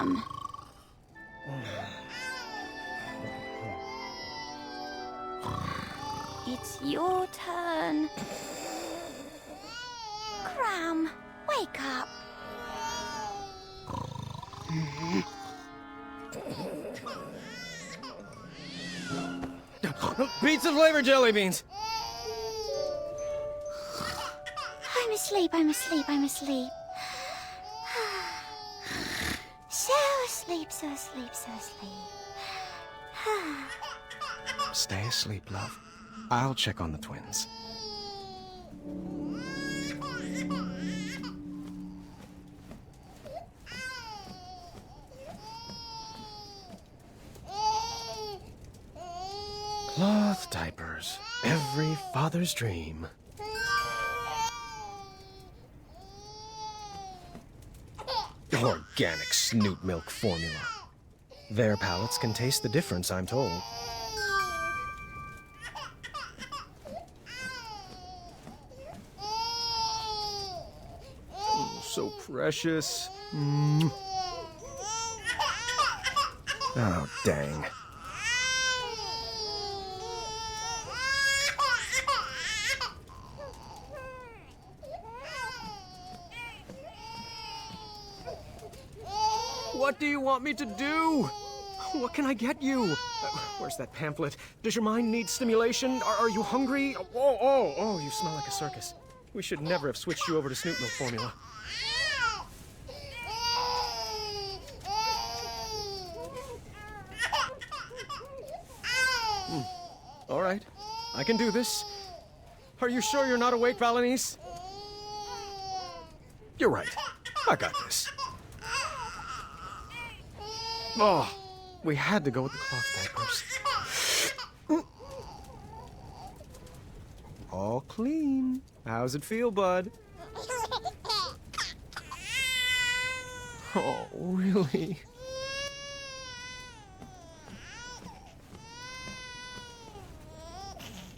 on. It's your turn. Cram, wake up. Pizza flavor jelly beans. I'm asleep, I'm asleep, I'm asleep. So asleep, so asleep, so asleep. Stay asleep, love. I'll check on the twins. Cloth diapers. Every father's dream. Organic snoot milk formula. Their palates can taste the difference, I'm told. So precious. Oh, dang. What do you want me to do? What can I get you? Where's that pamphlet? Does your mind need stimulation? Are you hungry? Oh, you smell like a circus. We should never have switched you over to Snoot Milk formula. All right, I can do this. Are you sure you're not awake, Valenice? You're right. I got this. Oh, we had to go with the cloth diapers. All clean. How's it feel, bud? Oh, really?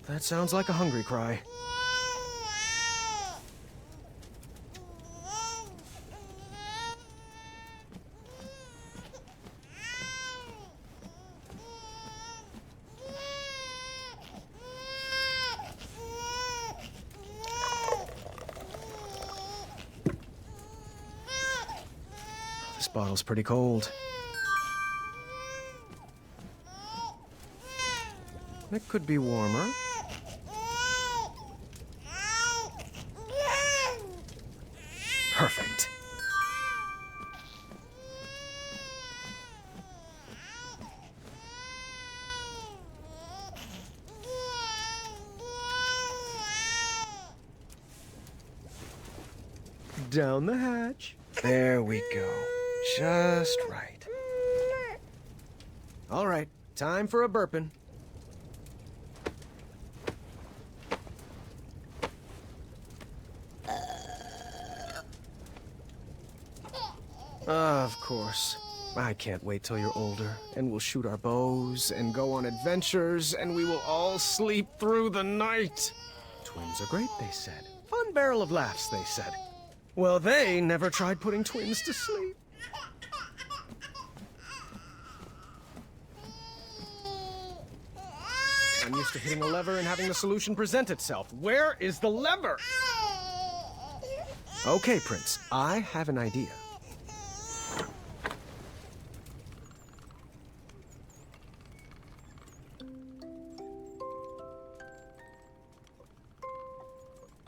That sounds like a hungry cry. This bottle's pretty cold. It could be warmer. Perfect. Down the hatch. There we go. Just right. All right, time for a burping. Of course. I can't wait till you're older, and we'll shoot our bows, and go on adventures, and we will all sleep through the night. Twins are great, they said. Fun barrel of laughs, they said. Well, they never tried putting twins to sleep. I'm used to hitting a lever and having the solution present itself. Where is the lever? Okay, Prince, I have an idea.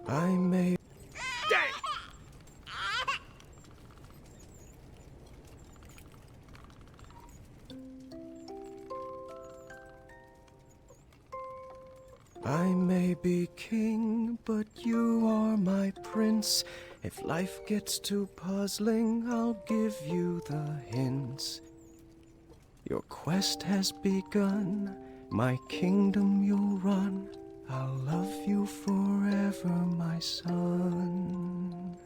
I may... Dang! I may be king, but you are my prince. If life gets too puzzling, I'll give you the hints. Your quest has begun, my kingdom you'll run. I'll love you forever, my son.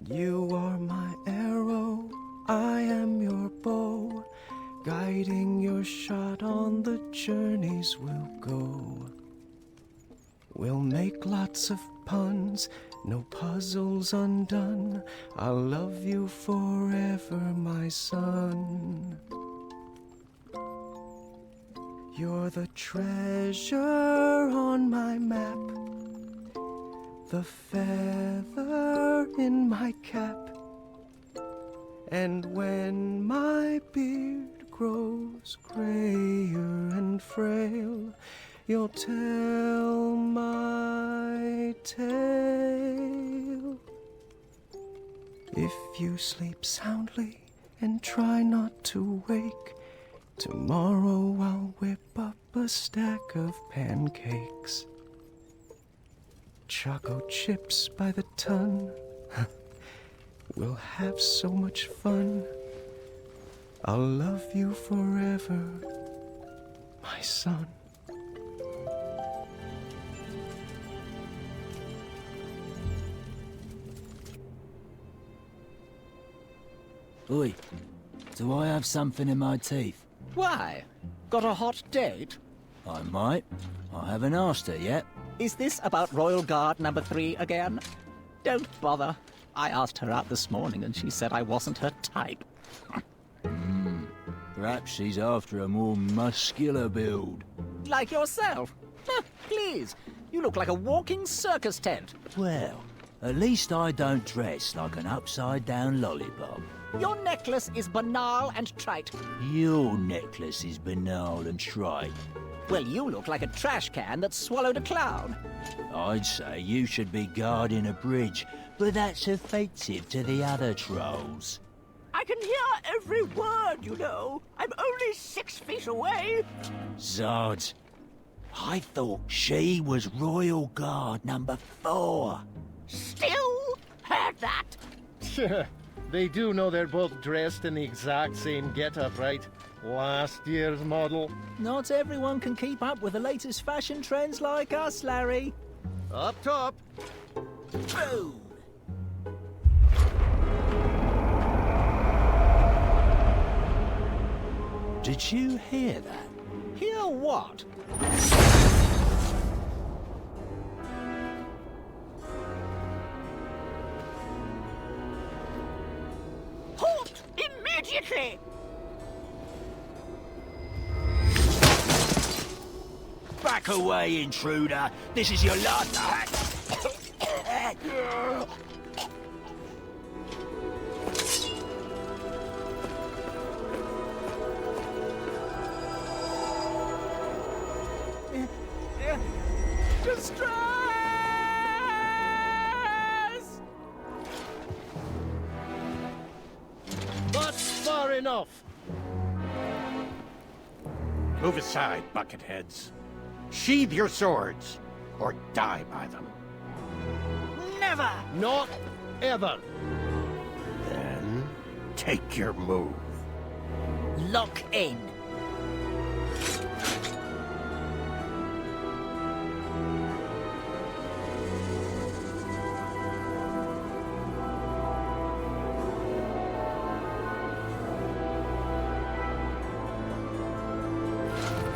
You are my arrow, I am your bow. Guiding your shot on the journeys we'll go. We'll make lots of puns, no puzzles undone. I'll love you forever, my son. You're the treasure on my map, the feather in my cap. And when my beard grows grayer and frail, you'll tell my tale. If you sleep soundly and try not to wake, tomorrow I'll whip up a stack of pancakes. Choco chips by the ton. We'll have so much fun. I'll love you forever, my son. Oi, do I have something in my teeth? Why? Got a hot date? I might. I haven't asked her yet. Is this about Royal Guard number 3 again? Don't bother. I asked her out this morning and she said I wasn't her type. Perhaps she's after a more muscular build. Like yourself. Please, you look like a walking circus tent. Well, at least I don't dress like an upside-down lollipop. Your necklace is banal and trite. Your necklace is banal and trite. Well, you look like a trash can that swallowed a clown. I'd say you should be guarding a bridge, but that's offensive to the other trolls. I can hear every word, you know. I'm only 6 feet away. Zods, I thought she was Royal Guard number 4. Still heard that. They do know they're both dressed in the exact same getup, right? Last year's model. Not everyone can keep up with the latest fashion trends like us, Larry. Up top. Boom! Did you hear that? Hear what? Halt! Immediately! Back away, intruder! This is your last... Distress! That's far enough. Move aside, bucketheads. Sheathe your swords, or die by them. Never! Not ever. Then, take your move. Lock in.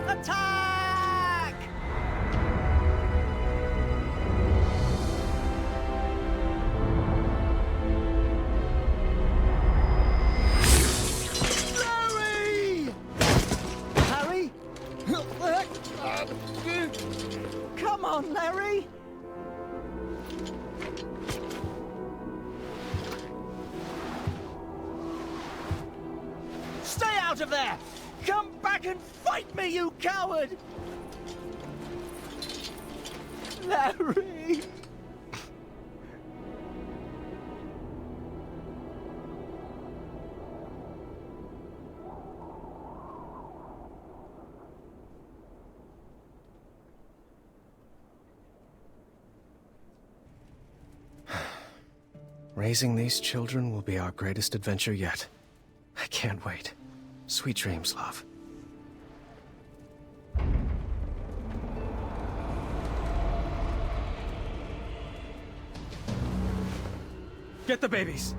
Attack! Larry! Harry? Come on, Larry! Stay out of there! Come back and fight me, you coward! Larry! Raising these children will be our greatest adventure yet. I can't wait. Sweet dreams, love. Get the babies!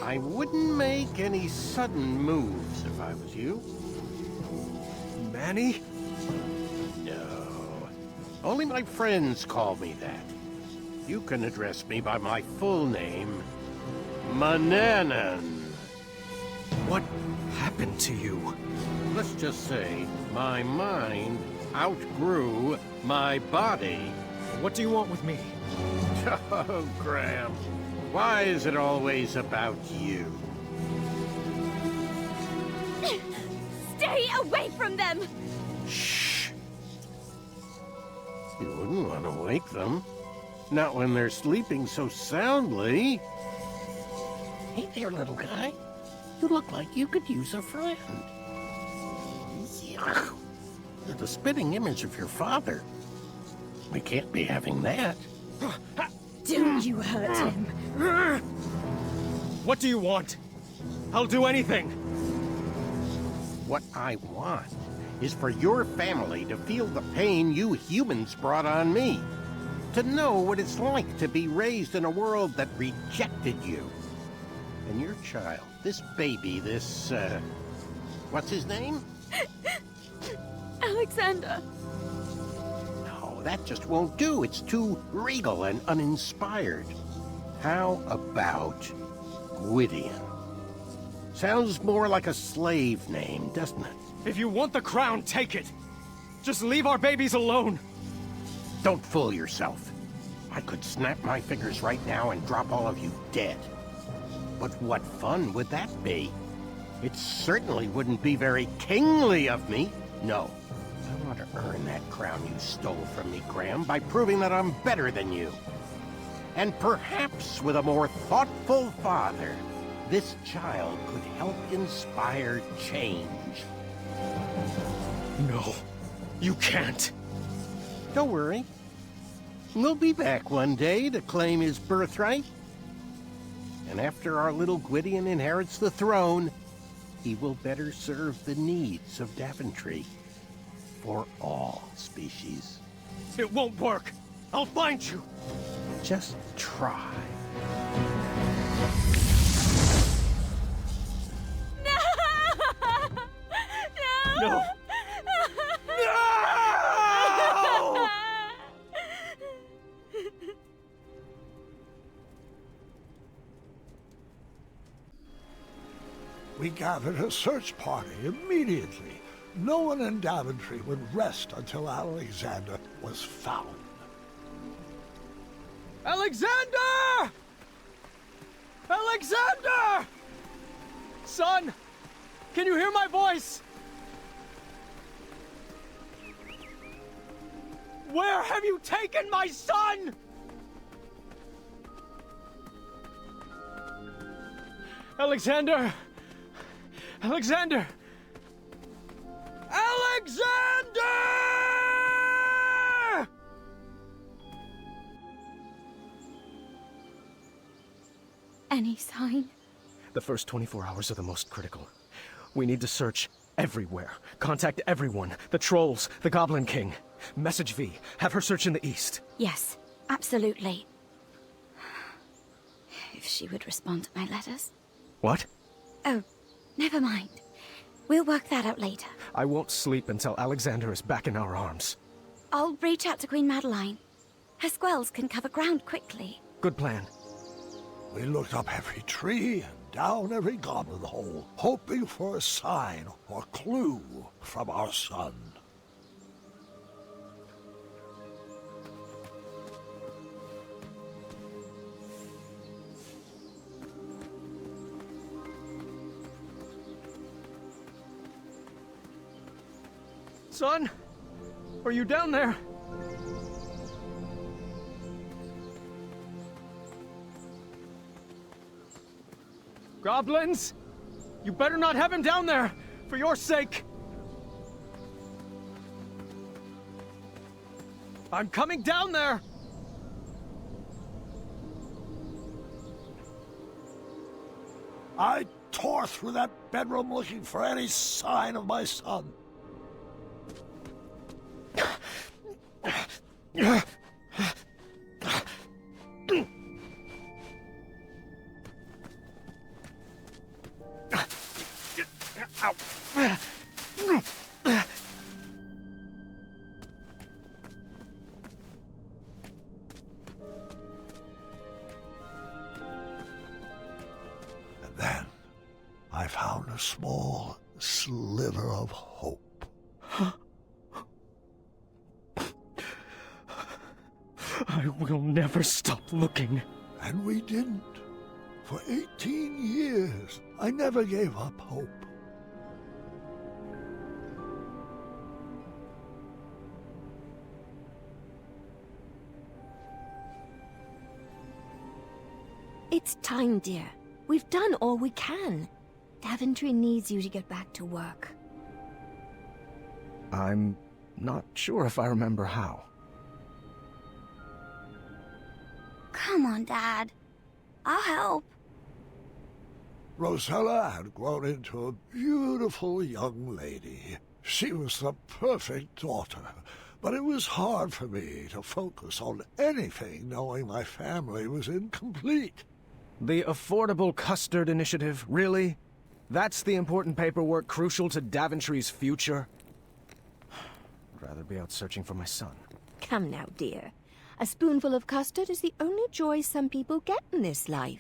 I wouldn't make any sudden moves if I was you. Manny? No. Only my friends call me that. You can address me by my full name, Mananan. What happened to you? Let's just say my mind outgrew my body. What do you want with me? Oh, Graham, why is it always about you? Stay away from them! Shh. You wouldn't want to wake them. Not when they're sleeping so soundly. Hey there, little guy. You look like you could use a friend. Yuck. You're the spitting image of your father. We can't be having that. Don't you hurt him. What do you want? I'll do anything. What I want is for your family to feel the pain you humans brought on me. To know what it's like to be raised in a world that rejected you. And your child, this baby, this, what's his name? Alexander. No, that just won't do. It's too regal and uninspired. How about Gwydion? Sounds more like a slave name, doesn't it? If you want the crown, take it. Just leave our babies alone. Don't fool yourself. I could snap my fingers right now and drop all of you dead. But what fun would that be? It certainly wouldn't be very kingly of me. No, I want to earn that crown you stole from me, Graham, by proving that I'm better than you. And perhaps with a more thoughtful father, this child could help inspire change. No, you can't. Don't worry. We'll be back one day to claim his birthright. And after our little Gwydion inherits the throne, he will better serve the needs of Daventry. For all species. It won't work. I'll find you. Just try. No! We gathered a search party immediately. No one in Daventry would rest until Alexander was found. Alexander! Alexander! Son! Can you hear my voice? Where have you taken my son? Alexander! Alexander! Alexander! Any sign? The first 24 hours are the most critical. We need to search everywhere. Contact everyone. The trolls, the Goblin King. Message V. Have her search in the east. Yes, absolutely. If she would respond to my letters. What? Oh, never mind. We'll work that out later. I won't sleep until Alexander is back in our arms. I'll reach out to Queen Madeline. Her squells can cover ground quickly. Good plan. We looked up every tree and down every goblin hole, hoping for a sign or clue from our son. Son? Are you down there? Goblins? You better not have him down there, for your sake. I'm coming down there! I tore through that bedroom looking for any sign of my son. small sliver of hope. I will never stop looking. And we didn't. For 18 years, I never gave up hope. It's time, dear. We've done all we can. Daventry needs you to get back to work. I'm not sure if I remember how. Come on, Dad. I'll help. Rosella had grown into a beautiful young lady. She was the perfect daughter, but it was hard for me to focus on anything knowing my family was incomplete. The Affordable Custard Initiative, really? That's the important paperwork crucial to Daventry's future? I'd rather be out searching for my son. Come now, dear. A spoonful of custard is the only joy some people get in this life.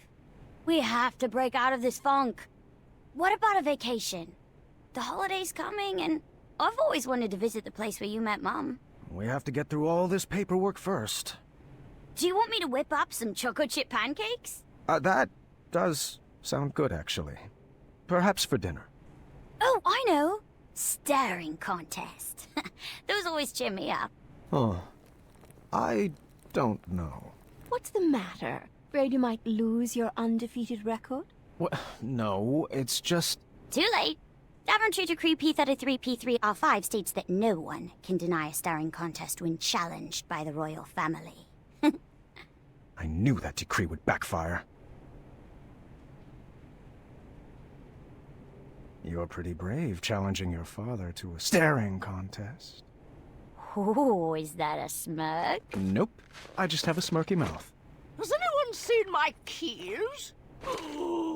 We have to break out of this funk. What about a vacation? The holiday's coming, and I've always wanted to visit the place where you met Mum. We have to get through all this paperwork first. Do you want me to whip up some chocolate chip pancakes? That does sound good, actually. Perhaps for dinner. Oh, I know. Staring contest. Those always cheer me up. Oh, I don't know. What's the matter? Afraid you might lose your undefeated record? Well, no, it's just... Too late. Daventry Decree P33P3R5 states that no one can deny a staring contest when challenged by the royal family. I knew that decree would backfire. You're pretty brave, challenging your father to a staring contest. Oh, is that a smirk? Nope. I just have a smirky mouth. Has anyone seen my keys?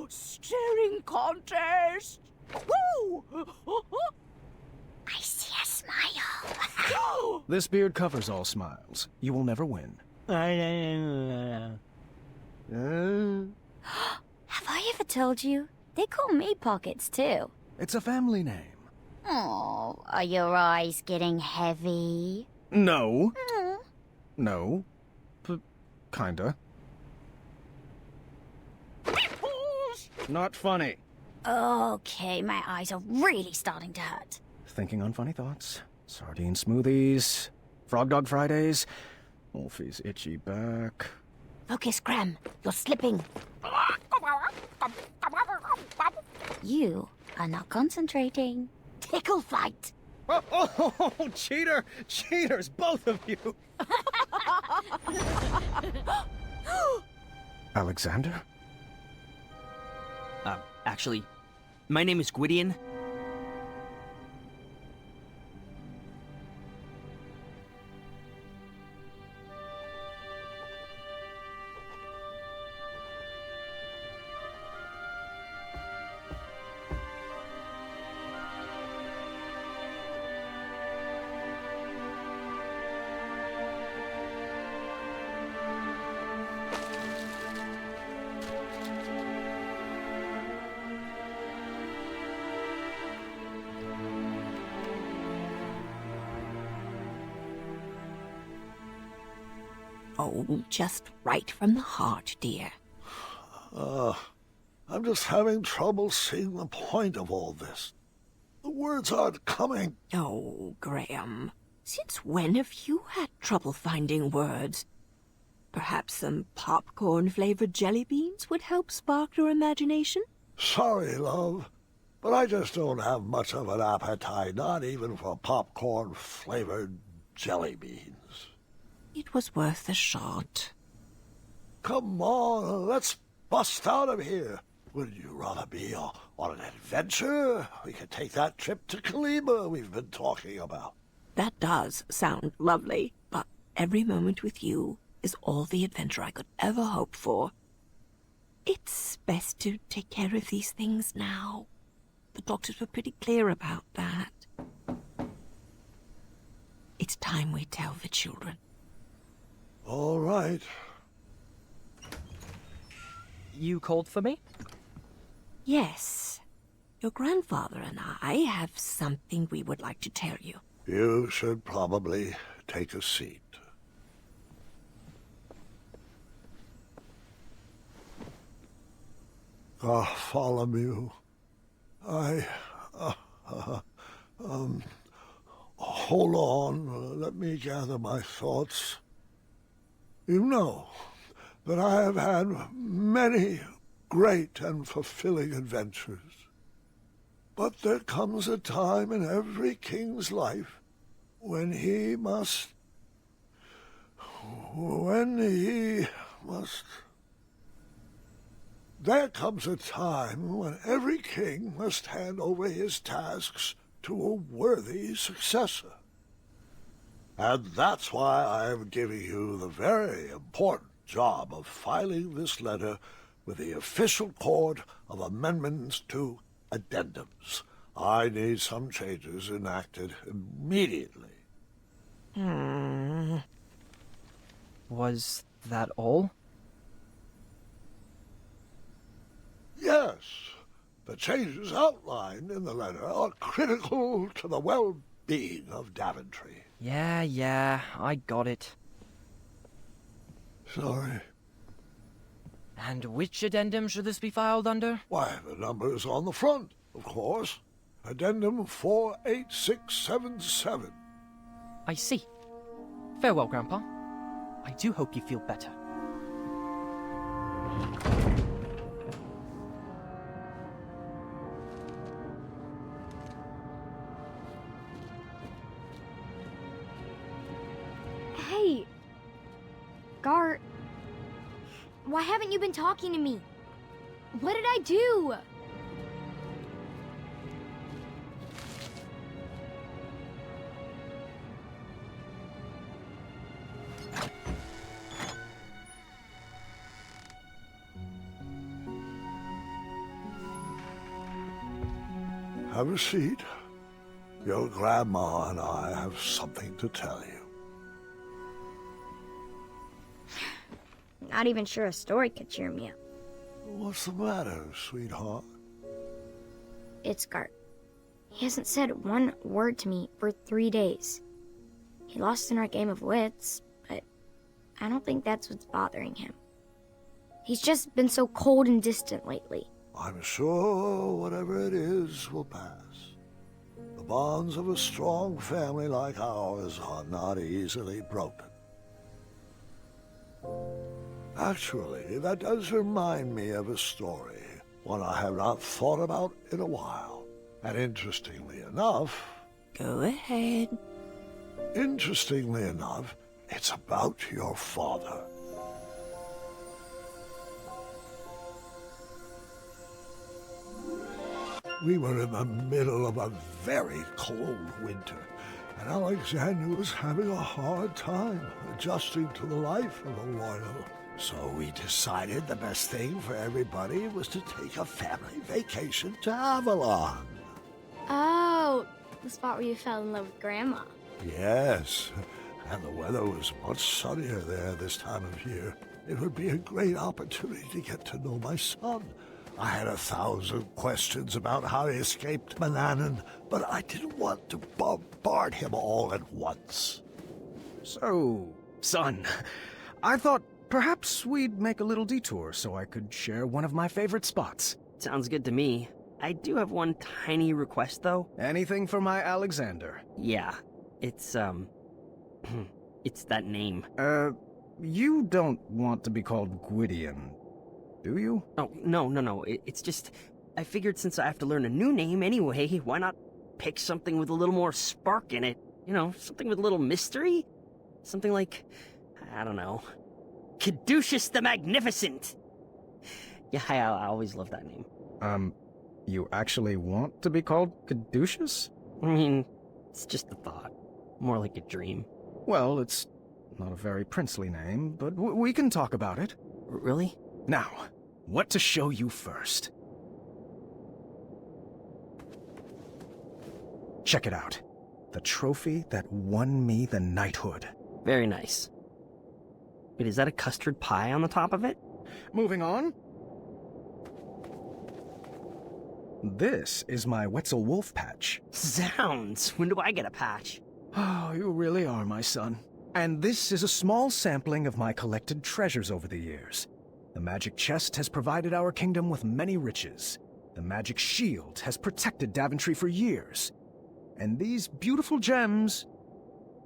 Staring contest! Woo! I see a smile. This beard covers all smiles. You will never win. Have I ever told you? They call me Pockets, too. It's a family name. Oh, are your eyes getting heavy? No. No. Kinda. Not funny. Okay, my eyes are really starting to hurt. Thinking on funny thoughts. Sardine smoothies. Frog Dog Fridays. Wolfie's itchy back. Focus, Graham. You're slipping. You are not concentrating. Tickle fight. Oh, cheater! Cheaters, both of you! Alexander? Actually, my name is Gwydion. Oh, just right from the heart, dear. I'm just having trouble seeing the point of all this. The words aren't coming. Oh, Graham. Since when have you had trouble finding words? Perhaps some popcorn-flavored jelly beans would help spark your imagination? Sorry, love, but I just don't have much of an appetite, not even for popcorn-flavored jelly beans. It was worth a shot. Come on, let's bust out of here. Would you rather be on an adventure? We could take that trip to Kalima we've been talking about. That does sound lovely, but every moment with you is all the adventure I could ever hope for. It's best to take care of these things now. The doctors were pretty clear about that. It's time we tell the children. All right. You called for me? Yes. Your grandfather and I have something we would like to tell you. You should probably take a seat. Bartholomew, hold on, let me gather my thoughts. You know that I have had many great and fulfilling adventures. But there comes a time in every king's life when he must... There comes a time when every king must hand over his tasks to a worthy successor. And that's why I am giving you the very important job of filing this letter with the official court of amendments to addendums. I need some changes enacted immediately. Was that all? Yes, the changes outlined in the letter are critical to the well-being of Daventry. Yeah, I got it. Sorry. And which addendum should this be filed under? Why, the number's on the front, of course. Addendum 48677. I see. Farewell, Grandpa. I do hope you feel better. Hey! Gar... Why haven't you been talking to me? What did I do? Have a seat. Your grandma and I have something to tell you. Not even sure a story could cheer me up. What's the matter, sweetheart? It's Gart. He hasn't said one word to me for 3 days. He lost in our game of wits, but I don't think that's what's bothering him. He's just been so cold and distant lately. I'm sure whatever it is will pass. The bonds of a strong family like ours are not easily broken. Actually, that does remind me of a story, one I have not thought about in a while. And interestingly enough... Go ahead. Interestingly enough, it's about your father. We were in the middle of a very cold winter, and Alexander was having a hard time adjusting to the life of a royal. So we decided the best thing for everybody was to take a family vacation to Avalon. Oh, the spot where you fell in love with Grandma. Yes, and the weather was much sunnier there this time of year. It would be a great opportunity to get to know my son. I had 1,000 questions about how he escaped Manannan, but I didn't want to bombard him all at once. So, son, I thought perhaps we'd make a little detour so I could share one of my favorite spots. Sounds good to me. I do have one tiny request, though. Anything for my Alexander. Yeah, it's, it's that name. You don't want to be called Gwydion, do you? Oh, no. It's just, I figured since I have to learn a new name anyway, why not pick something with a little more spark in it? You know, something with a little mystery? Something like, I don't know, Caduceus the Magnificent! Yeah, I always loved that name. You actually want to be called Caduceus? I mean, it's just a thought. More like a dream. Well, it's not a very princely name, but we can talk about it. Really? Now, what to show you first? Check it out. The trophy that won me the knighthood. Very nice. Wait, is that a custard pie on the top of it? Moving on. This is my Wetzel Wolf patch. Zounds, when do I get a patch? Oh, you really are my son. And this is a small sampling of my collected treasures over the years. The magic chest has provided our kingdom with many riches. The magic shield has protected Daventry for years. And these beautiful gems...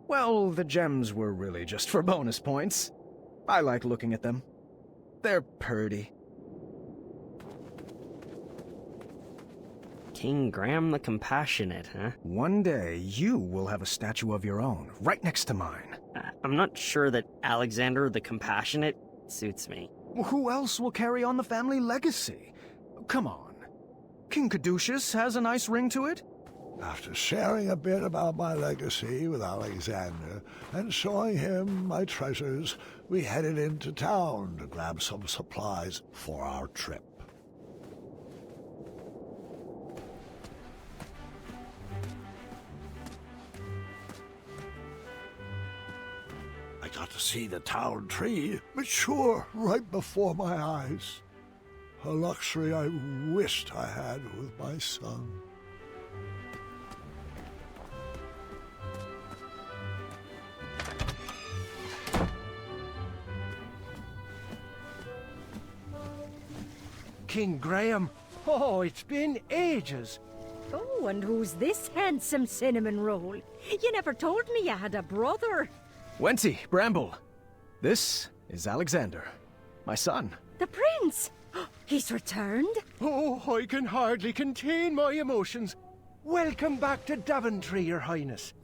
well, the gems were really just for bonus points. I like looking at them. They're purty. King Graham the Compassionate, huh? One day, you will have a statue of your own, right next to mine. I'm not sure that Alexander the Compassionate suits me. Who else will carry on the family legacy? Come on. King Caduceus has a nice ring to it. After sharing a bit about my legacy with Alexander and showing him my treasures, we headed into town to grab some supplies for our trip. I got to see the town tree mature right before my eyes. A luxury I wished I had with my son. King Graham. Oh, it's been ages. Oh, and who's this handsome cinnamon roll? You never told me you had a brother. Wenty, Bramble. This is Alexander, my son. The prince! He's returned? Oh, I can hardly contain my emotions. Welcome back to Daventry, Your Highness.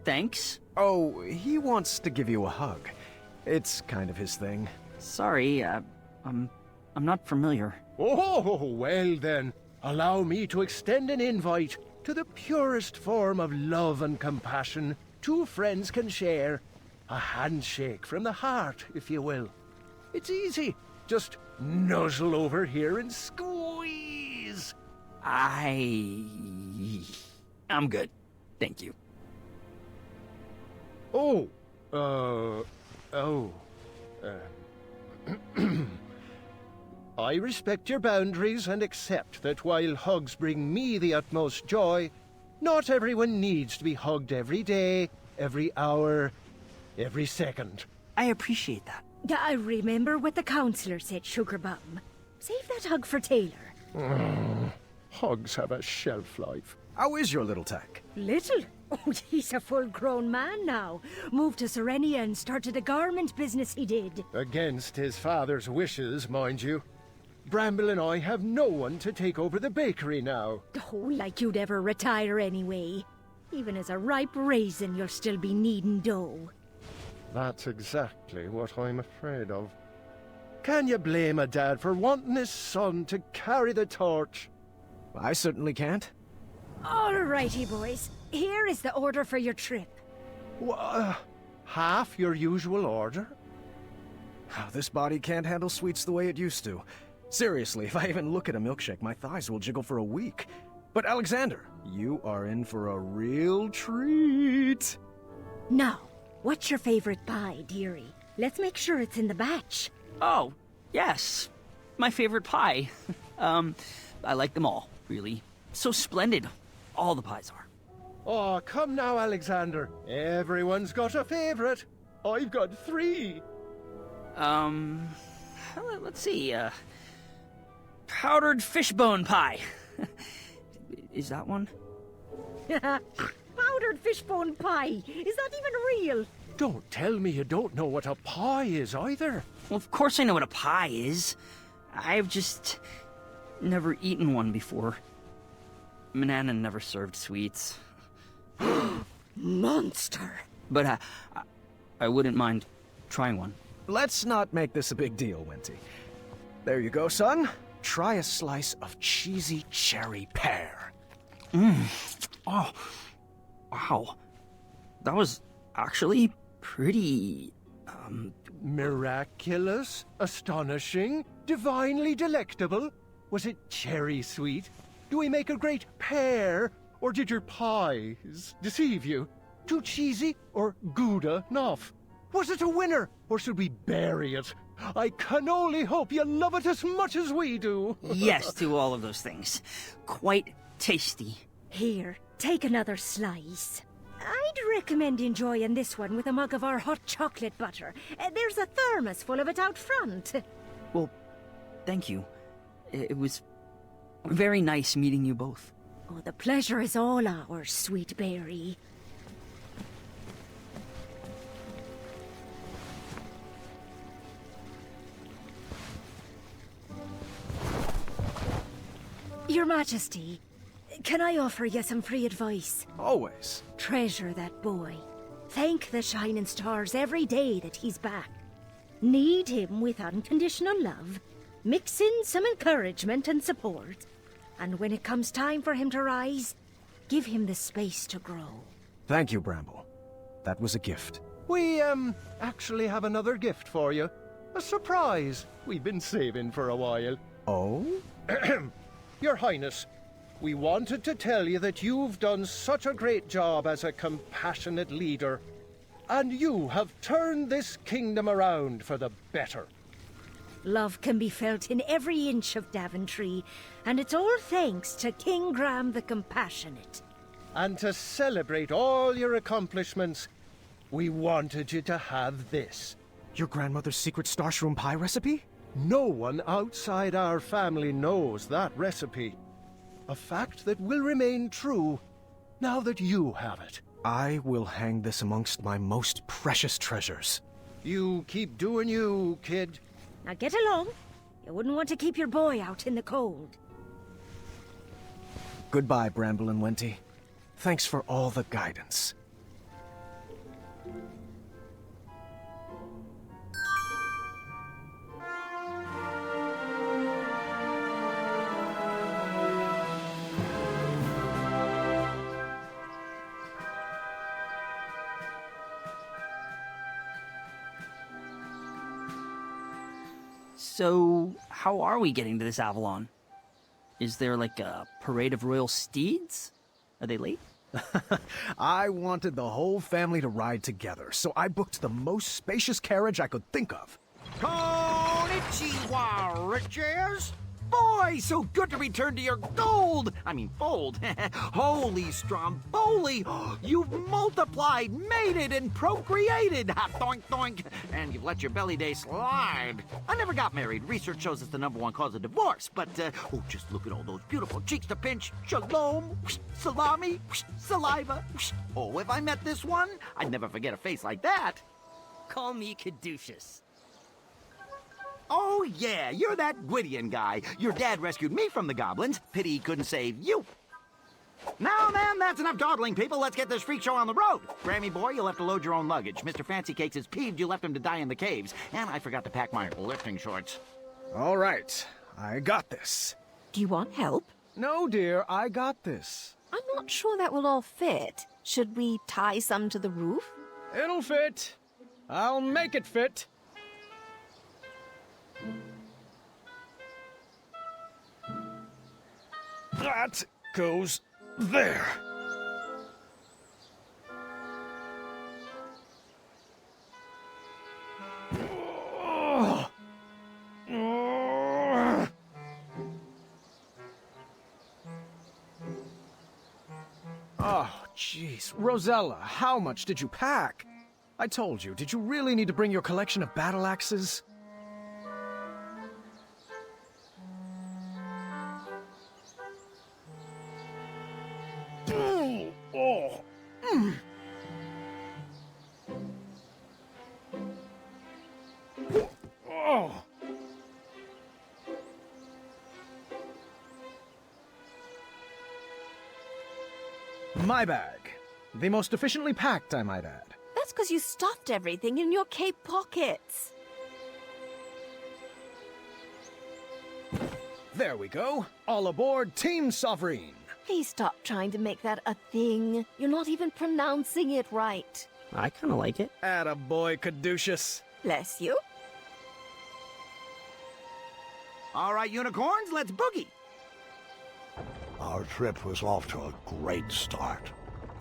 Thanks? Oh, he wants to give you a hug. It's kind of his thing. Sorry, I'm not familiar. Oh, well then, allow me to extend an invite to the purest form of love and compassion two friends can share. A handshake from the heart, if you will. It's easy. Just nuzzle over here and squeeze. I'm good. Thank you. I respect your boundaries and accept that while hugs bring me the utmost joy, not everyone needs to be hugged every day, every hour, every second. I appreciate that. I remember what the counselor said, Sugarbum. Save that hug for Taylor. Hugs have a shelf life. How is your little tech? Little? Oh, he's a full-grown man now. Moved to Serenia and started a garment business he did. Against his father's wishes, mind you. Bramble and I have no one to take over the bakery now. Oh, like you'd ever retire anyway. Even as a ripe raisin, you'll still be kneading dough. That's exactly what I'm afraid of. Can you blame a dad for wanting his son to carry the torch? I certainly can't. Alrighty, boys. Here is the order for your trip. Half your usual order? This body can't handle sweets the way it used to. Seriously, if I even look at a milkshake, my thighs will jiggle for a week. But Alexander, you are in for a real treat. Now, what's your favorite pie, dearie? Let's make sure it's in the batch. Oh, yes. My favorite pie. I like them all, really. So splendid. All the pies are. Oh, come now, Alexander. Everyone's got a favorite. I've got 3. Let's see, powdered fishbone pie. Is that one? Powdered fishbone pie. Is that even real? Don't tell me you don't know what a pie is either. Well, of course I know what a pie is. I've just never eaten one before. Manana never served sweets. Monster. But I wouldn't mind trying one. Let's not make this a big deal, Wenty. There you go, son. Try a slice of cheesy cherry pear. Oh, wow. That was actually pretty, Miraculous, astonishing, divinely delectable. Was it cherry sweet? Do we make a great pear? Or did your pies deceive you? Too cheesy or Gouda enough? Was it a winner? or should we bury it? I can only hope you love it as much as we do. Yes to all of those things. Quite tasty. Here, take another slice. I'd recommend enjoying this one with a mug of our hot chocolate butter. There's a thermos full of it out front. Well, thank you. It was very nice meeting you both. Oh, the pleasure is all ours, sweet berry. Your Majesty, can I offer you some free advice? Always. Treasure that boy. Thank the shining stars every day that he's back. Need him with unconditional love. Mix in some encouragement and support. And when it comes time for him to rise, give him the space to grow. Thank you, Bramble. That was a gift. We, actually have another gift for you. A surprise we've been saving for a while. Oh? Your Highness, we wanted to tell you that you've done such a great job as a compassionate leader, and you have turned this kingdom around for the better. Love can be felt in every inch of Daventry, and it's all thanks to King Graham the Compassionate. And to celebrate all your accomplishments, we wanted you to have this. Your grandmother's secret starshroom pie recipe? No one outside our family knows that recipe. A fact that will remain true now that you have it. I will hang this amongst my most precious treasures. You keep doing you, kid. Now get along. You wouldn't want to keep your boy out in the cold. Goodbye, Bramble and Wenty. Thanks for all the guidance. So, how are we getting to this Avalon? Is there like a parade of royal steeds? Are they late? I wanted the whole family to ride together, so I booked the most spacious carriage I could think of. Konnichiwa, riches! Boy, so good to return to your gold! I mean, fold. Holy Stromboli! You've multiplied, mated, and procreated! Ha, doink, doink! And you've let your belly day slide. I never got married. Research shows it's the #1 cause of divorce. But, oh, just look at all those beautiful cheeks to pinch. Shalom, salami, saliva. Oh, if I met this one, I'd never forget a face like that. Call me Caduceus. Oh, yeah, you're that Gwydion guy. Your dad rescued me from the goblins. Pity he couldn't save you. Now, then, that's enough dawdling, people. Let's get this freak show on the road. Grammy boy, you'll have to load your own luggage. Mr. Fancy Cakes is peeved you left him to die in the caves. And I forgot to pack my lifting shorts. All right, I got this. Do you want help? No, dear, I got this. I'm not sure that will all fit. Should we tie some to the roof? It'll fit. I'll make it fit. That goes there. Oh, jeez. Rosella, how much did you pack? I told you, did you really need to bring your collection of battle axes? My bag. The most efficiently packed, I might add. That's because you stuffed everything in your cape pockets. There we go. All aboard Team Sovereign. Please stop trying to make that a thing. You're not even pronouncing it right. I kind of like it. Attaboy, Caduceus. Bless you. All right, unicorns, let's boogie. Our trip was off to a great start.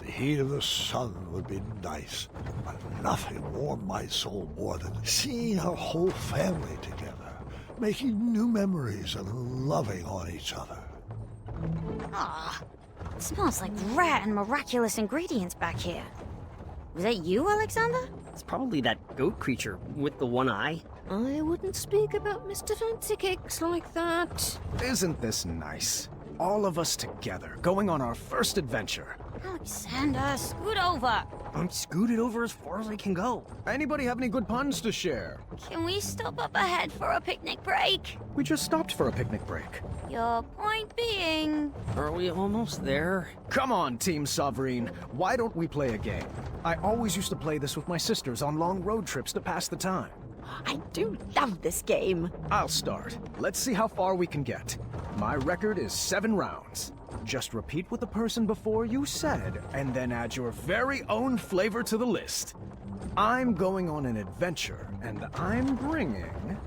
The heat of the sun would be nice, but nothing warmed my soul more than seeing our whole family together, making new memories and loving on each other. Ah, it smells like rare and miraculous ingredients back here. Was that you, Alexander? It's probably that goat creature with the one eye. I wouldn't speak about Mr. Fancy Cakes like that. Isn't this nice? All of us together, going on our first adventure. Alexander, scoot over. I'm scooted over as far as I can go. Anybody have any good puns to share? Can we stop up ahead for a picnic break? We just stopped for a picnic break. Your point being... Are we almost there? Come on, Team Sovereign. Why don't we play a game? I always used to play this with my sisters on long road trips to pass the time. I do love this game. I'll start. Let's see how far we can get. My record is 7 rounds. Just repeat what the person before you said, and then add your very own flavor to the list. I'm going on an adventure, and I'm bringing...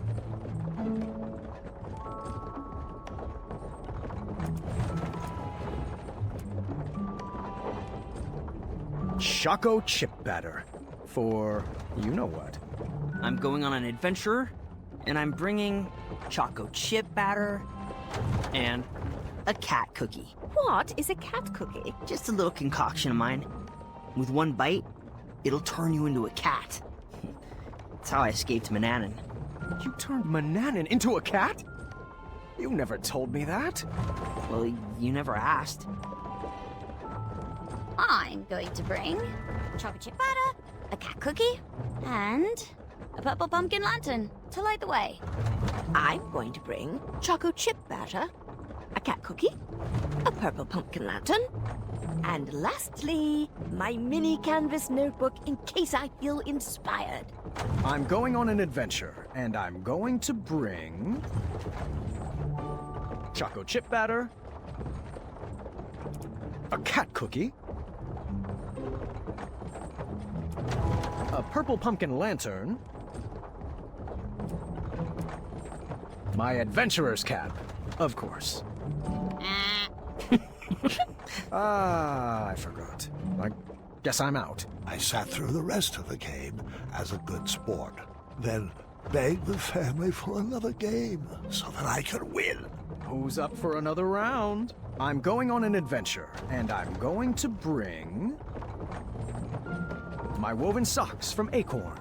Choco chip batter. For you know what. I'm going on an adventure, and I'm bringing choco chip batter and a cat cookie. What is a cat cookie? Just a little concoction of mine. With one bite, it'll turn you into a cat. That's how I escaped Manannan. You turned Manannan into a cat? You never told me that. Well, you never asked. I'm going to bring chocolate chip batter, a cat cookie, and a purple pumpkin lantern to light the way. I'm going to bring choco chip batter, a cat cookie, a purple pumpkin lantern, and lastly, my mini canvas notebook in case I feel inspired. I'm going on an adventure, and I'm going to bring... choco chip batter, a cat cookie, a purple pumpkin lantern, my adventurer's cap, of course. I forgot. I guess I'm out. I sat through the rest of the game as a good sport, then begged the family for another game so that I could win. Who's up for another round? I'm going on an adventure, and I'm going to bring... my woven socks from Acorn.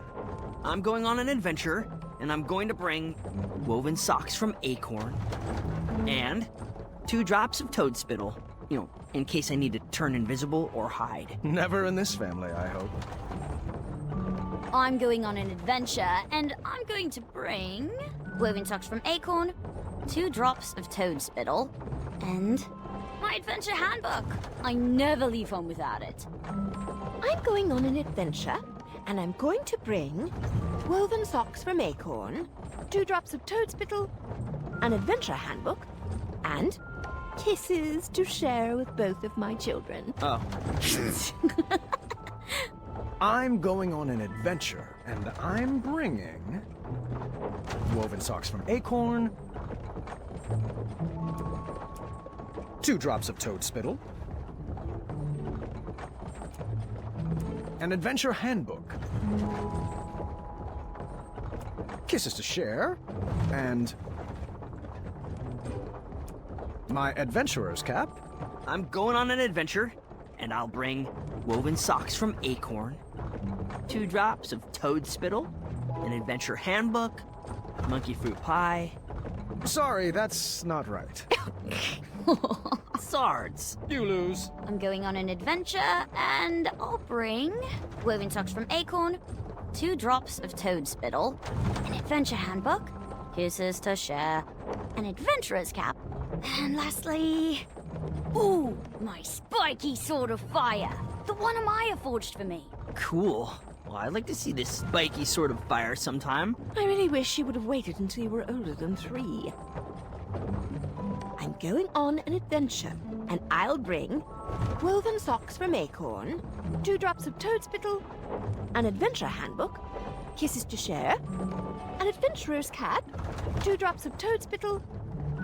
I'm going on an adventure, and I'm going to bring woven socks from Acorn and 2 drops of toad spittle. You know, in case I need to turn invisible or hide. Never in this family, I hope. I'm going on an adventure, and I'm going to bring woven socks from Acorn, 2 drops of toad spittle, and my adventure handbook. I never leave home without it. I'm going on an adventure, and I'm going to bring woven socks from Acorn, 2 drops of toad spittle, an adventure handbook, and kisses to share with both of my children. Oh. I'm going on an adventure, and I'm bringing... woven socks from Acorn, 2 drops of toad spittle, an adventure handbook, kisses to share, and my adventurer's cap. I'm going on an adventure, and I'll bring woven socks from Acorn, 2 drops of toad spittle, an adventure handbook, monkey fruit pie. Sorry, that's not right. Sards. You lose. I'm going on an adventure, and I'll bring woven socks from Acorn, 2 drops of toad spittle, an adventure handbook, kisses to share, an adventurer's cap, and lastly... ooh, my spiky sword of fire! The one Amaya forged for me. Cool. Well, I'd like to see this spiky sword of fire sometime. I really wish you would have waited until you were older than 3. I'm going on an adventure, and I'll bring woven socks from Acorn, 2 drops of toad spittle, an adventure handbook, kisses to share, an adventurer's cap, 2 drops of toad spittle.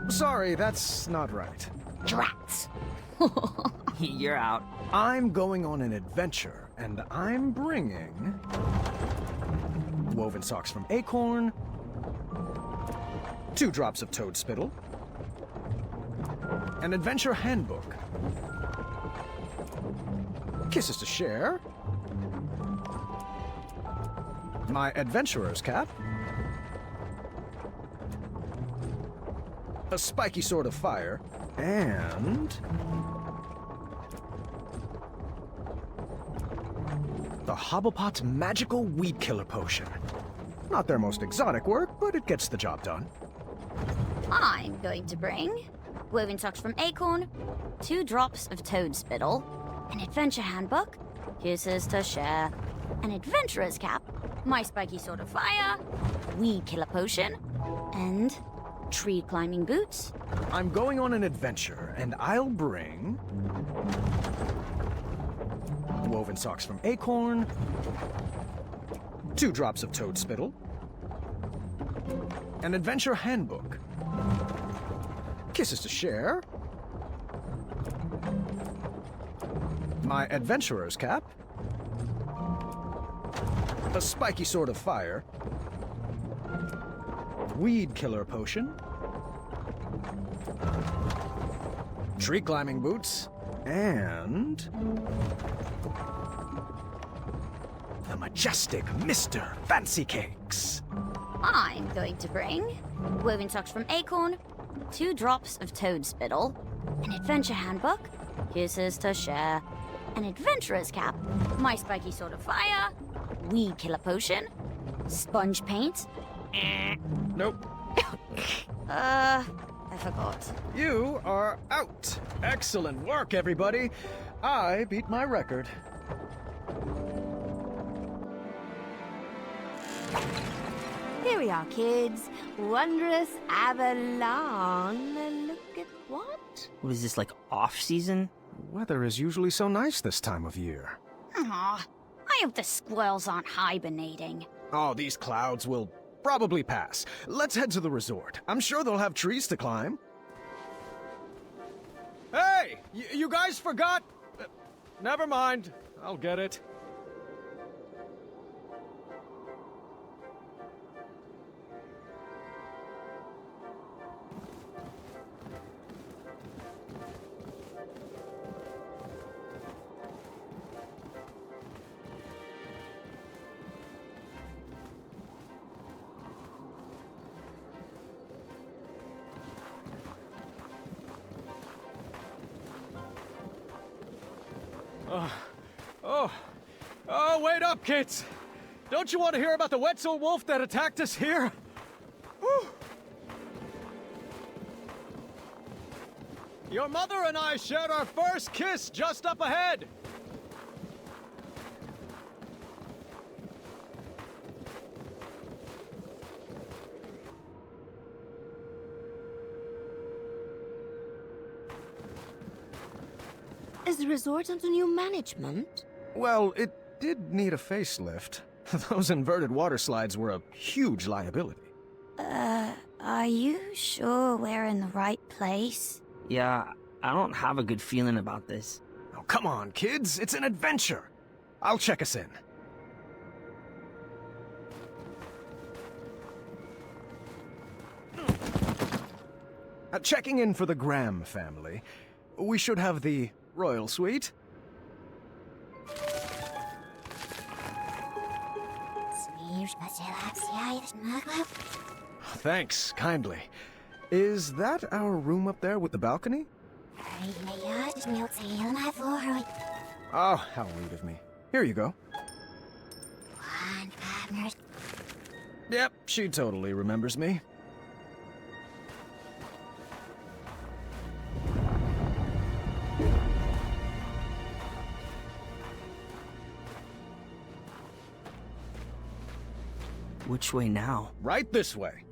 Sorry, that's not right. Drats! You're out. I'm going on an adventure, and I'm bringing woven socks from acorn, 2 drops of toad spittle, an adventure handbook, kisses to share, my adventurer's cap, a spiky sword of fire, and the Hobblepot's magical weed killer potion. Not their most exotic work, but it gets the job done. I'm going to bring woven socks from acorn, 2 drops of toad spittle, an adventure handbook, kisses to share, an adventurer's cap, my spiky sword of fire, weed killer potion, and tree climbing boots. I'm going on an adventure, and I'll bring woven socks from acorn, 2 drops of toad spittle, an adventure handbook, kisses to share, my adventurer's cap, a spiky sword of fire, weed killer potion, tree climbing boots, and the majestic Mr. Fancy Cakes. I'm going to bring woven socks from acorn, 2 drops of toad spittle, an adventure handbook, kisses to share, an adventurer's cap, my spiky sword of fire, weed killer potion, sponge paint. Nope. I forgot. You are out. Excellent work, everybody. I beat my record. Here we are, kids. Wondrous Avalon. Look at what? What is this, like off-season? Weather is usually so nice this time of year. Aw, I hope the squirrels aren't hibernating. Oh, these clouds will probably pass. Let's head to the resort. I'm sure they'll have trees to climb. Hey! You guys forgot... never mind. I'll get it. Oh, wait up, kids! Don't you want to hear about the Wetzel wolf that attacked us here? Whew. Your mother and I shared our first kiss just up ahead! Is the resort under new management? Well, it did need a facelift. Those inverted water slides were a huge liability. Are you sure we're in the right place? Yeah, I don't have a good feeling about this. Oh, come on, kids. It's an adventure. I'll check us in. Checking in for the Graham family. We should have the royal suite. Thanks, kindly. Is that our room up there with the balcony? Oh, how rude of me. Here you go. Yep, she totally remembers me. Which way now? Right this way.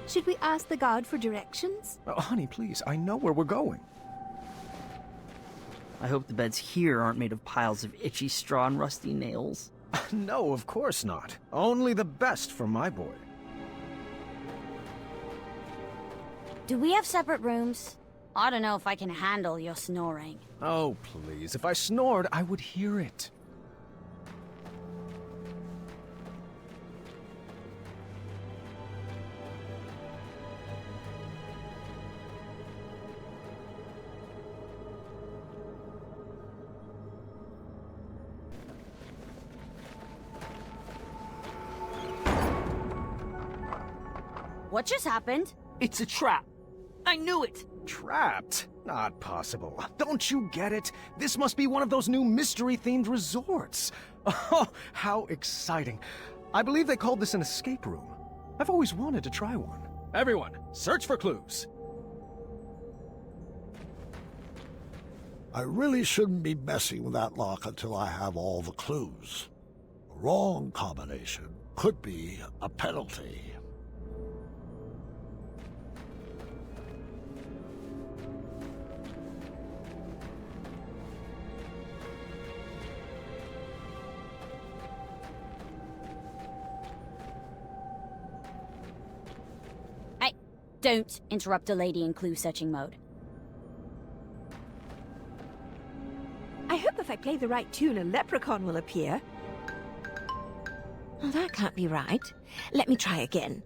Should we ask the guard for directions? Oh, honey, please. I know where we're going. I hope the beds here aren't made of piles of itchy straw and rusty nails. No, of course not. Only the best for my boy. Do we have separate rooms? I don't know if I can handle your snoring. Oh, please. If I snored, I would hear it. What just happened? It's a trap. I knew it. Trapped? Not possible. Don't you get it? This must be one of those new mystery-themed resorts. Oh, how exciting. I believe they called this an escape room. I've always wanted to try one. Everyone, search for clues. I really shouldn't be messing with that lock until I have all the clues. A wrong combination could be a penalty. Don't interrupt a lady in clue-searching mode. I hope if I play the right tune, a leprechaun will appear. Oh, that can't be right. Let me try again.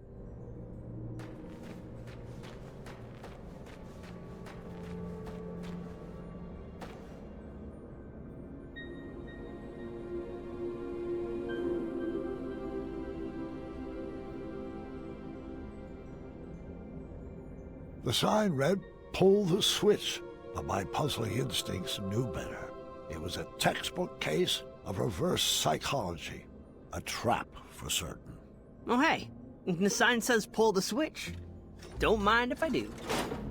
The sign read, "Pull the switch," but my puzzling instincts knew better. It was a textbook case of reverse psychology. A trap, for certain. Oh, hey. The sign says pull the switch. Don't mind if I do.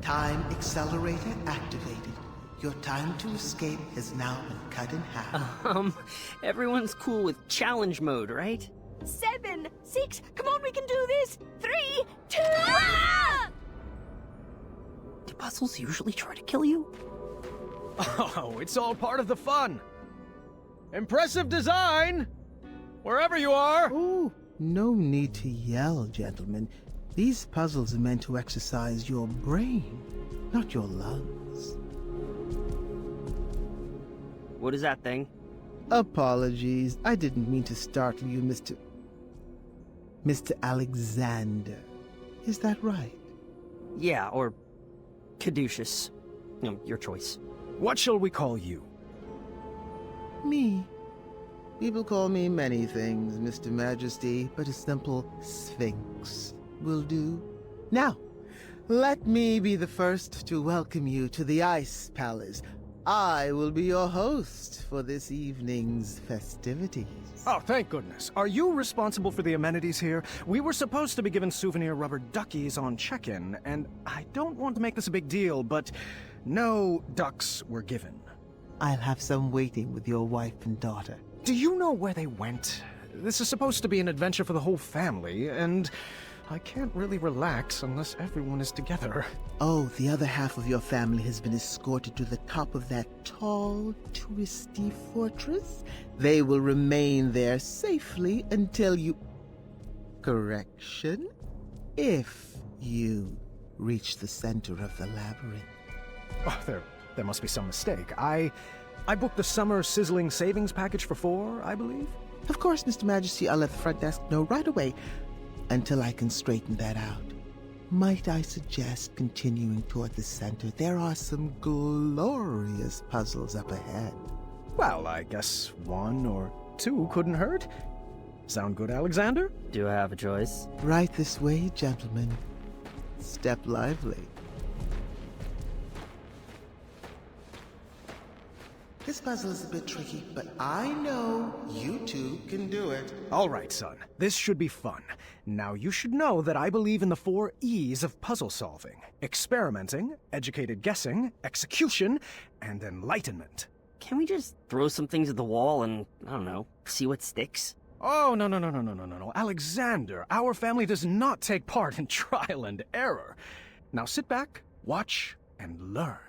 Time accelerator activated. Your time to escape has now been cut in half. Everyone's cool with challenge mode, right? 7, 6, come on, we can do this! 3, 2... Do puzzles usually try to kill you? Oh, it's all part of the fun. Impressive design! Wherever you are! Oh, no need to yell, gentlemen. These puzzles are meant to exercise your brain, not your lungs. What is that thing? Apologies. I didn't mean to startle you, Mr. Alexander. Is that right? Yeah, or Caduceus. No, your choice. What shall we call you? Me. People call me many things, Mr. Majesty, but a simple Sphinx will do. Now, let me be the first to welcome you to the Ice Palace. I will be your host for this evening's festivities. Oh, thank goodness. Are you responsible for the amenities here? We were supposed to be given souvenir rubber duckies on check-in, and I don't want to make this a big deal, but no ducks were given. I'll have some waiting with your wife and daughter. Do you know where they went? This is supposed to be an adventure for the whole family, and I can't really relax unless everyone is together. Oh, the other half of your family has been escorted to the top of that tall, twisty fortress. They will remain there safely until you... Correction? If you reach the center of the labyrinth. Oh, there must be some mistake. I booked the summer sizzling savings package for 4, I believe? Of course, Mr. Majesty, I'll let the front desk know right away. Until I can straighten that out. Might I suggest continuing toward the center? There are some glorious puzzles up ahead. Well, I guess 1 or 2 couldn't hurt. Sound good, Alexander? Do I have a choice? Right this way, gentlemen. Step lively. This puzzle is a bit tricky, but I know you two can do it. All right, son. This should be fun. Now, you should know that I believe in the 4 E's of puzzle solving. Experimenting, educated guessing, execution, and enlightenment. Can we just throw some things at the wall and, I don't know, see what sticks? Oh, no. Alexander, our family does not take part in trial and error. Now sit back, watch, and learn.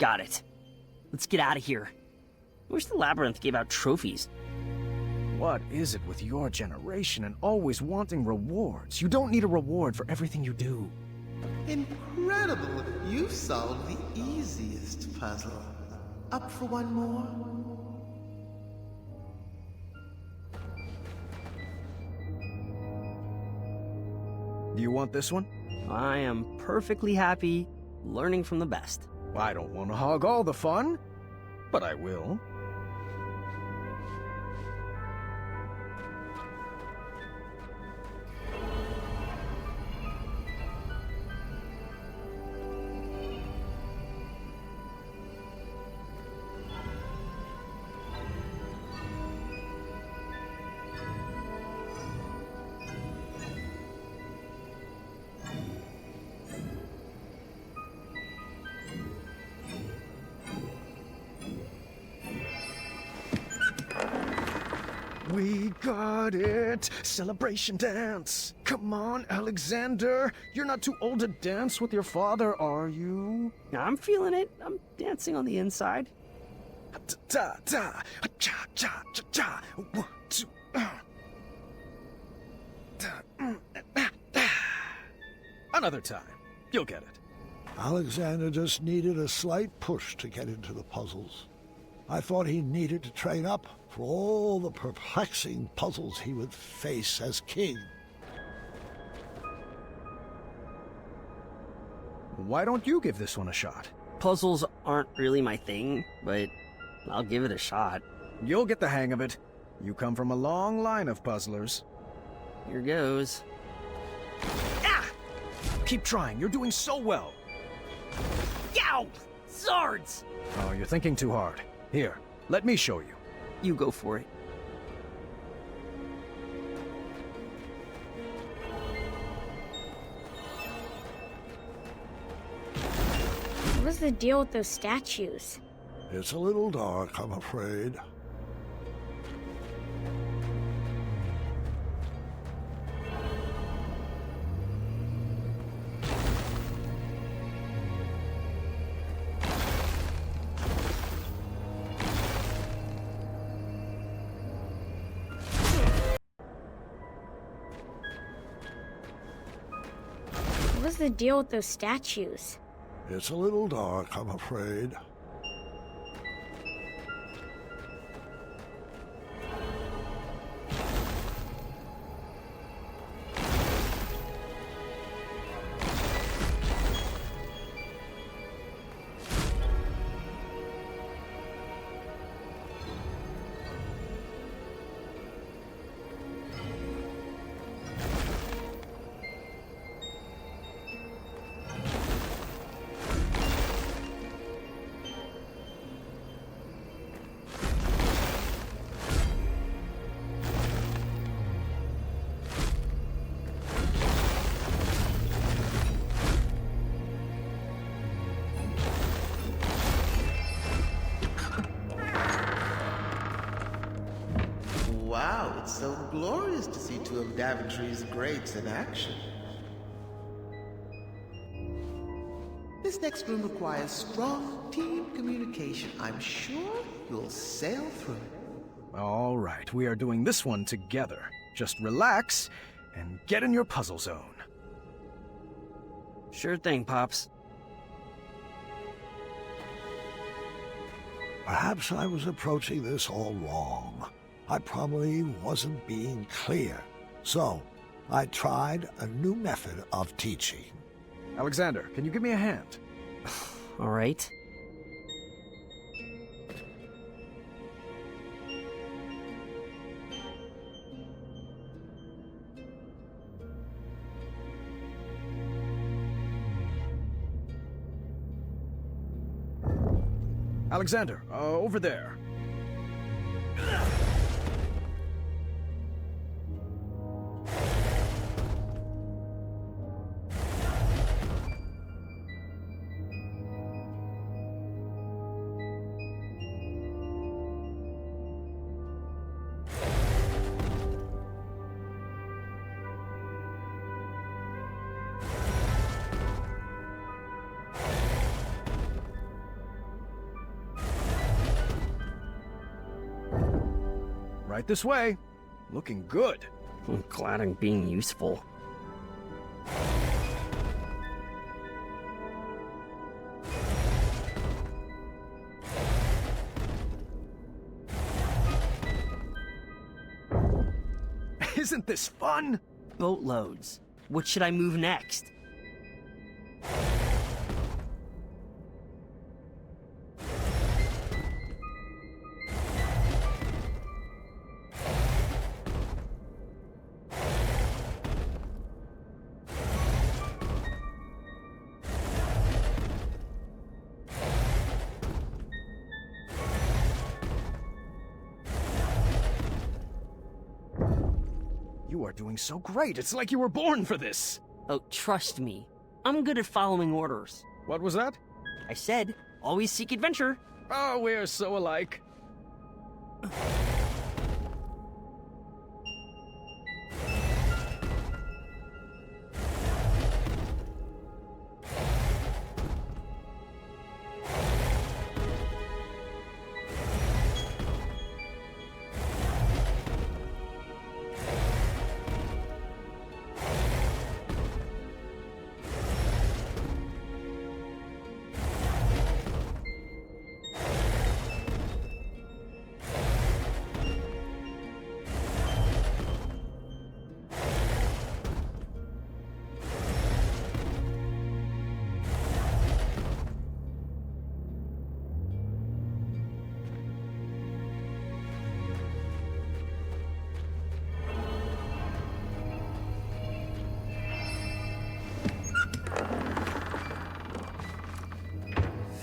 Got it. Let's get out of here. I wish the labyrinth gave out trophies. What is it with your generation and always wanting rewards? You don't need a reward for everything you do. Incredible! You've solved the easiest puzzle. Up for one more? Do you want this one? I am perfectly happy learning from the best. I don't want to hog all the fun, but I will. We got it! Celebration dance! Come on, Alexander! You're not too old to dance with your father, are you? I'm feeling it. I'm dancing on the inside. Ta-ta! Cha-cha-cha-cha! 1, 2... Another time. You'll get it. Alexander just needed a slight push to get into the puzzles. I thought he needed to train up for all the perplexing puzzles he would face as king. Why don't you give this one a shot? Puzzles aren't really my thing, but I'll give it a shot. You'll get the hang of it. You come from a long line of puzzlers. Here goes. Ah! Keep trying. You're doing so well. Yow! Swords! Oh, you're thinking too hard. Here, let me show you. You go for it. What was the deal with those statues? It's a little dark, I'm afraid. What was the deal with those statues? It's a little dark, I'm afraid. Wow, it's so glorious to see two of Daventry's greats in action. This next room requires strong team communication. I'm sure you'll sail through it. All right, we are doing this one together. Just relax and get in your puzzle zone. Sure thing, Pops. Perhaps I was approaching this all wrong. I probably wasn't being clear. So, I tried a new method of teaching. Alexander, can you give me a hand? All right. Alexander, over there. Right this way. Looking good. I'm glad I'm being useful. Isn't this fun? Boatloads. What should I move next? You are doing so great. It's like you were born for this. Oh, trust me. I'm good at following orders. What was that? I said, always seek adventure. Oh, we're so alike.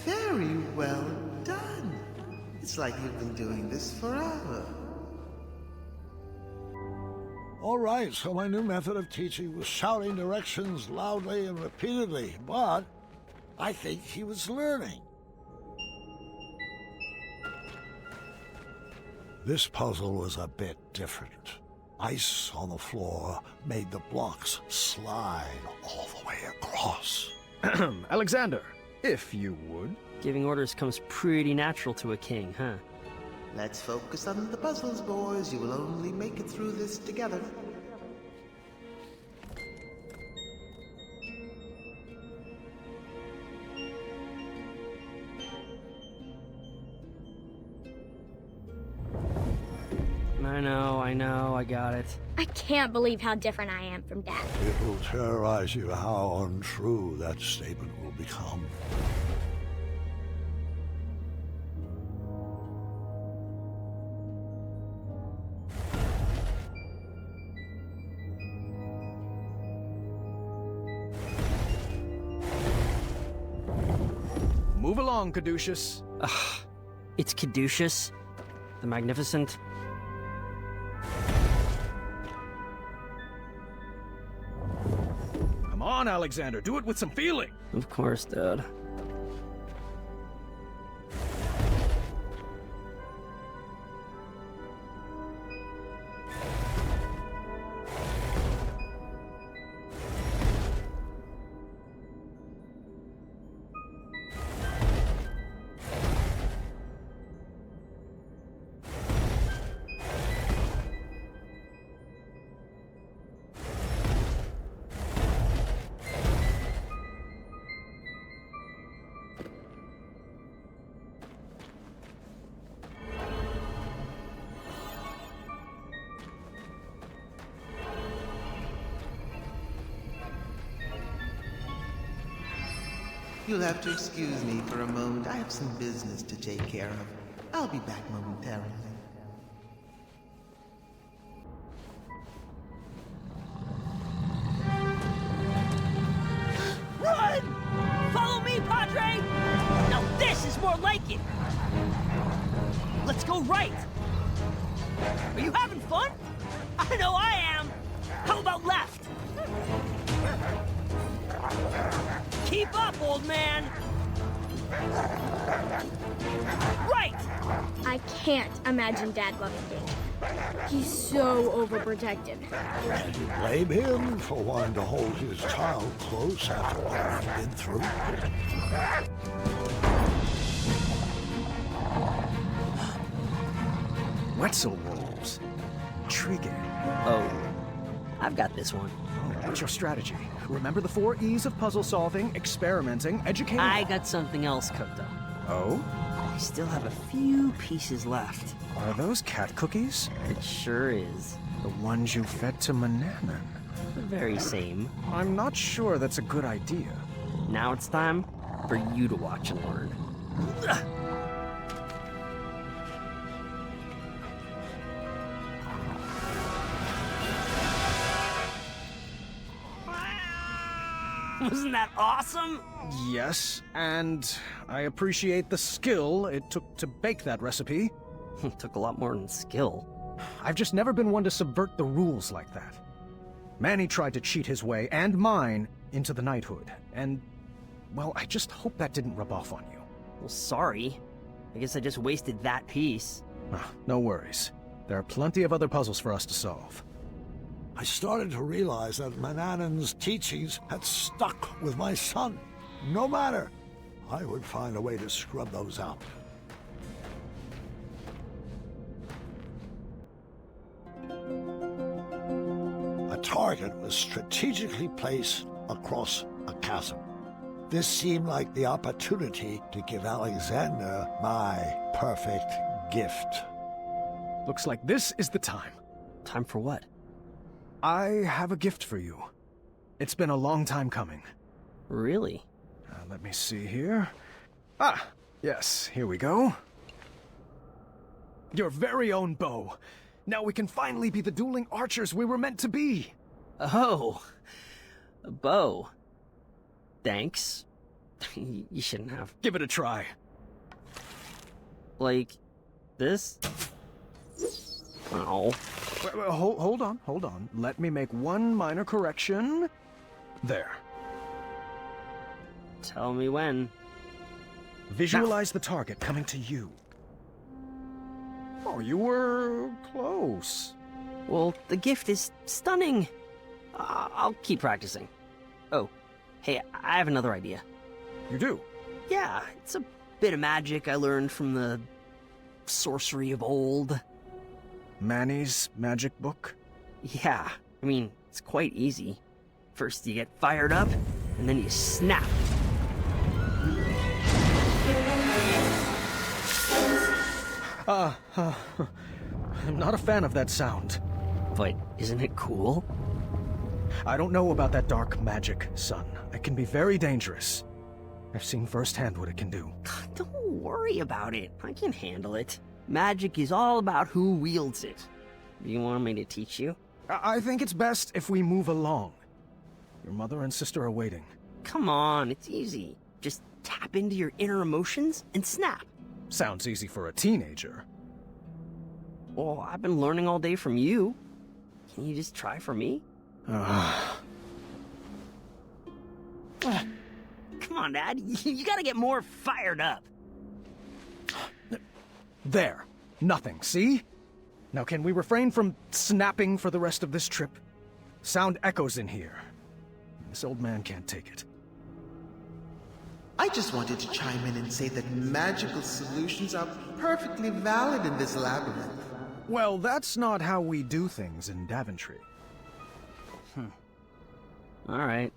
Very well done. It's like you've been doing this forever. All right, so my new method of teaching was shouting directions loudly and repeatedly, but I think he was learning. This puzzle was a bit different. Ice on the floor made the blocks slide all the way across. Alexander, if you would. Giving orders comes pretty natural to a king, huh? Let's focus on the puzzles, boys. You will only make it through this together. I know, I got it. I can't believe how different I am from Dad. It will terrorize you how untrue that statement will become. Move along, Caduceus. It's Caduceus, the Magnificent. Come on, Alexander, do it with some feeling. Of course, Dad. You'll have to excuse me for a moment. I have some business to take care of. I'll be back momentarily. Run! Follow me, Padre! Now this is more like it! Let's go right! Are you having fun? I know I am! How about left? Keep up, old man! Right! I can't imagine Dad loving danger. He's so overprotective. And you blame him for wanting to hold his child close after what we've been through? Wetzel roll. problems. Intriguing. Oh, I've got this one. What's your strategy? Remember the 4 E's of puzzle solving, experimenting, educating... I got something else cooked up. Oh? I still have a few pieces left. Are those cat cookies? It sure is. The ones you fed to Mananan. The very same. I'm not sure that's a good idea. Now it's time for you to watch and learn. Wasn't that awesome? Yes, and I appreciate the skill it took to bake that recipe. It took a lot more than skill. I've just never been one to subvert the rules like that. Manny tried to cheat his way, and mine, into the knighthood, and, well, I just hope that didn't rub off on you. Well, sorry. I guess I just wasted that piece. No worries. There are plenty of other puzzles for us to solve. I started to realize that Manannan's teachings had stuck with my son. No matter, I would find a way to scrub those out. A target was strategically placed across a chasm. This seemed like the opportunity to give Alexander my perfect gift. Looks like this is the time. Time for what? I have a gift for you. It's been a long time coming. Really? Let me see here. Ah, yes, here we go. Your very own bow. Now we can finally be the dueling archers we were meant to be. Oh, a bow. Thanks. You shouldn't have. Give it a try. Like this? Oh. Wait, hold on. Let me make one minor correction. There. Tell me when. Visualize the target coming to you. Oh, you were close. Well, the gift is stunning. I'll keep practicing. Oh, hey, I have another idea. You do? Yeah, it's a bit of magic I learned from the sorcery of old. Manny's magic book? Yeah, I mean, it's quite easy. First you get fired up, and then you snap. I'm not a fan of that sound. But isn't it cool? I don't know about that dark magic, son. It can be very dangerous. I've seen firsthand what it can do. Don't worry about it. I can handle it. Magic is all about who wields it. Do you want me to teach you? I think it's best if we move along. Your mother and sister are waiting. Come on, it's easy. Just tap into your inner emotions and snap. Sounds easy for a teenager. Well, I've been learning all day from you. Can you just try for me? Come on, Dad. You gotta get more fired up. There. Nothing, see? Now can we refrain from snapping for the rest of this trip? Sound echoes in here. This old man can't take it. I just wanted to chime in and say that magical solutions are perfectly valid in this labyrinth. Well, that's not how we do things in Daventry. All right.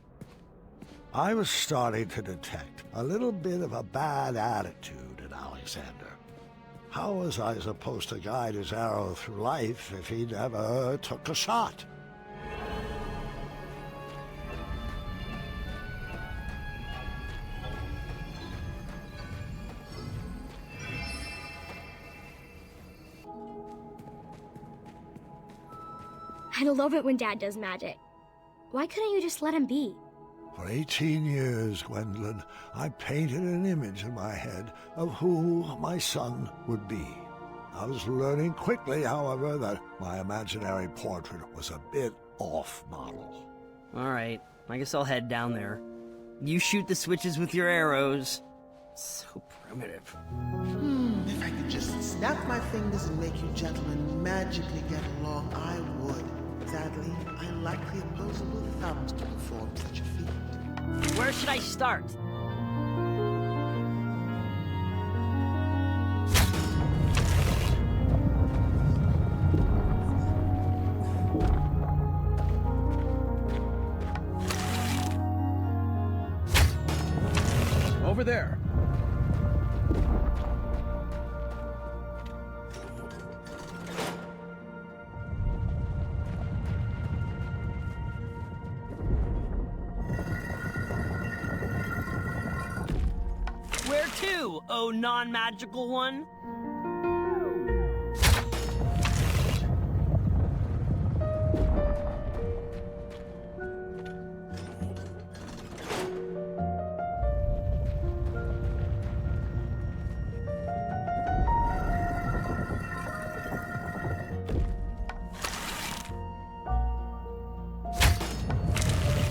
I was starting to detect a little bit of a bad attitude in Alexander. How was I supposed to guide his arrow through life if he never took a shot? I love it when Dad does magic. Why couldn't you just let him be? For 18 years, Gwendolyn, I painted an image in my head of who my son would be. I was learning quickly, however, that my imaginary portrait was a bit off model. All right, I guess I'll head down there. You shoot the switches with your arrows. So primitive. If I could just snap my fingers and make you gentlemen magically get along, I would. Sadly, I lack the opposable thumbs to perform such a feat. Where should I start? over there. Where to, oh non-magical one?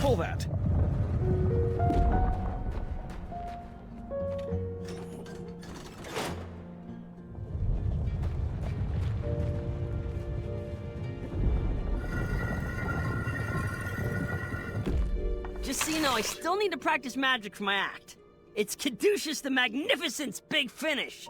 Pull that. Just so you know, I still need to practice magic for my act. It's Caduceus the Magnificent's big finish.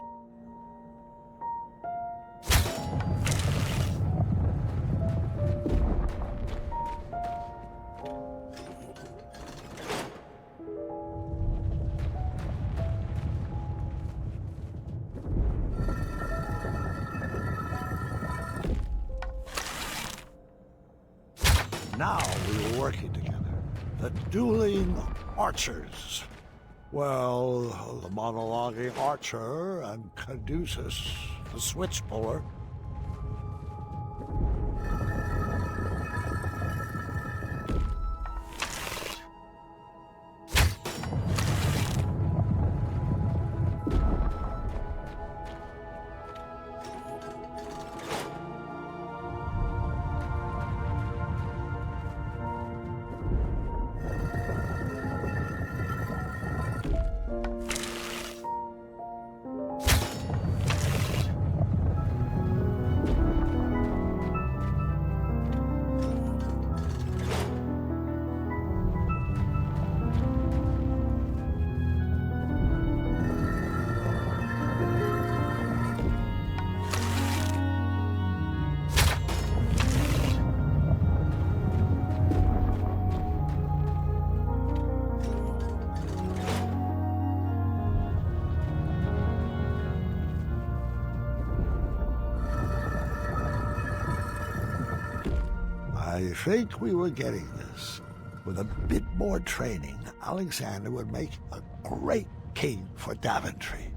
Now we were working together. The dueling archers. Well, the monologuing archer and Caduceus, the switch puller. I think we were getting this. With a bit more training, Alexander would make a great king for Daventry.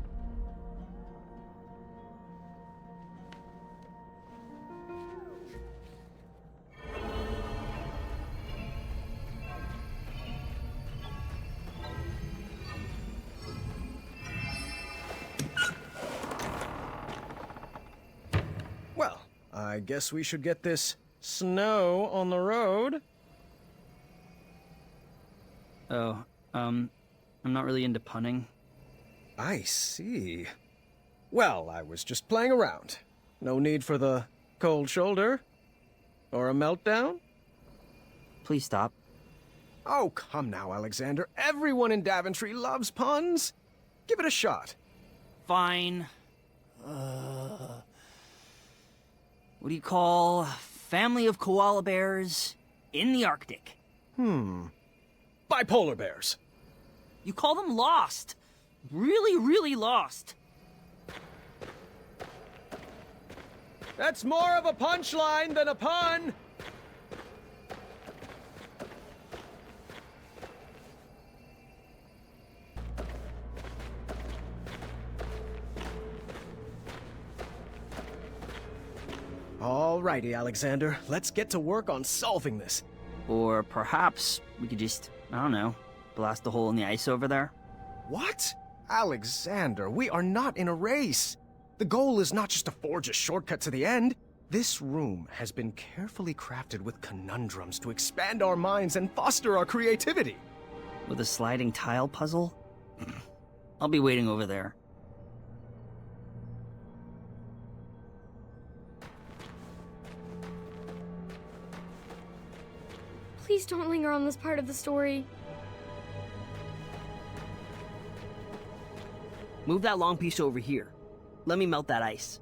Well, I guess we should get this snow on the road. Oh, I'm not really into punning. I see. Well, I was just playing around. No need for the cold shoulder. Or a meltdown? Please stop. Oh, come now, Alexander. Everyone in Daventry loves puns. Give it a shot. Fine. What do you call family of koala bears in the Arctic? Bipolar bears. You call them lost. Really, really lost. That's more of a punchline than a pun. Alrighty, Alexander. Let's get to work on solving this. Or perhaps we could just, I don't know, blast a hole in the ice over there? What? Alexander, we are not in a race. The goal is not just to forge a shortcut to the end. This room has been carefully crafted with conundrums to expand our minds and foster our creativity. With a sliding tile puzzle? I'll be waiting over there. Please don't linger on this part of the story. Move that long piece over here. Let me melt that ice.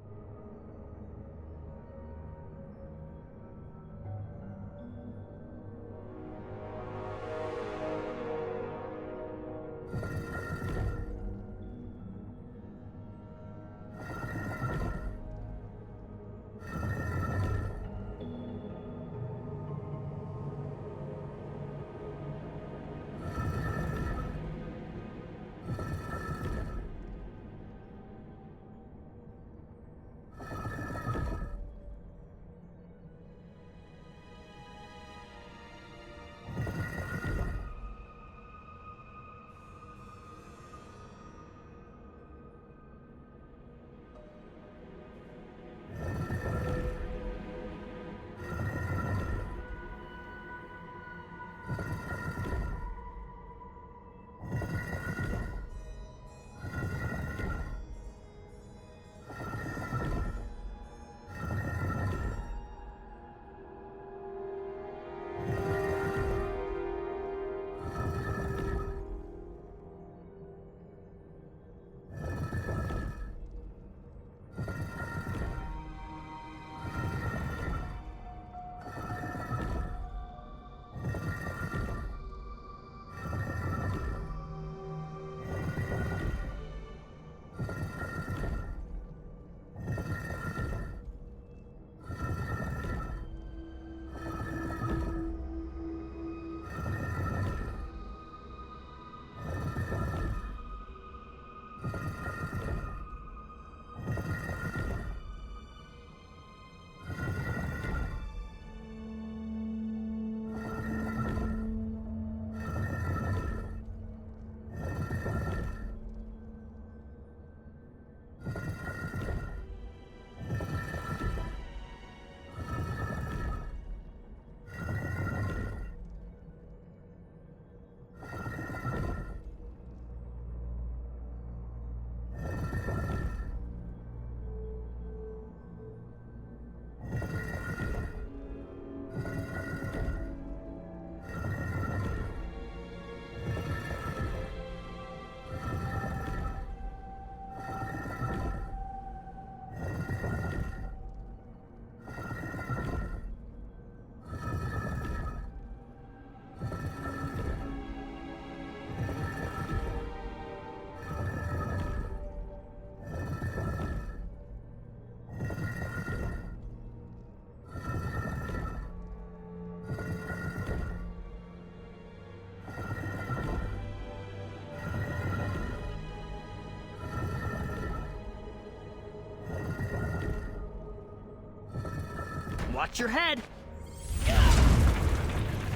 Watch your head.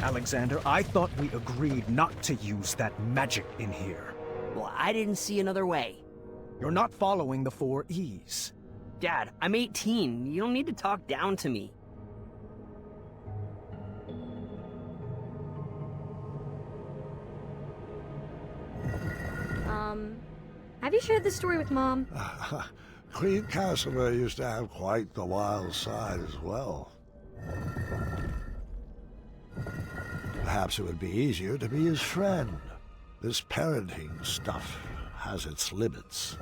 Alexander, I thought we agreed not to use that magic in here. Well, I didn't see another way. You're not following the 4 E's. Dad, I'm 18. You don't need to talk down to me. Have you shared this story with Mom? Queen Casimir used to have quite the wild side as well. Perhaps it would be easier to be his friend. This parenting stuff has its limits.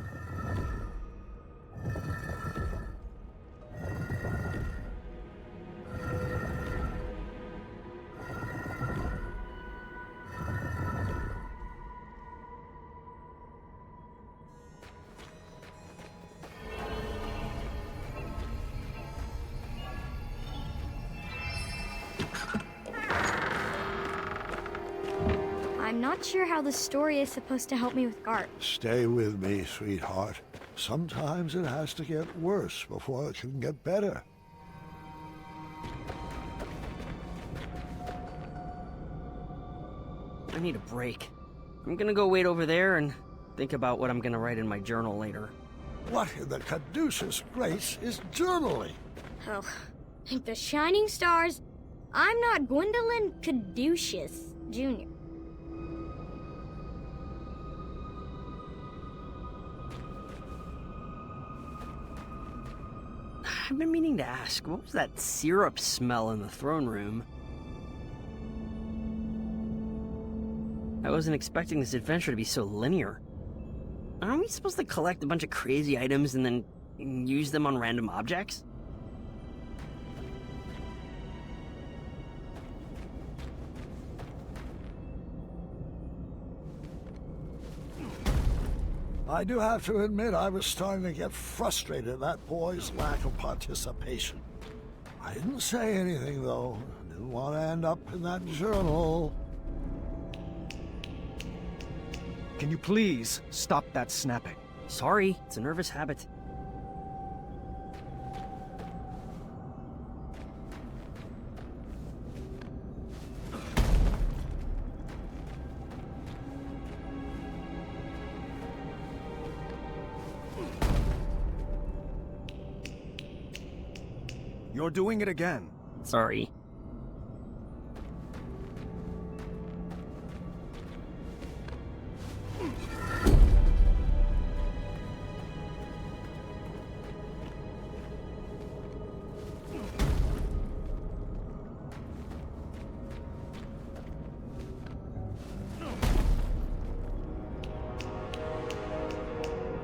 I'm not sure how the story is supposed to help me with Gart. Stay with me, sweetheart. Sometimes it has to get worse before it can get better. I need a break. I'm gonna go wait over there and think about what I'm gonna write in my journal later. What in the caduceus grace is journaling? Oh, like the shining stars, I'm not Gwendolyn Caduceus Jr. I've been meaning to ask, what was that syrup smell in the throne room? I wasn't expecting this adventure to be so linear. Aren't we supposed to collect a bunch of crazy items and then use them on random objects? I do have to admit I was starting to get frustrated at that boy's lack of participation. I didn't say anything, though. I didn't want to end up in that journal. Can you please stop that snapping? Sorry, it's a nervous habit. You're doing it again. Sorry.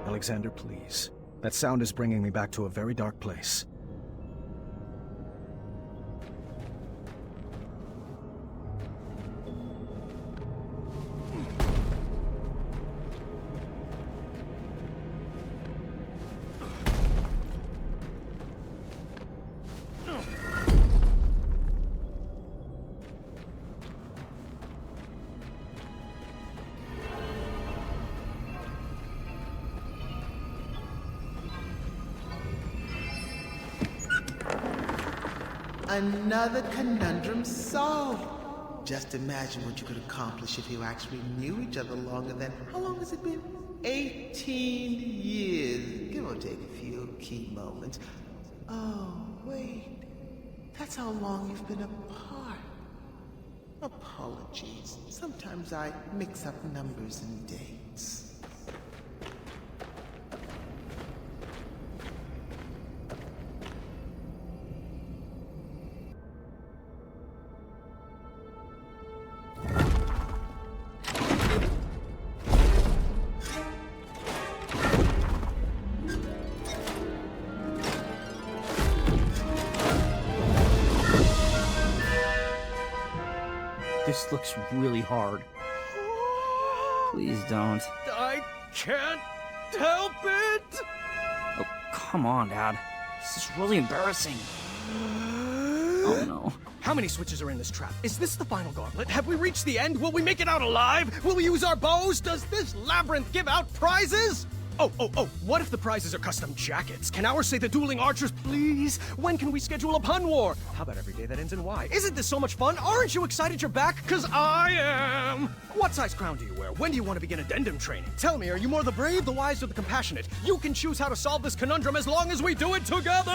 Alexander, please. That sound is bringing me back to a very dark place. Another conundrum solved. Just imagine what you could accomplish if you actually knew each other longer than, how long has it been? 18 years, give or take a few key moments. Oh, wait. That's how long you've been apart. Apologies. Sometimes I mix up numbers and dates. This looks really hard. Please don't. I can't help it! Oh, come on, Dad. This is really embarrassing. Oh, no. How many switches are in this trap? Is this the final gauntlet? Have we reached the end? Will we make it out alive? Will we use our bows? Does this labyrinth give out prizes? Oh, what if the prizes are custom jackets? Can ours say the dueling archers, please? When can we schedule a pun war? How about every day that ends in Y? Isn't this so much fun? Aren't you excited you're back? 'Cause I am! What size crown do you wear? When do you want to begin addendum training? Tell me, are you more the brave, the wise, or the compassionate? You can choose how to solve this conundrum as long as we do it together!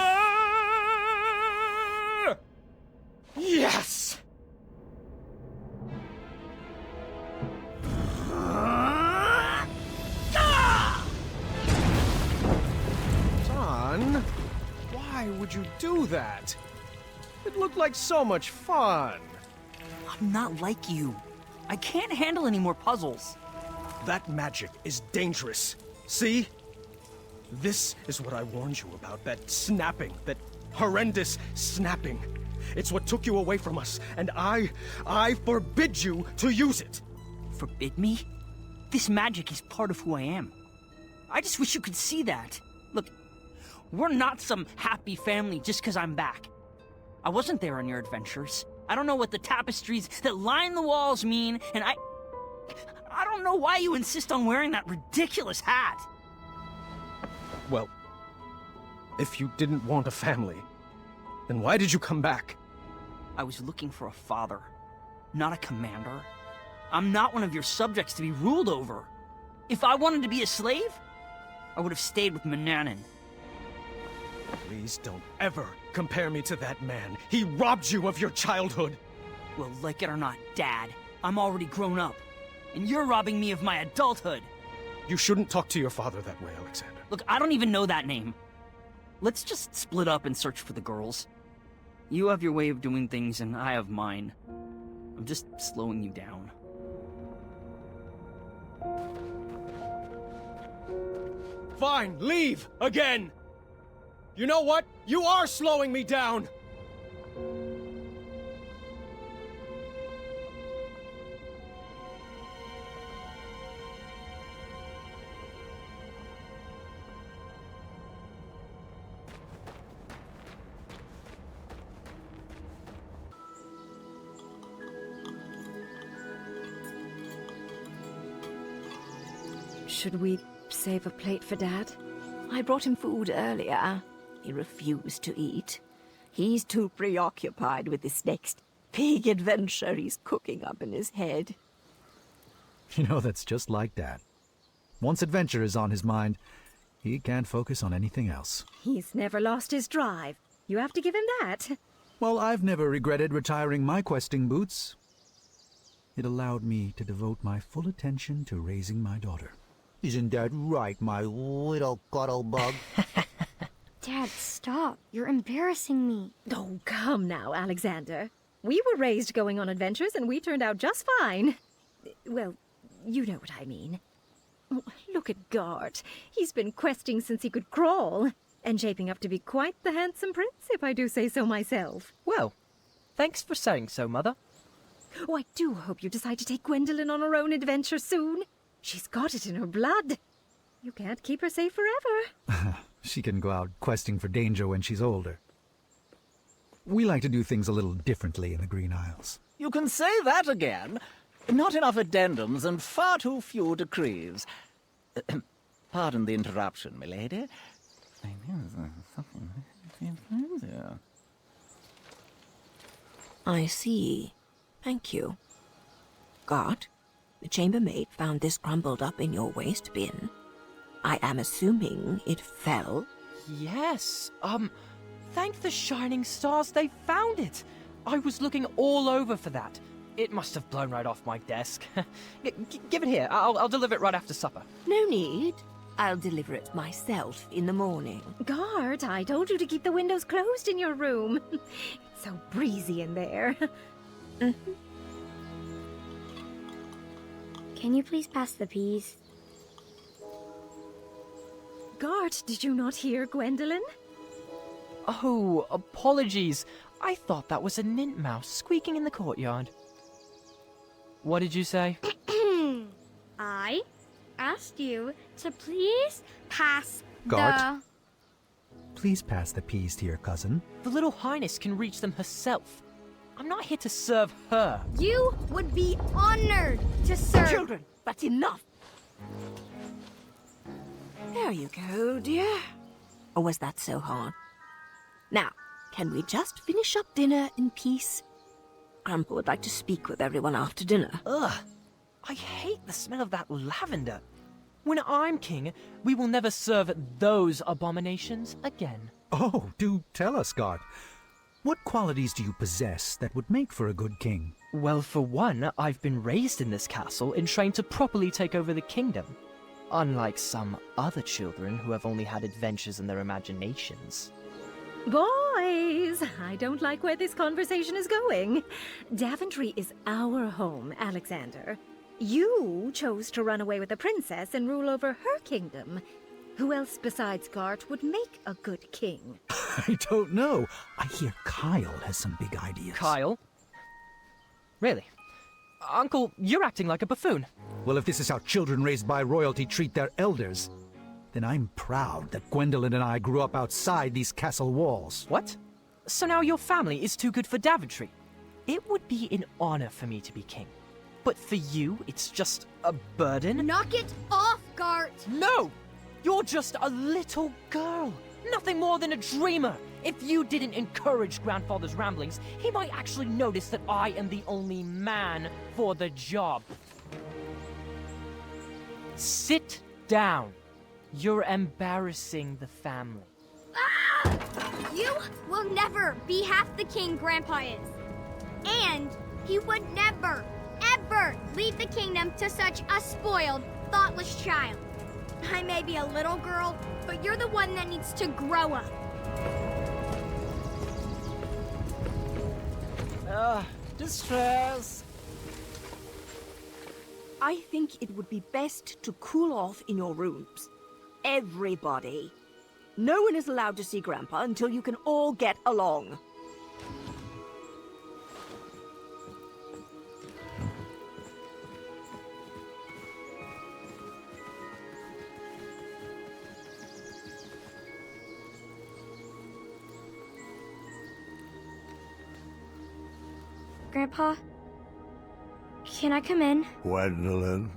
Yes! Son, why would you do that? It looked like so much fun. I'm not like you. I can't handle any more puzzles. That magic is dangerous. See? This is what I warned you about, that snapping, that horrendous snapping. It's what took you away from us, and I forbid you to use it. Forbid me? This magic is part of who I am. I just wish you could see that. Look, we're not some happy family just because I'm back. I wasn't there on your adventures. I don't know what the tapestries that line the walls mean, and I don't know why you insist on wearing that ridiculous hat. Well, if you didn't want a family, then why did you come back? I was looking for a father, not a commander. I'm not one of your subjects to be ruled over. If I wanted to be a slave, I would have stayed with Mananan. Please don't ever compare me to that man. He robbed you of your childhood. Well, like it or not, Dad, I'm already grown up. And you're robbing me of my adulthood. You shouldn't talk to your father that way, Alexander. Look, I don't even know that name. Let's just split up and search for the girls. You have your way of doing things, and I have mine. I'm just slowing you down. Fine, leave! Again! You know what? You are slowing me down! Should we save a plate for Dad? I brought him food earlier. He refused to eat. He's too preoccupied with this next big adventure he's cooking up in his head. You know, that's just like Dad. Once adventure is on his mind, he can't focus on anything else. He's never lost his drive. You have to give him that. Well, I've never regretted retiring my questing boots. It allowed me to devote my full attention to raising my daughter. Isn't that right, my little cuddle bug? Dad, stop. You're embarrassing me. Oh, come now, Alexander. We were raised going on adventures, and we turned out just fine. Well, you know what I mean. Oh, look at Gart. He's been questing since he could crawl, and shaping up to be quite the handsome prince, if I do say so myself. Well, thanks for saying so, Mother. Oh, I do hope you decide to take Gwendolyn on her own adventure soon. She's got it in her blood. You can't keep her safe forever. She can go out questing for danger when she's older. We like to do things a little differently in the Green Isles. You can say that again. Not enough addendums and far too few decrees. Pardon the interruption, milady. I see. Thank you. Gart, the chambermaid found this crumbled up in your waste bin. I am assuming it fell. Yes, thank the shining stars they found it. I was looking all over for that. It must have blown right off my desk. Give it here. I'll deliver it right after supper. No need. I'll deliver it myself in the morning. Gart, I told you to keep the windows closed in your room. It's so breezy in there. Can you please pass the peas? Gart, did you not hear Gwendolyn? Oh, apologies. I thought that was a nint-mouse squeaking in the courtyard. What did you say? I asked you to please pass Gart? Please pass the peas to your cousin. The little highness can reach them herself. I'm not here to serve her. You would be honored to serve. Children, that's enough. There you go, dear. Or was that so hard? Now, can we just finish up dinner in peace? Grandpa would like to speak with everyone after dinner. Ugh, I hate the smell of that lavender. When I'm king, we will never serve those abominations again. Oh, do tell us, God. What qualities do you possess that would make for a good king? Well, for one, I've been raised in this castle and trained to properly take over the kingdom. Unlike some other children who have only had adventures in their imaginations. Boys, I don't like where this conversation is going. Daventry is our home, Alexander. You chose to run away with the princess and rule over her kingdom. Who else besides Gart would make a good king? I don't know. I hear Kyle has some big ideas. Kyle? Really? Uncle, you're acting like a buffoon. Well, if this is how children raised by royalty treat their elders, then I'm proud that Gwendolyn and I grew up outside these castle walls. What? So now your family is too good for Daventry? It would be an honor for me to be king. But for you, it's just a burden? Knock it off, Gart! No! You're just a little girl. Nothing more than a dreamer. If you didn't encourage Grandfather's ramblings, he might actually notice that I am the only man for the job. Sit down. You're embarrassing the family. Ah! You will never be half the king Grandpa is. And he would never, ever leave the kingdom to such a spoiled, thoughtless child. I may be a little girl, but you're the one that needs to grow up. Distress. I think it would be best to cool off in your rooms. Everybody. No one is allowed to see Grandpa until you can all get along. Grandpa, can I come in? Gwendolyn,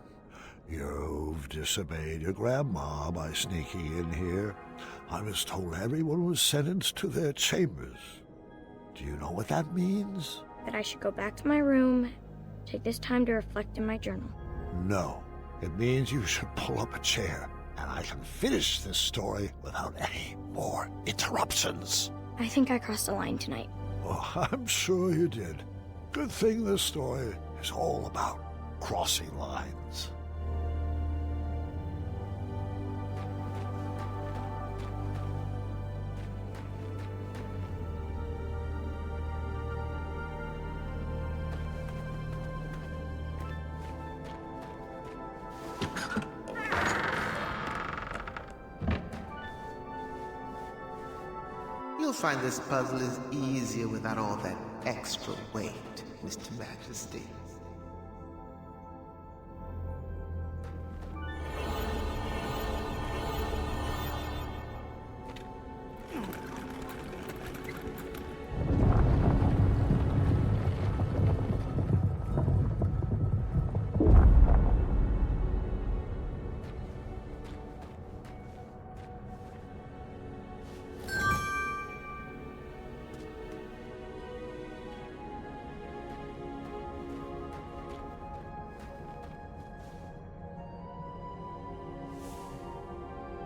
you've disobeyed your grandma by sneaking in here. I was told everyone was sentenced to their chambers. Do you know what that means? That I should go back to my room, take this time to reflect in my journal. No. It means you should pull up a chair, and I can finish this story without any more interruptions. I think I crossed the line tonight. Oh, I'm sure you did. Good thing this story is all about crossing lines. You'll find this puzzle is easier without all that extra weight, Mr. Majesty.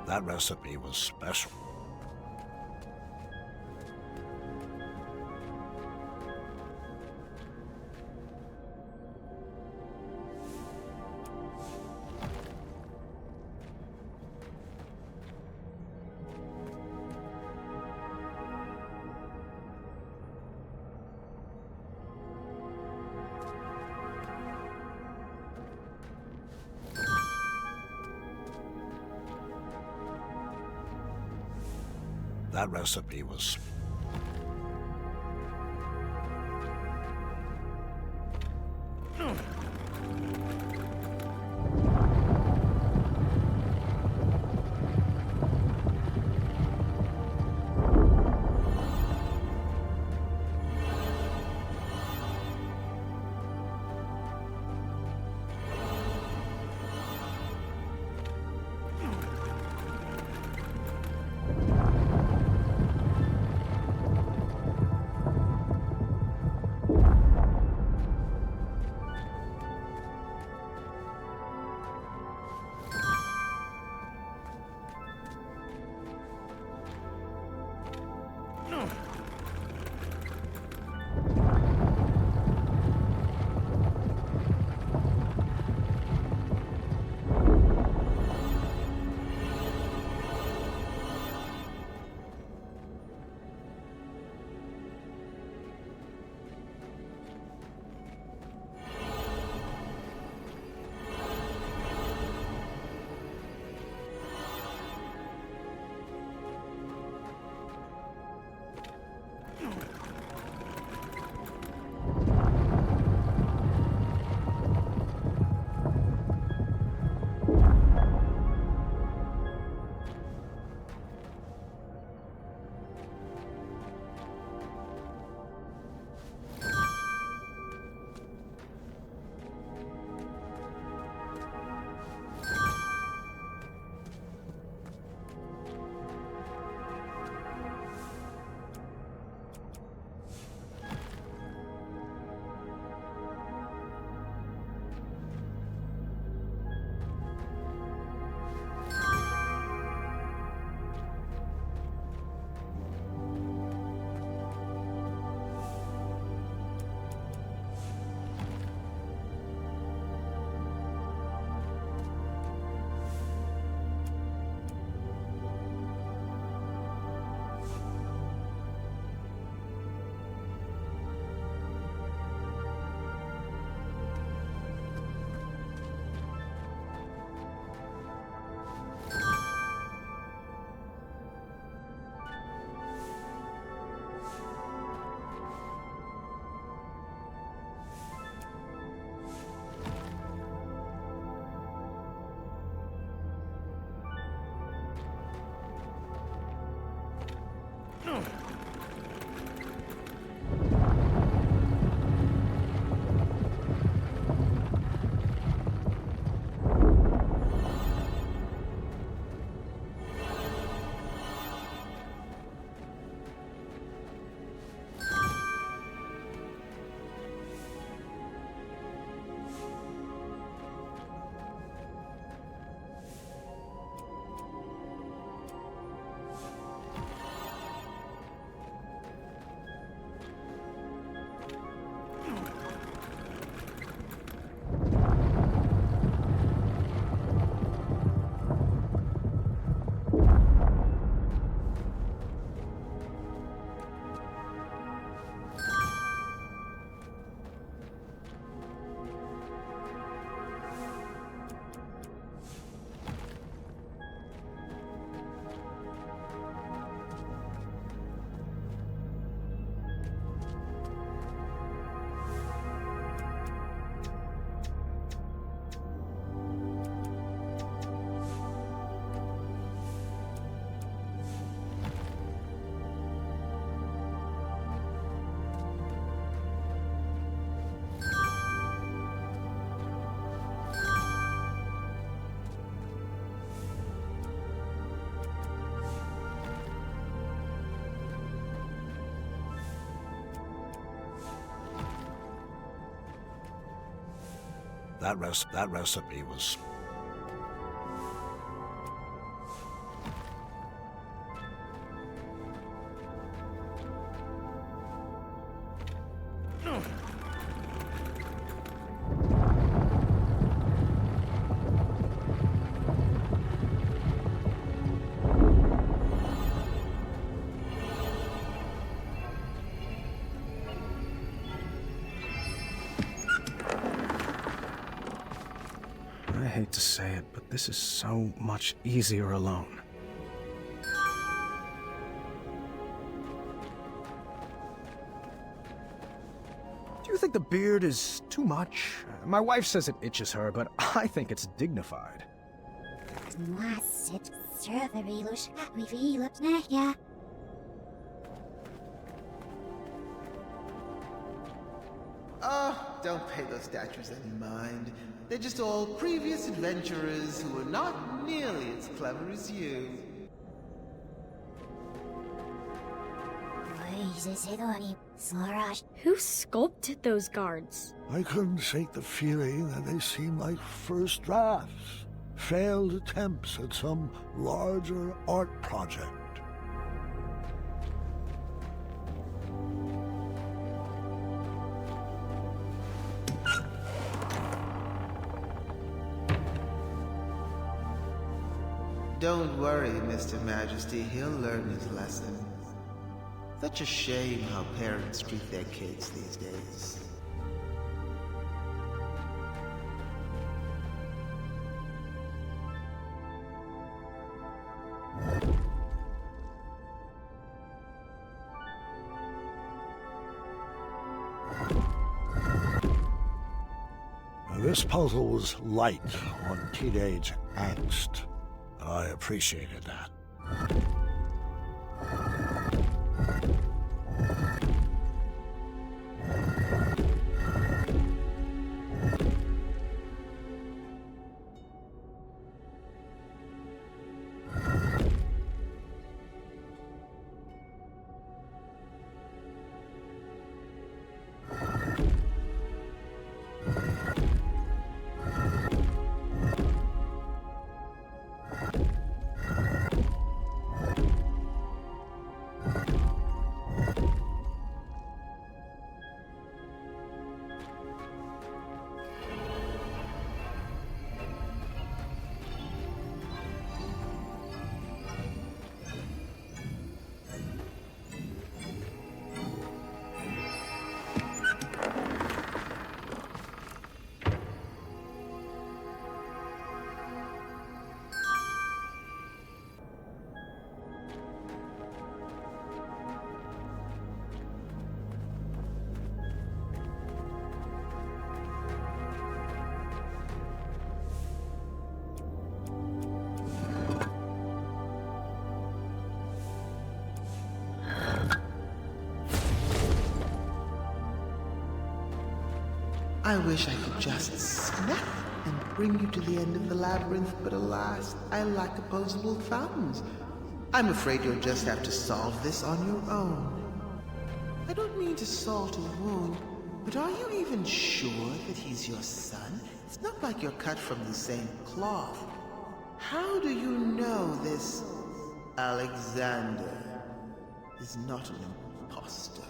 That recipe was special. That recipe was... That recipe was... I hate to say it, but this is so much easier alone. Do you think the beard is too much? My wife says it itches her, but I think it's dignified. Oh, don't pay those statues any mind. They're just all previous adventurers who are not nearly as clever as you. Who sculpted those guards? I couldn't shake the feeling that they seemed like first drafts. Failed attempts at some larger art project. Don't worry, Mr. Majesty. He'll learn his lesson. Such a shame how parents treat their kids these days. This puzzle was light on teenage angst. I appreciated that. I wish I could just snap and bring you to the end of the labyrinth, but alas, I lack opposable thumbs. I'm afraid you'll just have to solve this on your own. I don't mean to salt a wound, but are you even sure that he's your son? It's not like you're cut from the same cloth. How do you know this Alexander is not an imposter?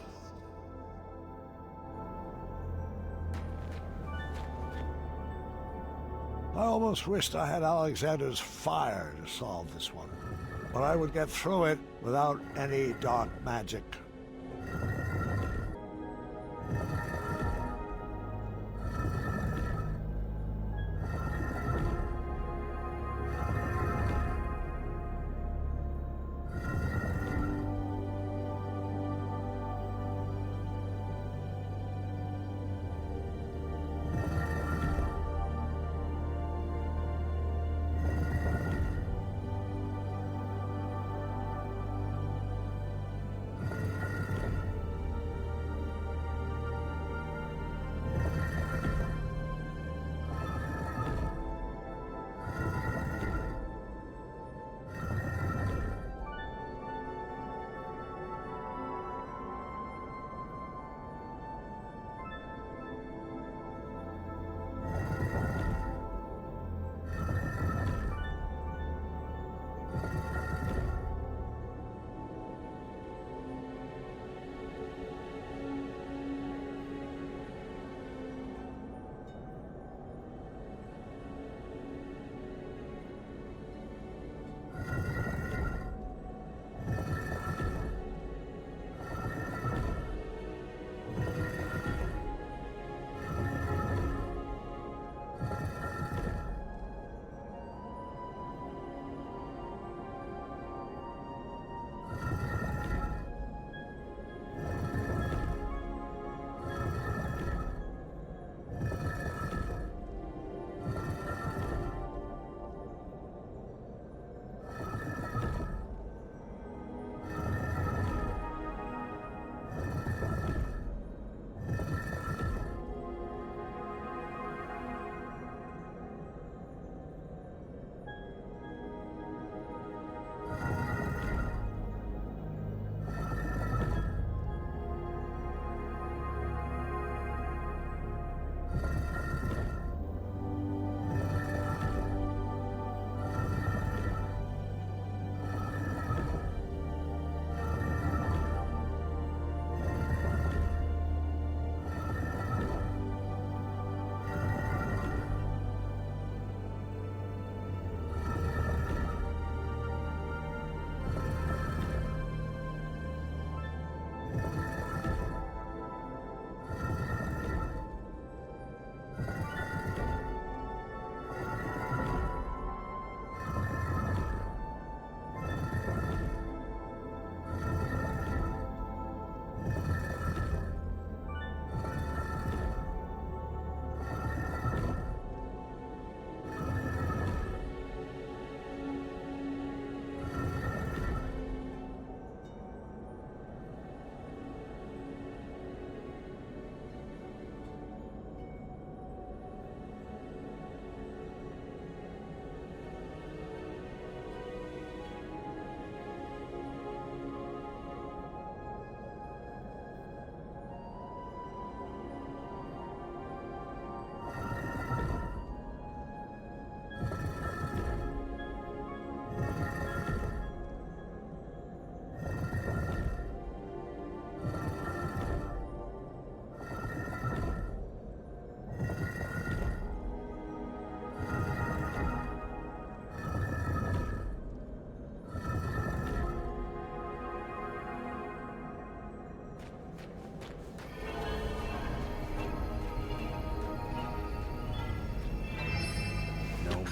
I almost wished I had Alexander's fire to solve this one, but I would get through it without any dark magic.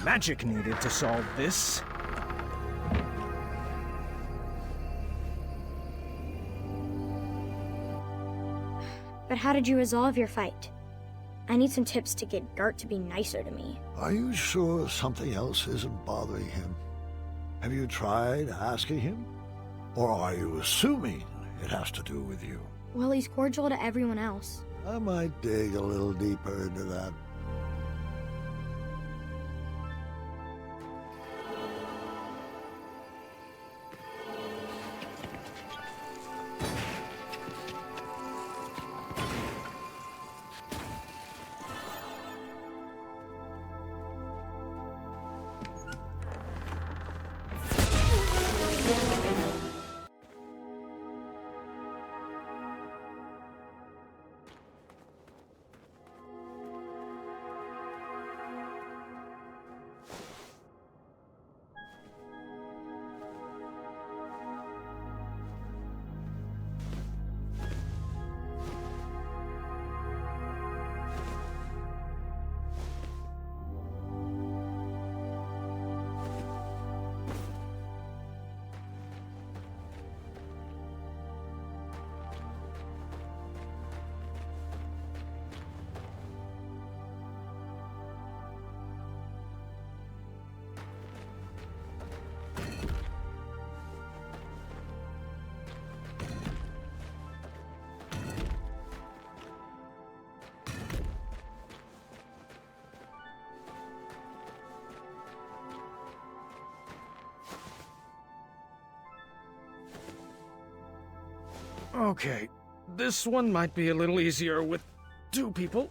magic needed to solve this. But how did you resolve your fight? I need some tips to get Gart to be nicer to me. Are you sure something else isn't bothering him? Have you tried asking him? Or are you assuming it has to do with you? Well, he's cordial to everyone else. I might dig a little deeper into that. Okay, this one might be a little easier with 2 people.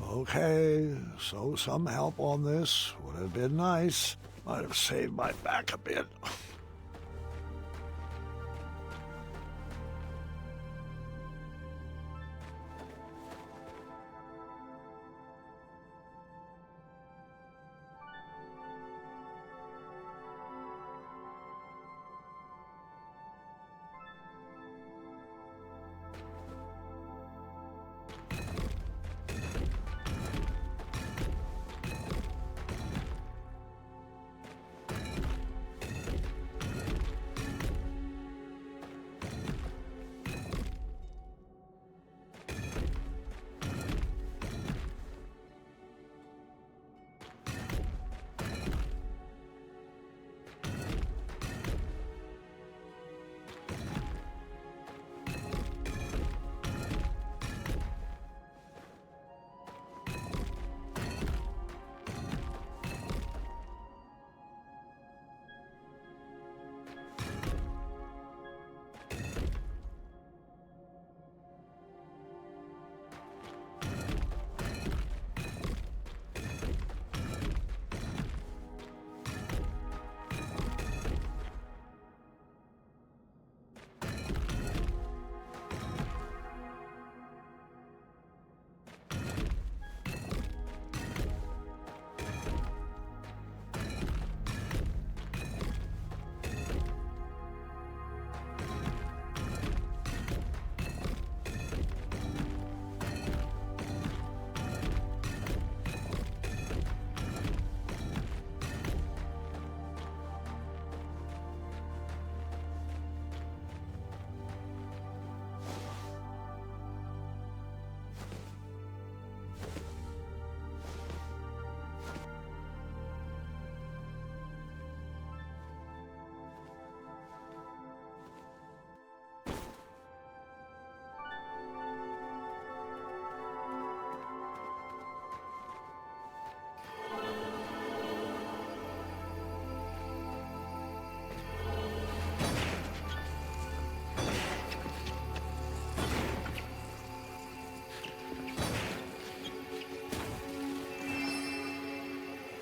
Okay, so some help on this would have been nice. Might have saved my back a bit.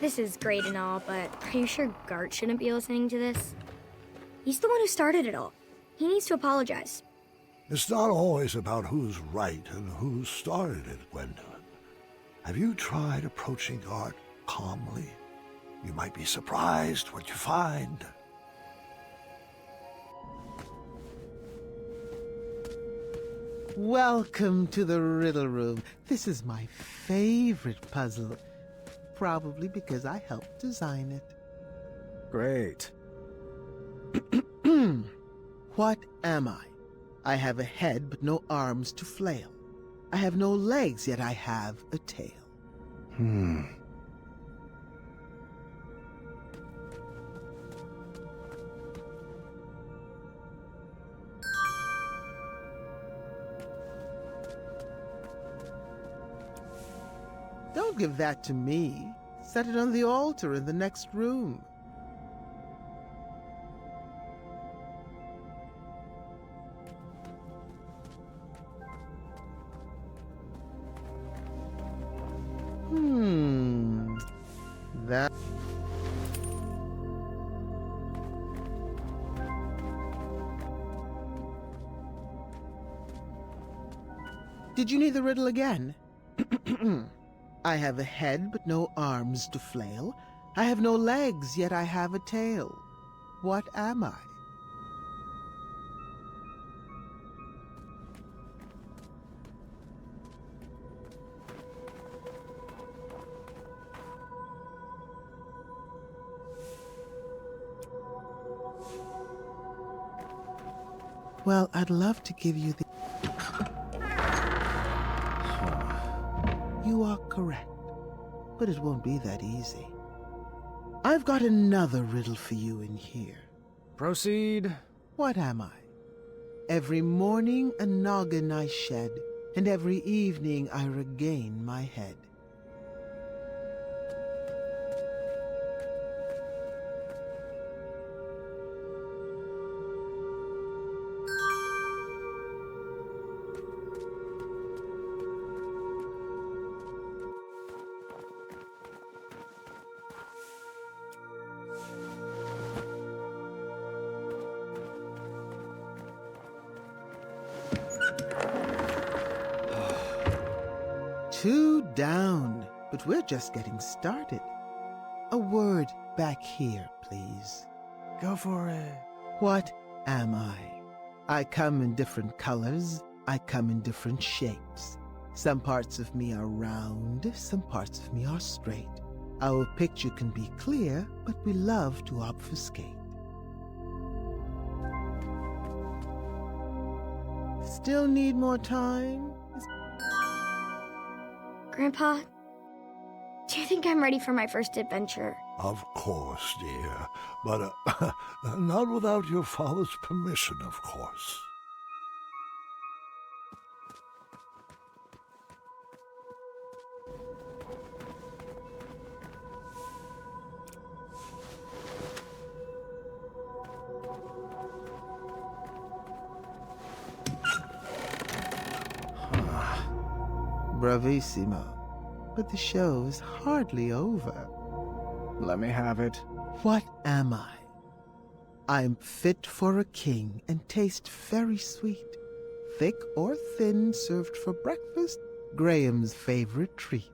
this is great and all, but are you sure Gart shouldn't be listening to this? He's the one who started it all. He needs to apologize. It's not always about who's right and who started it, Gwendolyn. Have you tried approaching Art calmly? You might be surprised what you find. Welcome to the riddle room. This is my favorite puzzle. Probably because I helped design it. Great. What am I? I have a head but no arms to flail. I have no legs, yet I have a tail. Don't give that to me. Set it on the altar in the next room. That... Did you need the riddle again? I have a head but no arms to flail. I have no legs, yet I have a tail. What am I? Well, I'd love to give you the... You are correct, but it won't be that easy. I've got another riddle for you in here. Proceed. What am I? Every morning a noggin I shed, and every evening I regain my head. Two down, but we're just getting started. A word back here, please. Go for it. What am I? I come in different colors. I come in different shapes. Some parts of me are round, some parts of me are straight. Our picture can be clear, but we love to obfuscate. Still need more time? Grandpa, do you think I'm ready for my first adventure? Of course, dear. But not without your father's permission, of course. Bravissimo. But the show is hardly over. Let me have it. What am I? I'm fit for a king and taste very sweet. Thick or thin, served for breakfast, Graham's favorite treat.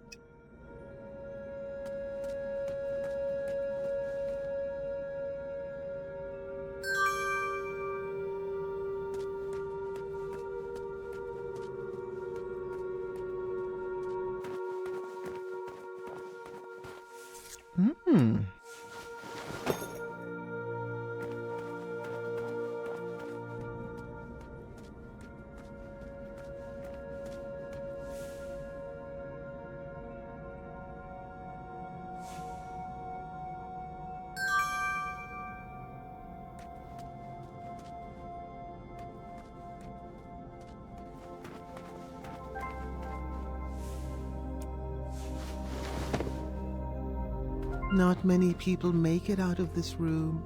Not many people make it out of this room.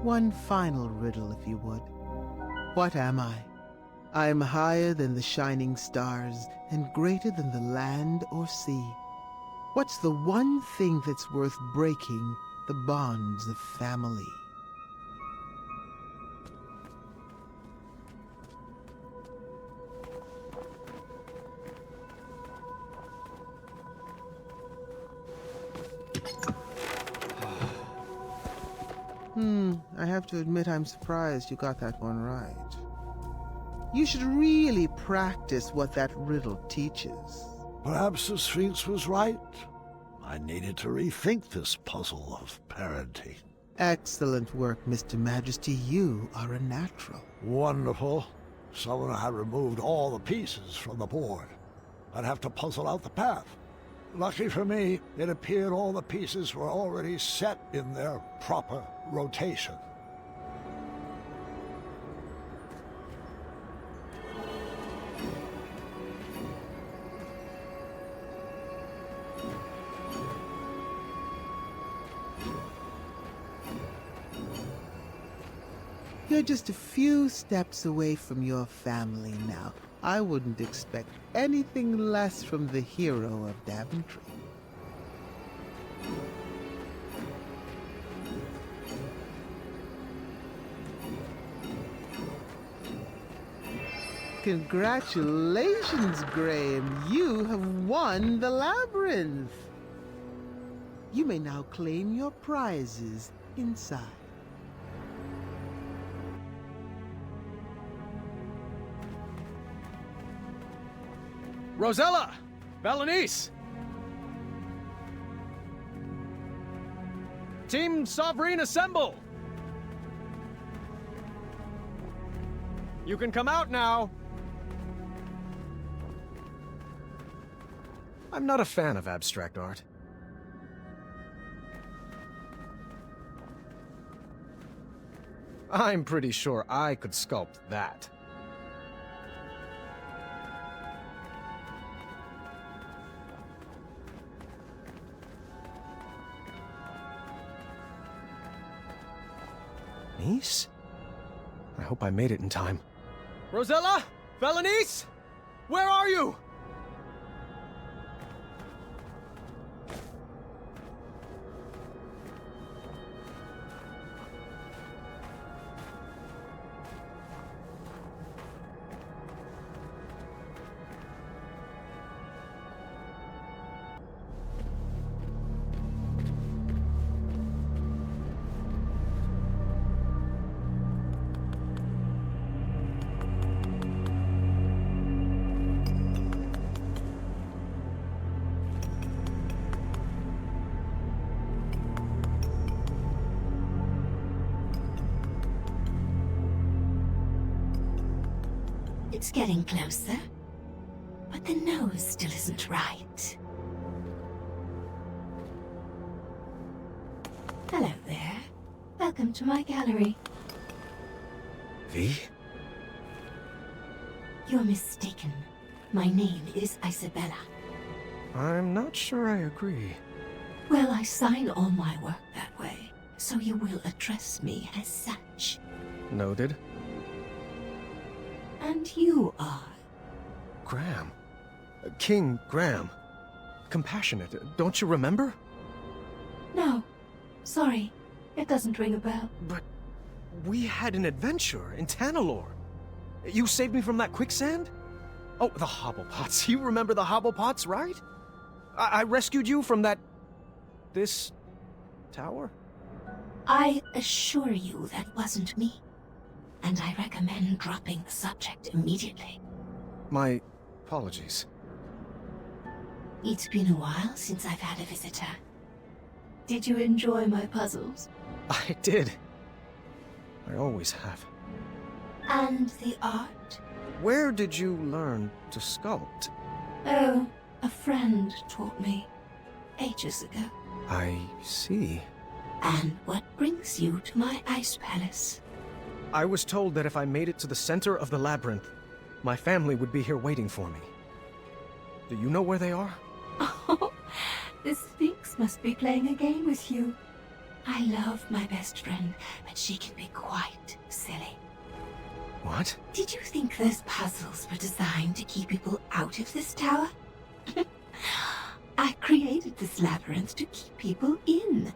One final riddle, if you would. What am I? I'm higher than the shining stars and greater than the land or sea. What's the one thing that's worth breaking the bonds of family? I have to admit I'm surprised you got that one right. You should really practice what that riddle teaches. Perhaps the Sphinx was right. I needed to rethink this puzzle of parenting. Excellent work, Mr. Majesty. You are a natural. Wonderful. Someone had removed all the pieces from the board. I'd have to puzzle out the path. Lucky for me, it appeared all the pieces were already set in their proper rotation. You're just a few steps away from your family now. I wouldn't expect anything less from the hero of Daventry. Congratulations, Graham. You have won the labyrinth. You may now claim your prizes inside. Rosella! Valenice! Team Sovereign assemble! You can come out now! I'm not a fan of abstract art. I'm pretty sure I could sculpt that. Niece? I hope I made it in time. Rosella? Valenice? Where are you? It's getting closer, but the nose still isn't right. Hello there. Welcome to my gallery. V? You're mistaken. My name is Isabella. I'm not sure I agree. Well, I sign all my work that way, so you will address me as such. Noted. And you are? Graham. King Graham. Compassionate, don't you remember? No. Sorry. It doesn't ring a bell. But we had an adventure in Tanalorr. You saved me from that quicksand? Oh, the Hobblepots. You remember the Hobblepots, right? I rescued you from that... this... tower? I assure you that wasn't me. And I recommend dropping the subject immediately. My apologies. It's been a while since I've had a visitor. Did you enjoy my puzzles? I did. I always have. And the art? Where did you learn to sculpt? Oh, a friend taught me. Ages ago. I see. And what brings you to my ice palace? I was told that if I made it to the center of the labyrinth, my family would be here waiting for me. Do you know where they are? Oh, the Sphinx must be playing a game with you. I love my best friend, but she can be quite silly. What? Did you think those puzzles were designed to keep people out of this tower? I created this labyrinth to keep people in.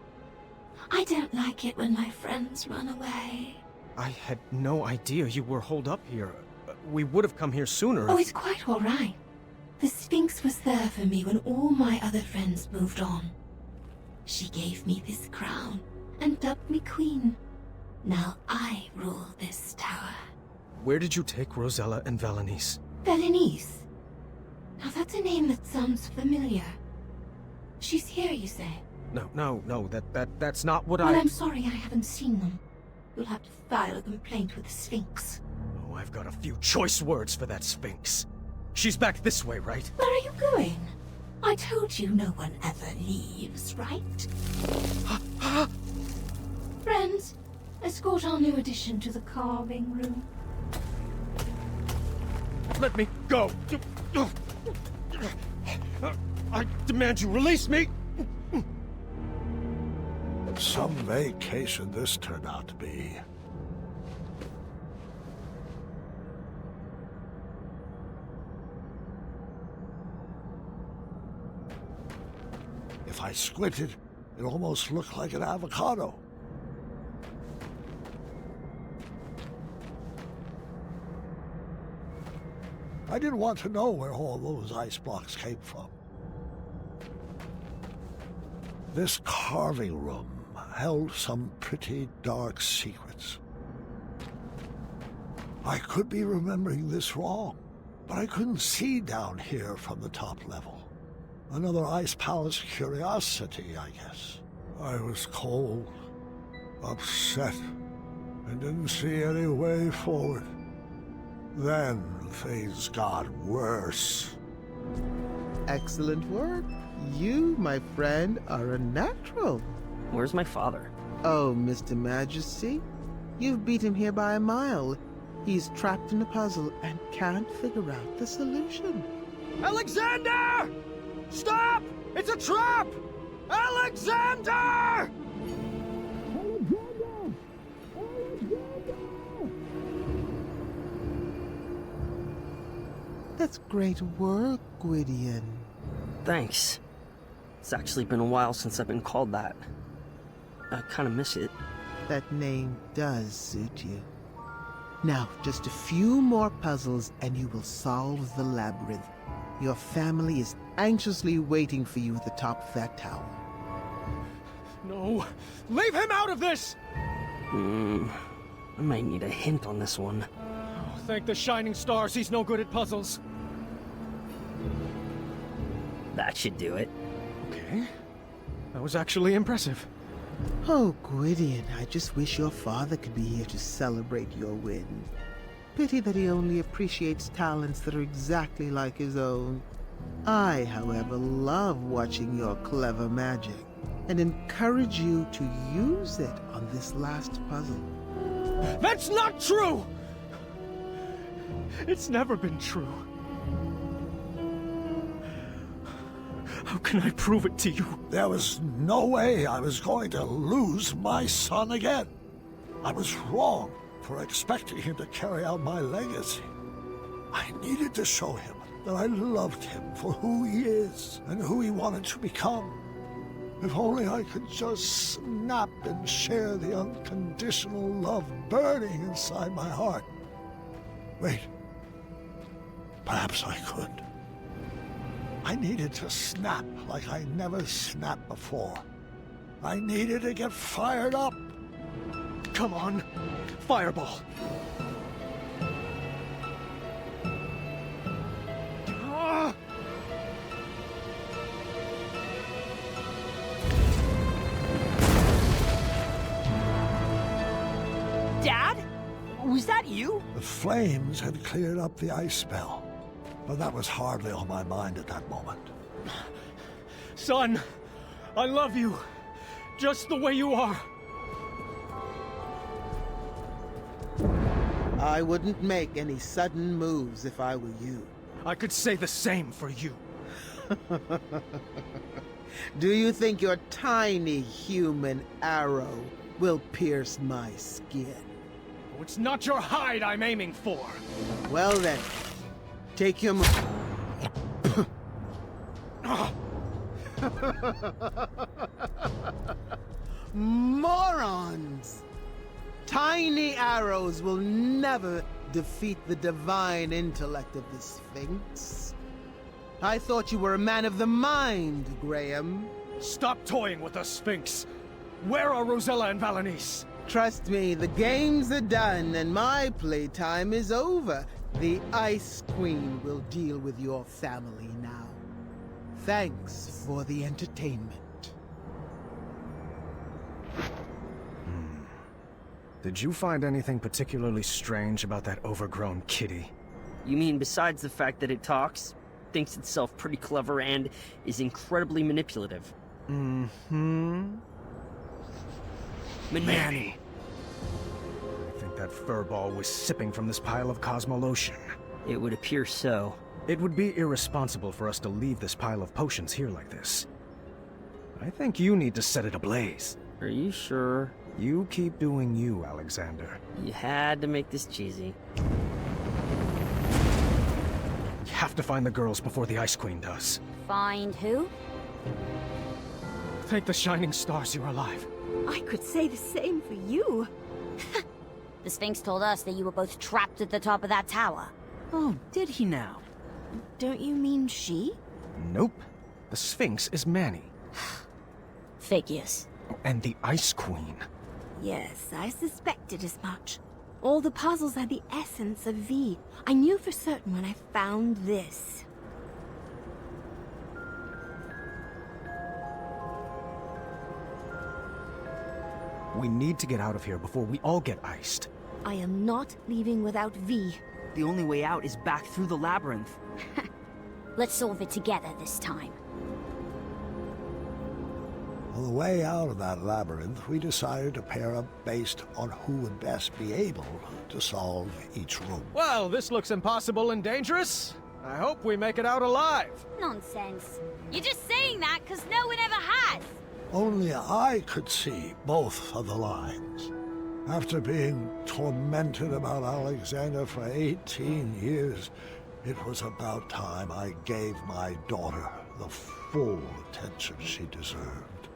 I don't like it when my friends run away. I had no idea you were holed up here. We would have come here sooner. Oh, it's quite all right. The Sphinx was there for me when all my other friends moved on. She gave me this crown and dubbed me queen. Now I rule this tower. Where did you take Rosella and Valenice? Valenice? Now that's a name that sounds familiar. She's here, you say? No, that's not what Well, I'm sorry I haven't seen them. You'll have to file a complaint with the Sphinx. Oh, I've got a few choice words for that Sphinx. She's back this way, right? Where are you going? I told you no one ever leaves, right? Friends, escort our new addition to the carving room. Let me go! I demand you release me! Some vacation this turned out to be. If I squinted, it almost looked like an avocado. I didn't want to know where all those ice blocks came from. This carving room held some pretty dark secrets. I could be remembering this wrong, but I couldn't see down here from the top level. Another Ice Palace curiosity, I guess. I was cold, upset, and didn't see any way forward. Then things got worse. Excellent work. You, my friend, are a natural. Where's my father? Oh, Mr. Majesty, you've beat him here by a mile. He's trapped in a puzzle and can't figure out the solution. Alexander! Stop! It's a trap! Alexander! That's great work, Gwydion. Thanks. It's actually been a while since I've been called that. I kind of miss it. That name does suit you. Now, just a few more puzzles and you will solve the labyrinth. Your family is anxiously waiting for you at the top of that tower. No! Leave him out of this! I might need a hint on this one. Oh, thank the shining stars he's no good at puzzles. That should do it. Okay. That was actually impressive. Oh, Gwydion, I just wish your father could be here to celebrate your win. Pity that he only appreciates talents that are exactly like his own. I, however, love watching your clever magic and encourage you to use it on this last puzzle. That's not true! It's never been true. How can I prove it to you? There was no way I was going to lose my son again. I was wrong for expecting him to carry out my legacy. I needed to show him that I loved him for who he is and who he wanted to become. If only I could just snap and share the unconditional love burning inside my heart. Wait, perhaps I could. I needed to snap like I never snapped before. I needed to get fired up. Come on, fireball. Dad? Was that you? The flames had cleared up the ice spell, but that was hardly on my mind at that moment. Son, I love you, just the way you are. I wouldn't make any sudden moves if I were you. I could say the same for you. Do you think your tiny human arrow will pierce my skin? it's not your hide I'm aiming for. Well then, take your Morons! Tiny arrows will never defeat the divine intellect of the Sphinx. I thought you were a man of the mind, Graham. Stop toying with the Sphinx. Where are Rosella and Valanice? Trust me, the games are done and my playtime is over. The Ice Queen will deal with your family now. Thanks for the entertainment. Did you find anything particularly strange about that overgrown kitty? You mean besides the fact that it talks, thinks itself pretty clever, and is incredibly manipulative? Mm-hmm. Manny. I think that furball was sipping from this pile of Cosmolotion. It would appear so. It would be irresponsible for us to leave this pile of potions here like this. I think you need to set it ablaze. Are you sure? You keep doing you, Alexander. You had to make this cheesy. You have to find the girls before the Ice Queen does. Find who? Thank the shining stars you're alive. I could say the same for you. The Sphinx told us that you were both trapped at the top of that tower. Oh, did he now? Don't you mean she? Nope. The Sphinx is Manny. Figures. And the Ice Queen. Yes, I suspected as much. All the puzzles are the essence of V. I knew for certain when I found this. We need to get out of here before we all get iced. I am not leaving without V. The only way out is back through the labyrinth. Let's solve it together this time. On the way out of that labyrinth, we decided to pair up based on who would best be able to solve each room. Well, this looks impossible and dangerous. I hope we make it out alive. Nonsense. You're just saying that because no one ever has. Only I could see both of the lines. After being tormented about Alexander for 18 years, it was about time I gave my daughter the full attention she deserved.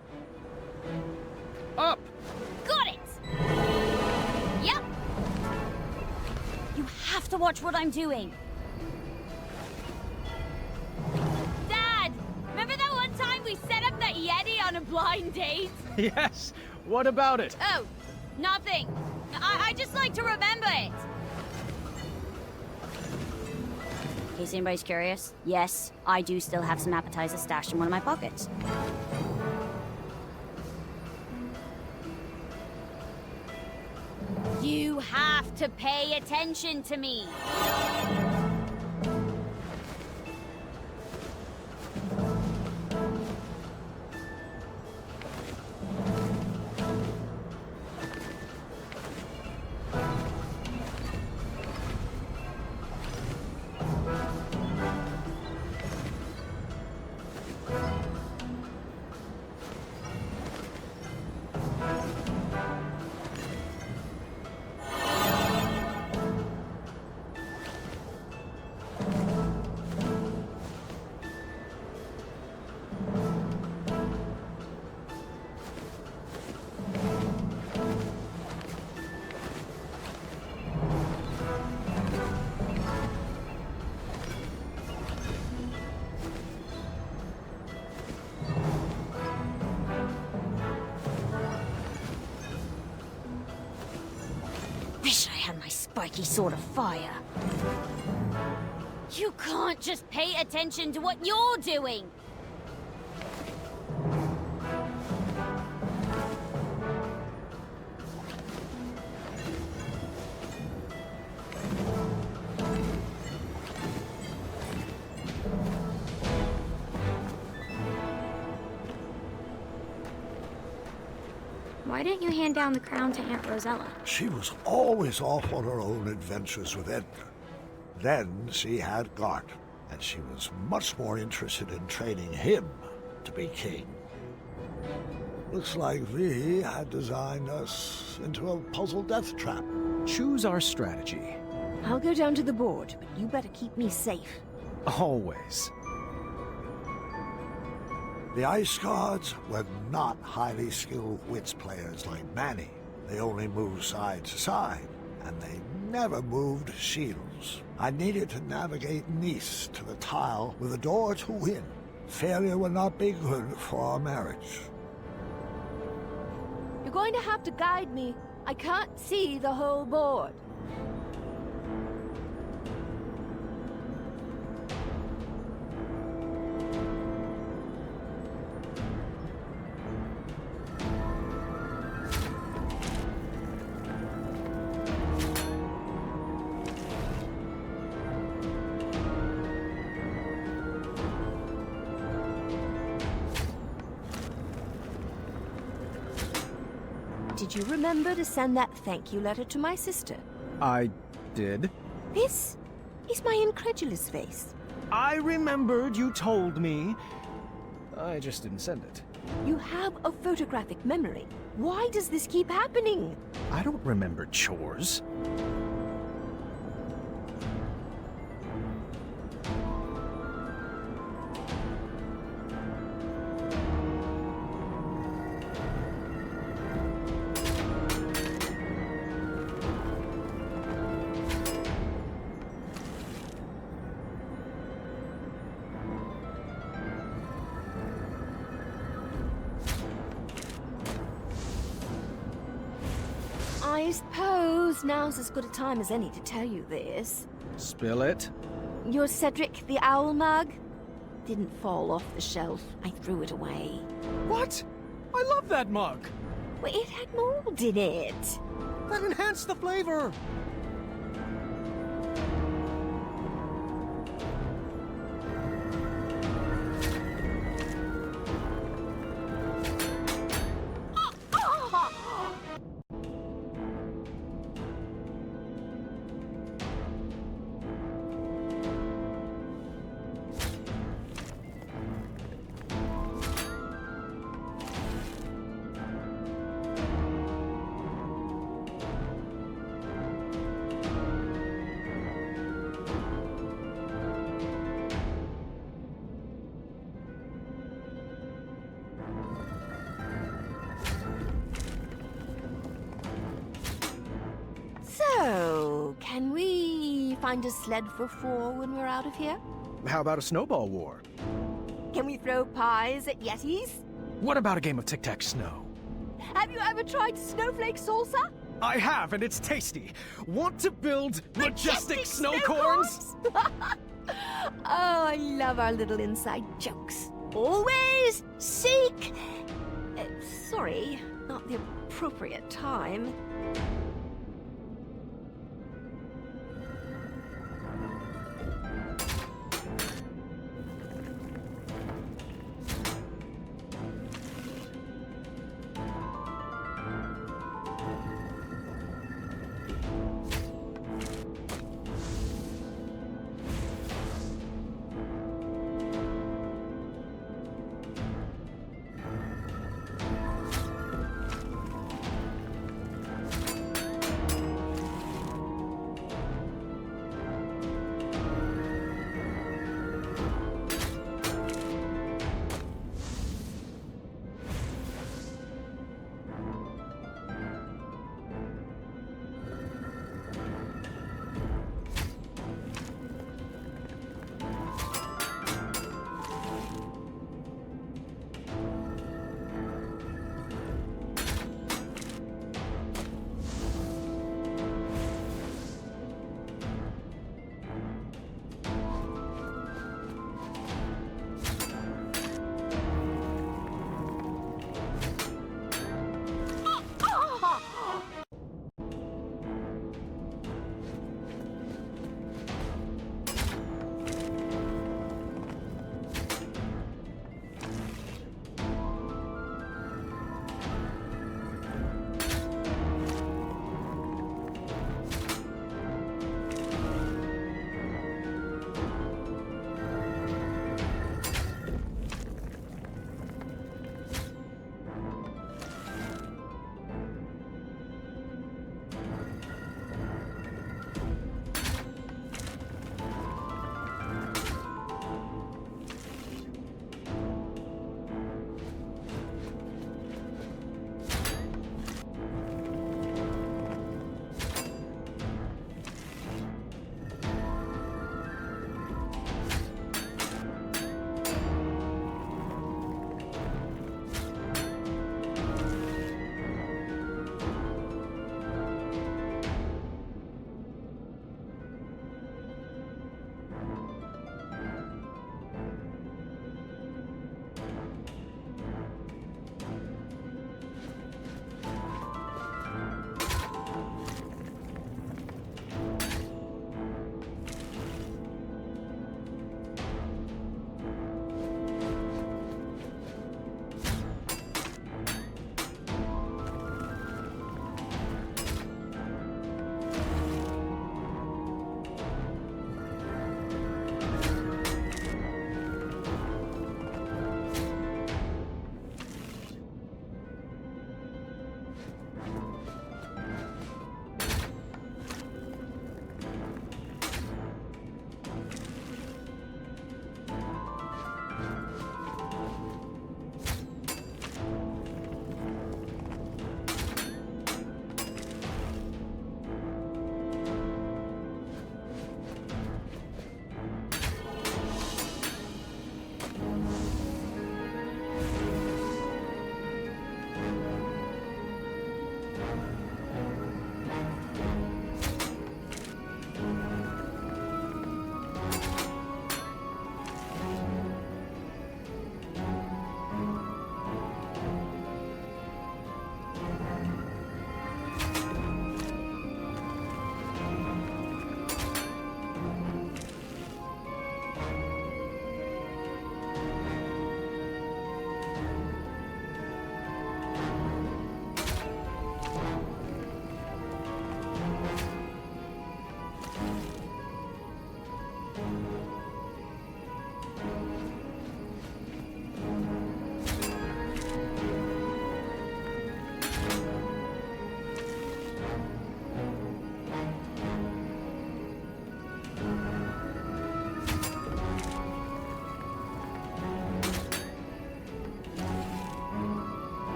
Up! Got it! Yep! You have to watch what I'm doing. Dad! Remember that one time we set up that Yeti on a blind date? Yes! What about it? Oh, nothing. I just like to remember it. In case anybody's curious, yes, I do still have some appetizers stashed in one of my pockets. You have to pay attention to me. Wish I had my spiky sword of fire. You can't just pay attention to what you're doing. Why didn't you hand down the crown to Aunt Rosella? She was always off on her own adventures with Edgar. Then she had Gart, and she was much more interested in training him to be king. Looks like V had designed us into a puzzle death trap. Choose our strategy. I'll go down to the board, but you better keep me safe. Always. The Ice Guards were not highly skilled wits players like Manny. They only moved side to side, and they never moved shields. I needed to navigate Nice to the tile with a door to win. Failure would not be good for our marriage. You're going to have to guide me. I can't see the whole board. Did you remember to send that thank you letter to my sister? I did. This is my incredulous face. I remembered you told me. I just didn't send it. You have a photographic memory. Why does this keep happening? I don't remember chores. I suppose now's as good a time as any to tell you this. Spill it. Your Cedric the Owl mug didn't fall off the shelf. I threw it away. What? I love that mug. Well, it had mold in it. That enhanced the flavor. So, can we find a sled for 4 when we're out of here? How about a snowball war? Can we throw pies at Yetis? What about a game of tic-tac-snow? Have you ever tried snowflake salsa? I have, and it's tasty. Want to build majestic snow corns? Oh, I love our little inside jokes. Always seek... sorry, not the appropriate time.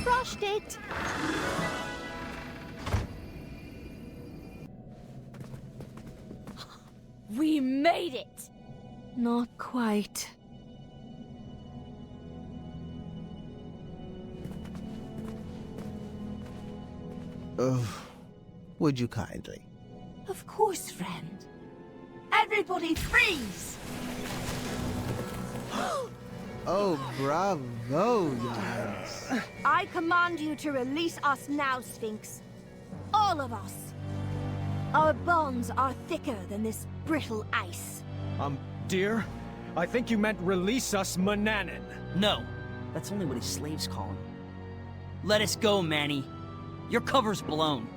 Crushed it! We made it! Not quite. Would you kindly? Of course, friend. Everybody freeze! Oh, bravo, Giants. I command you to release us now, Sphinx. All of us. Our bonds are thicker than this brittle ice. Dear, I think you meant release us, Mananan. No, that's only what his slaves call him. Let us go, Manny. Your cover's blown.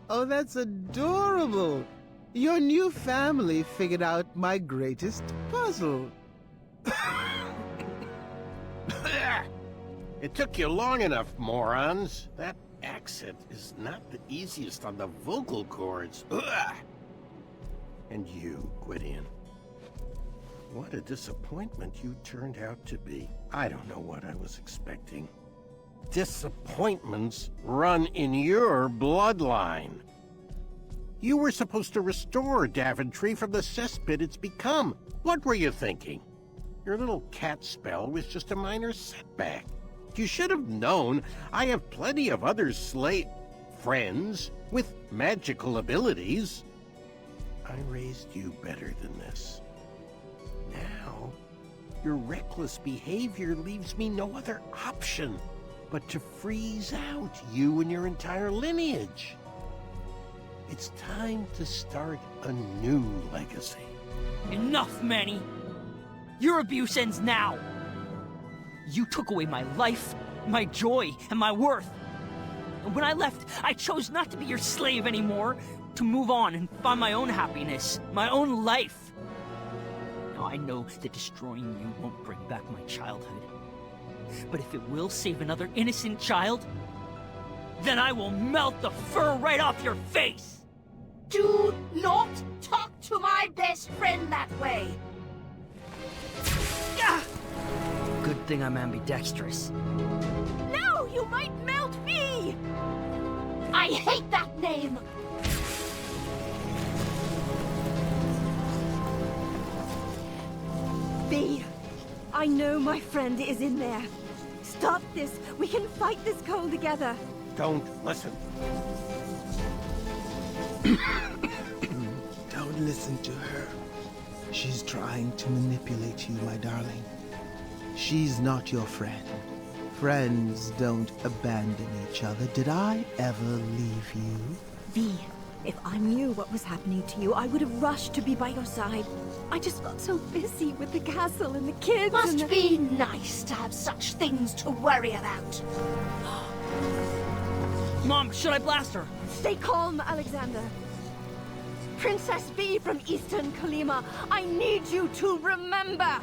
Oh, that's adorable. Your new family figured out my greatest puzzle. It took you long enough, morons. That accent is not the easiest on the vocal cords. Ugh. And you, Gwydion. What a disappointment you turned out to be. I don't know what I was expecting. Disappointments run in your bloodline. You were supposed to restore Daventry from the cesspit it's become. What were you thinking? Your little cat spell was just a minor setback. You should have known I have plenty of other friends with magical abilities. I raised you better than this. Now, your reckless behavior leaves me no other option but to freeze out you and your entire lineage. It's time to start a new legacy. Enough, Manny! Your abuse ends now! You took away my life, my joy, and my worth. And when I left, I chose not to be your slave anymore, to move on and find my own happiness, my own life. Now I know that destroying you won't bring back my childhood. But if it will save another innocent child, then I will melt the fur right off your face! Do not talk to my best friend that way! Good thing I'm ambidextrous. No, you might melt me! I hate that name! B, I know my friend is in there. Stop this. We can fight this cold together. Don't listen. Don't listen to her. She's trying to manipulate you, my darling. She's not your friend. Friends don't abandon each other. Did I ever leave you? V, if I knew what was happening to you, I would have rushed to be by your side. I just got so busy with the castle and the kids. Must be nice to have such things to worry about. Mom, should I blast her? Stay calm, Alexander. Princess V from Eastern Kalima, I need you to remember.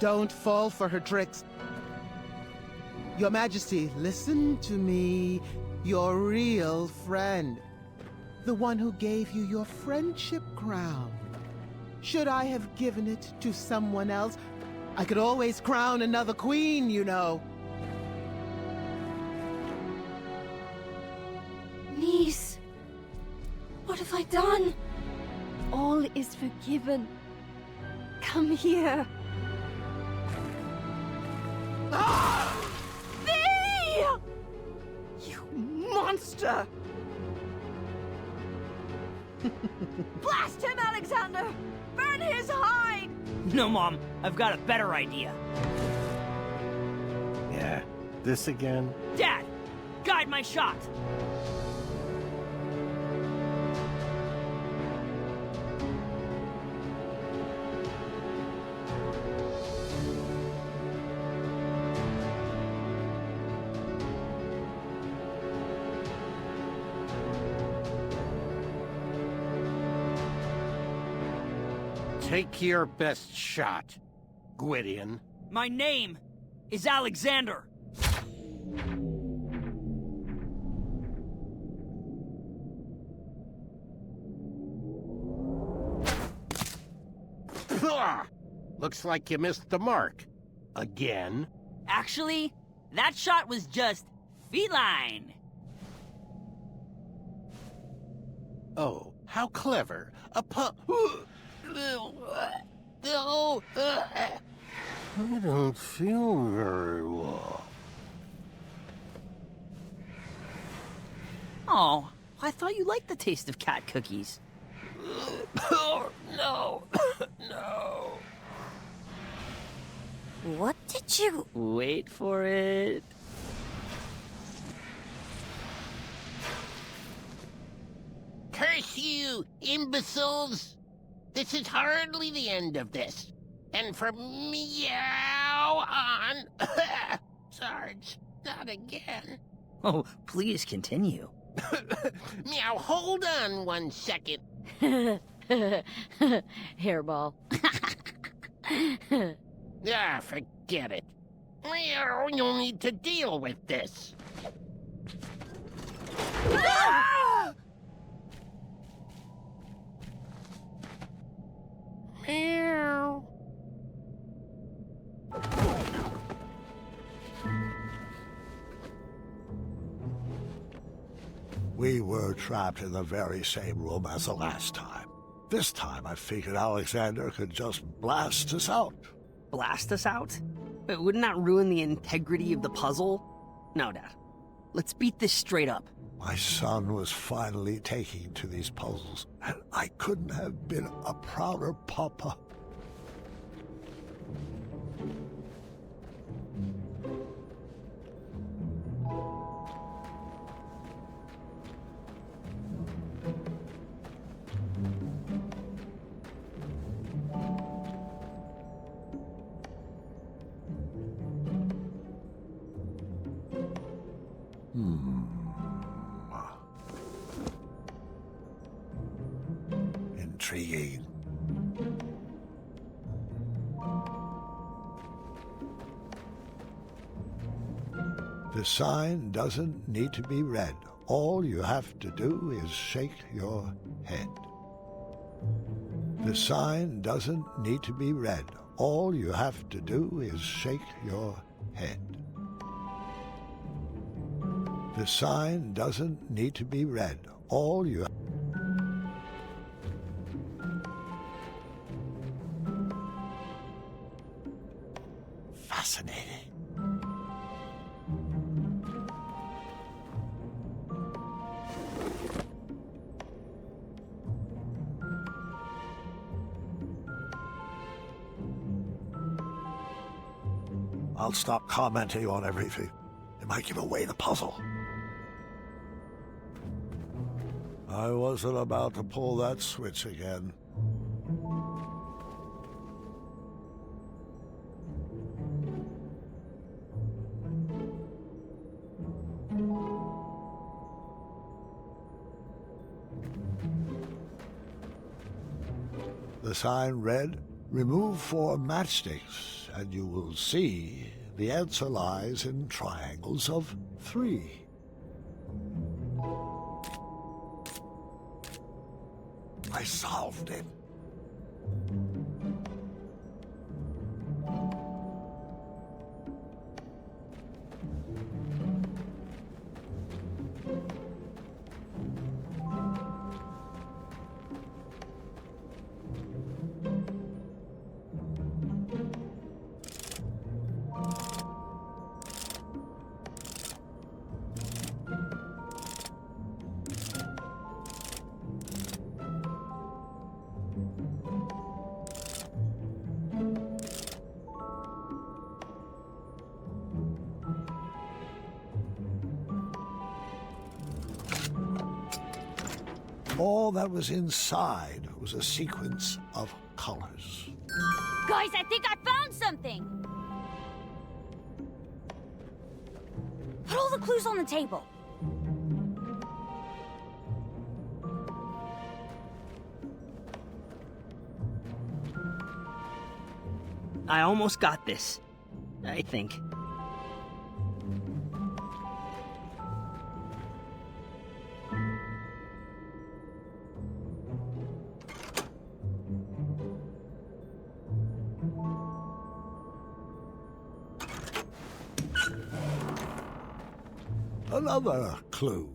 Don't fall for her tricks. Your Majesty, listen to me. Your real friend. The one who gave you your friendship crown. Should I have given it to someone else? I could always crown another queen, you know. Niece, what have I done? All is forgiven. Come here. Monster! Blast him, Alexander! Burn his hide! No, Mom. I've got a better idea. Yeah, this again? Dad, guide my shot! Take your best shot, Gwydion. My name is Alexander. Looks like you missed the mark. Again? Actually, that shot was just feline. Oh, how clever. A I don't feel very well. Oh, I thought you liked the taste of cat cookies. No, no. What did you... Wait for it. Curse you, imbeciles! This is hardly the end of this. And from meow on... Sarge, not again. Oh, please continue. Meow, hold on 1 second. Hairball. Forget it. Meow, you'll need to deal with this. Meow. We were trapped in the very same room as the last time. This time I figured Alexander could just blast us out. Blast us out? But wouldn't that ruin the integrity of the puzzle? No, Dad. Let's beat this straight up. My son was finally taking to these puzzles, and I couldn't have been a prouder papa. Intriguing. The sign doesn't need to be read. All you have to do is shake your head. The sign doesn't need to be read. All you have to do is shake your head. The sign doesn't need to be read. All you... Fascinating. I'll stop commenting on everything. It might give away the puzzle. I wasn't about to pull that switch again. The sign read, "Remove 4 matchsticks, and you will see the answer lies in triangles of 3. I solved it. All that was inside was a sequence of colors. Guys, I think I found something! Put all the clues on the table. I almost got this. I think. Another clue.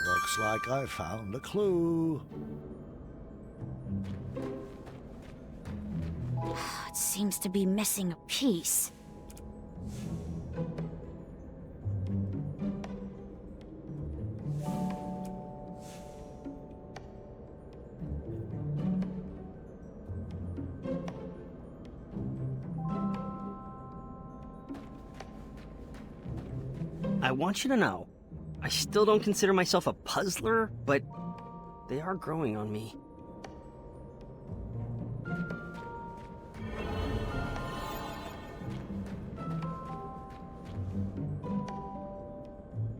Looks like I found a clue. It seems to be missing a piece. I want you to know, I still don't consider myself a puzzler, but they are growing on me.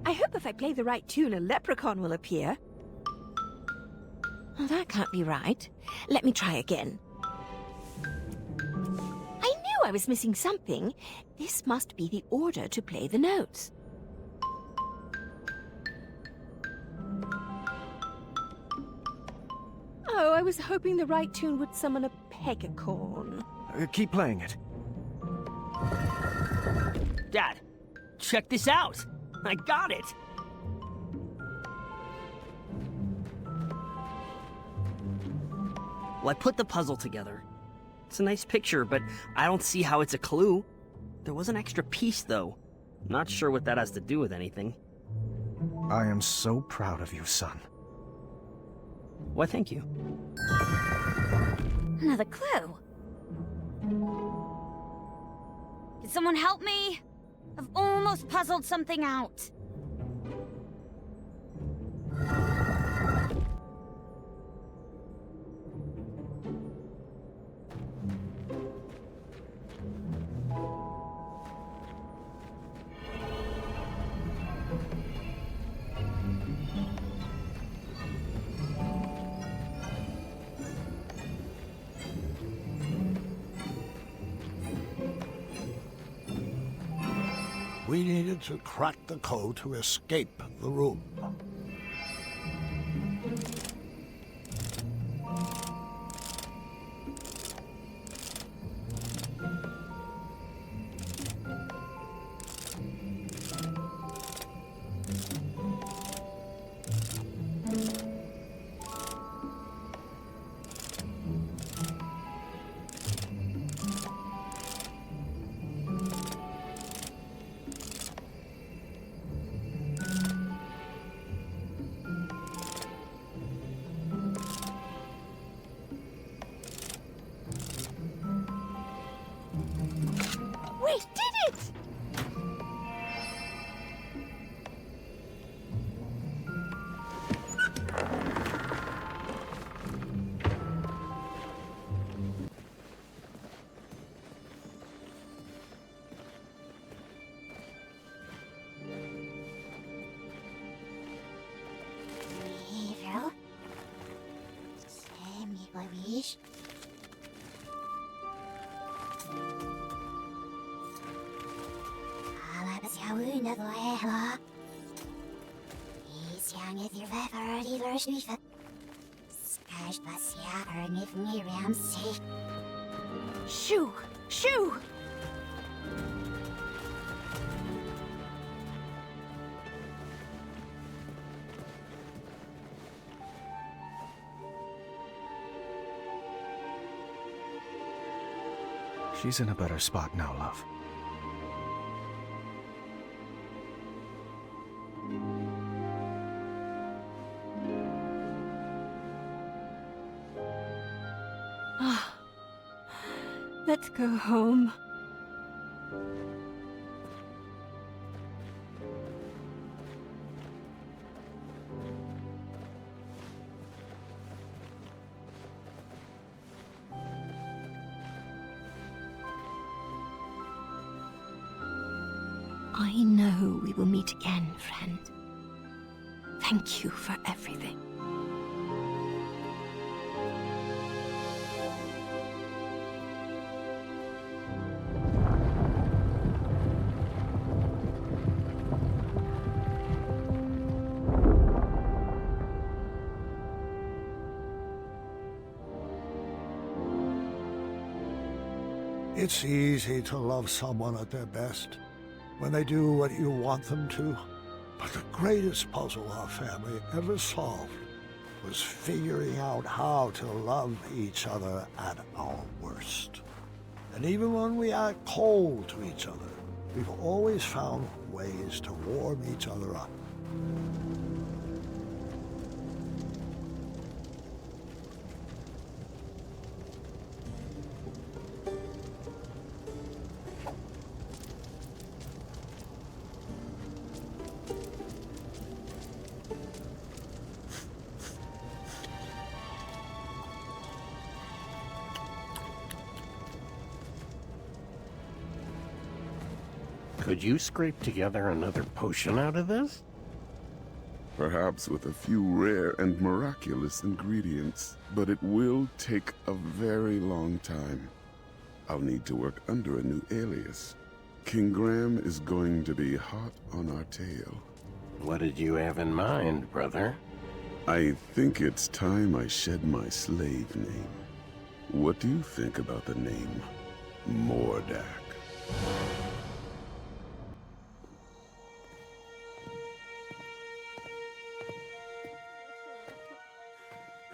I hope if I play the right tune, a leprechaun will appear. Oh, that can't be right. Let me try again. I knew I was missing something. This must be the order to play the notes. Oh, I was hoping the right tune would summon a pegacorn. Keep playing it. Dad, check this out! I got it! Well, I put the puzzle together. It's a nice picture, but I don't see how it's a clue. There was an extra piece, though. Not sure what that has to do with anything. I am so proud of you, son. Why, thank you. Another clue. Can someone help me? I've almost puzzled something out. We needed to crack the code to escape the room. We did it! Livro. Semi-Paris. Shoo! Shoo! She's in a better spot now, love. Let's go home. I know we will meet again, friend. Thank you for everything. It's easy to love someone at their best, when they do what you want them to. But the greatest puzzle our family ever solved was figuring out how to love each other at our worst. And even when we act cold to each other, we've always found ways to warm each other up. Could you scrape together another potion out of this? Perhaps with a few rare and miraculous ingredients, but it will take a very long time. I'll need to work under a new alias. King Graham is going to be hot on our tail. What did you have in mind, brother? I think it's time I shed my slave name. What do you think about the name Mordak?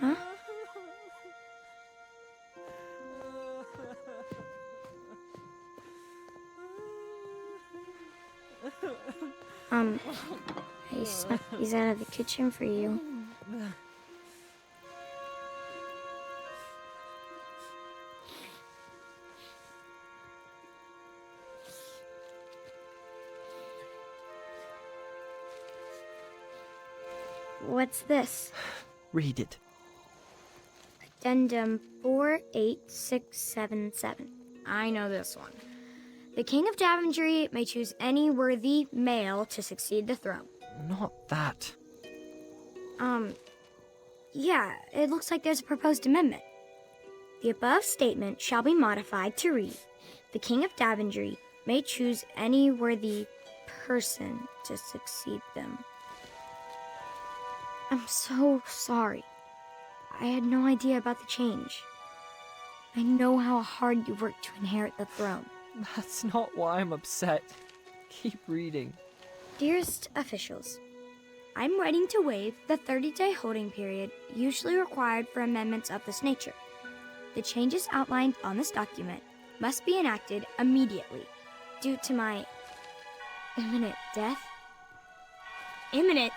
Huh? I snuck these out of the kitchen for you. What's this? Read it. Addendum 48677. I know this one. The King of Daventry may choose any worthy male to succeed the throne. Not that. Yeah, it looks like there's a proposed amendment. The above statement shall be modified to read, the King of Daventry may choose any worthy person to succeed them. I'm so sorry. I had no idea about the change. I know how hard you worked to inherit the throne. That's not why I'm upset. Keep reading. Dearest officials, I'm writing to waive the 30-day holding period usually required for amendments of this nature. The changes outlined on this document must be enacted immediately due to my imminent death. Imminent?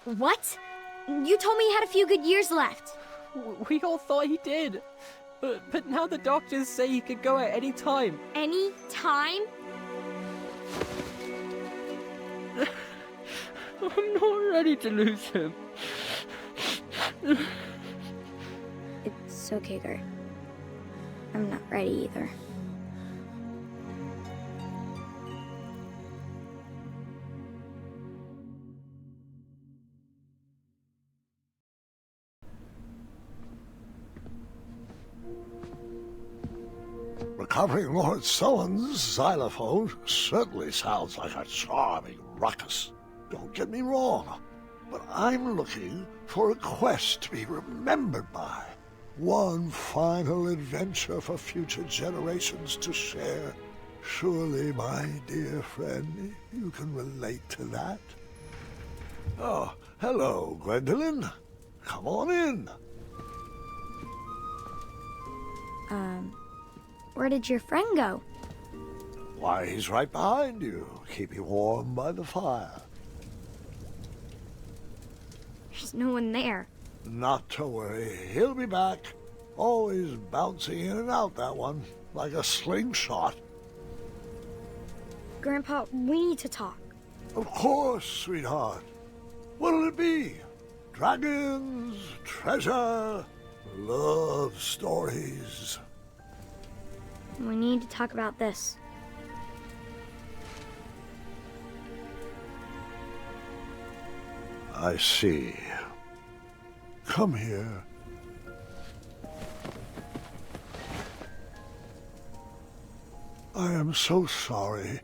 What? You told me he had a few good years left. We all thought he did. But now the doctors say he could go at any time. Any time? I'm not ready to lose him. It's okay, Gert. I'm not ready either. Recovering Lord Sullen's xylophone certainly sounds like a charming ruckus. Don't get me wrong, but I'm looking for a quest to be remembered by. One final adventure for future generations to share. Surely, my dear friend, you can relate to that. Oh, hello, Gwendolyn. Come on in. Where did your friend go? Why, he's right behind you, keeping warm by the fire. There's no one there. Not to worry, he'll be back. Always bouncing in and out, that one, like a slingshot. Grandpa, we need to talk. Of course, sweetheart. What'll it be? Dragons, treasure, love stories. We need to talk about this. I see. Come here. I am so sorry.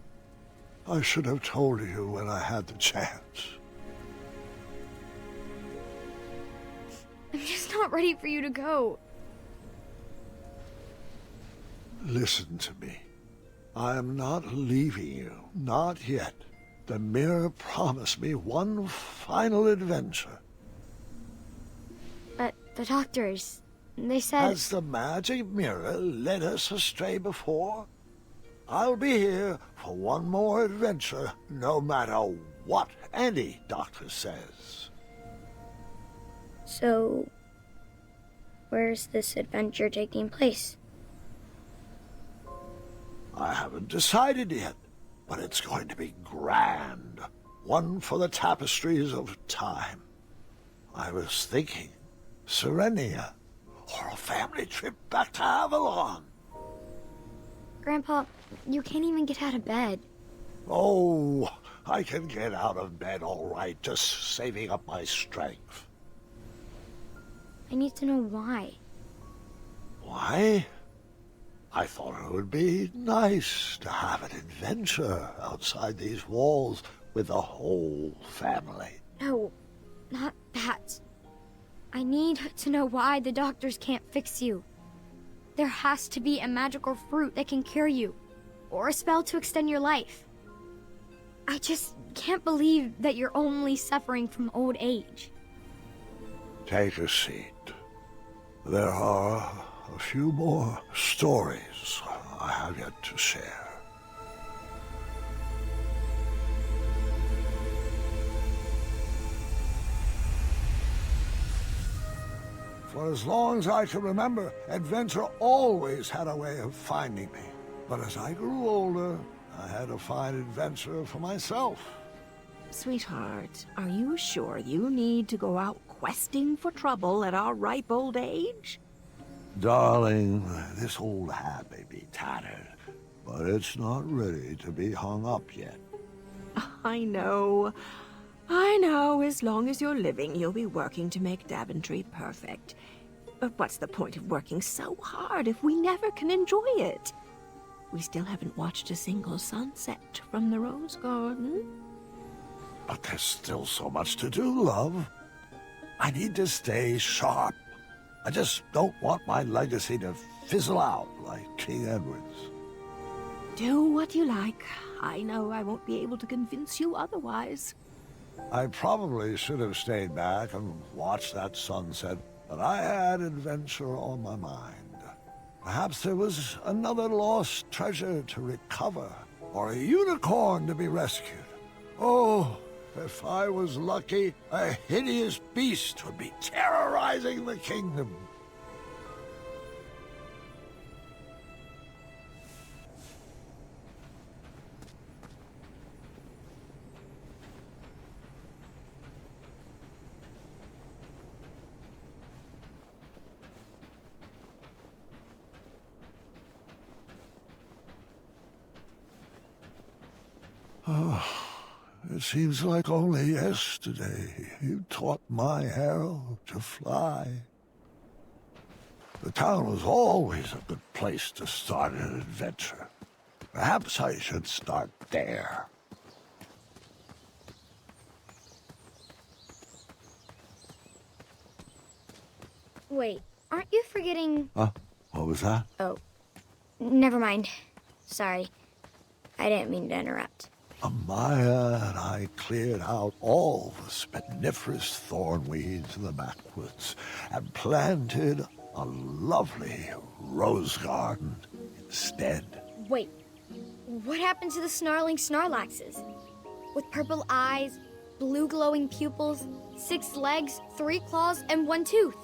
I should have told you when I had the chance. I'm just not ready for you to go. Listen to me. I am not leaving you. Not yet. The mirror promised me one final adventure. But the doctors, they said... Has the magic mirror led us astray before? I'll be here for one more adventure, no matter what any doctor says. So, where's this adventure taking place? I haven't decided yet, but it's going to be grand. One for the tapestries of time. I was thinking Serenia, or a family trip back to Avalon. Grandpa, you can't even get out of bed. Oh, I can get out of bed all right, just saving up my strength. I need to know why. Why? I thought it would be nice to have an adventure outside these walls with the whole family. No, not that. I need to know why the doctors can't fix you. There has to be a magical fruit that can cure you, or a spell to extend your life. I just can't believe that you're only suffering from old age. Take a seat. There are a few more stories I have yet to share. For as long as I can remember, adventure always had a way of finding me. But as I grew older, I had to find adventure for myself. Sweetheart, are you sure you need to go out questing for trouble at our ripe old age? Darling, this old hat may be tattered, but it's not ready to be hung up yet. I know. I know. As long as you're living, you'll be working to make Daventry perfect. But what's the point of working so hard if we never can enjoy it? We still haven't watched a single sunset from the Rose Garden. But there's still so much to do, love. I need to stay sharp. I just don't want my legacy to fizzle out like King Edward's. Do what you like. I know I won't be able to convince you otherwise. I probably should have stayed back and watched that sunset, but I had adventure on my mind. Perhaps there was another lost treasure to recover, or a unicorn to be rescued. Oh, if I was lucky, a hideous beast would be terrorizing the kingdom. Oh, it seems like only yesterday you taught my arrow to fly. The town was always a good place to start an adventure. Perhaps I should start there. Wait, aren't you forgetting... Huh? What was that? Oh, never mind. Sorry. I didn't mean to interrupt. Amaya and I cleared out all the spiniferous thorn weeds in the backwoods and planted a lovely rose garden instead. Wait, what happened to the snarling Snarlaxes? With purple eyes, blue glowing pupils, 6 legs, 3 claws, and 1 tooth.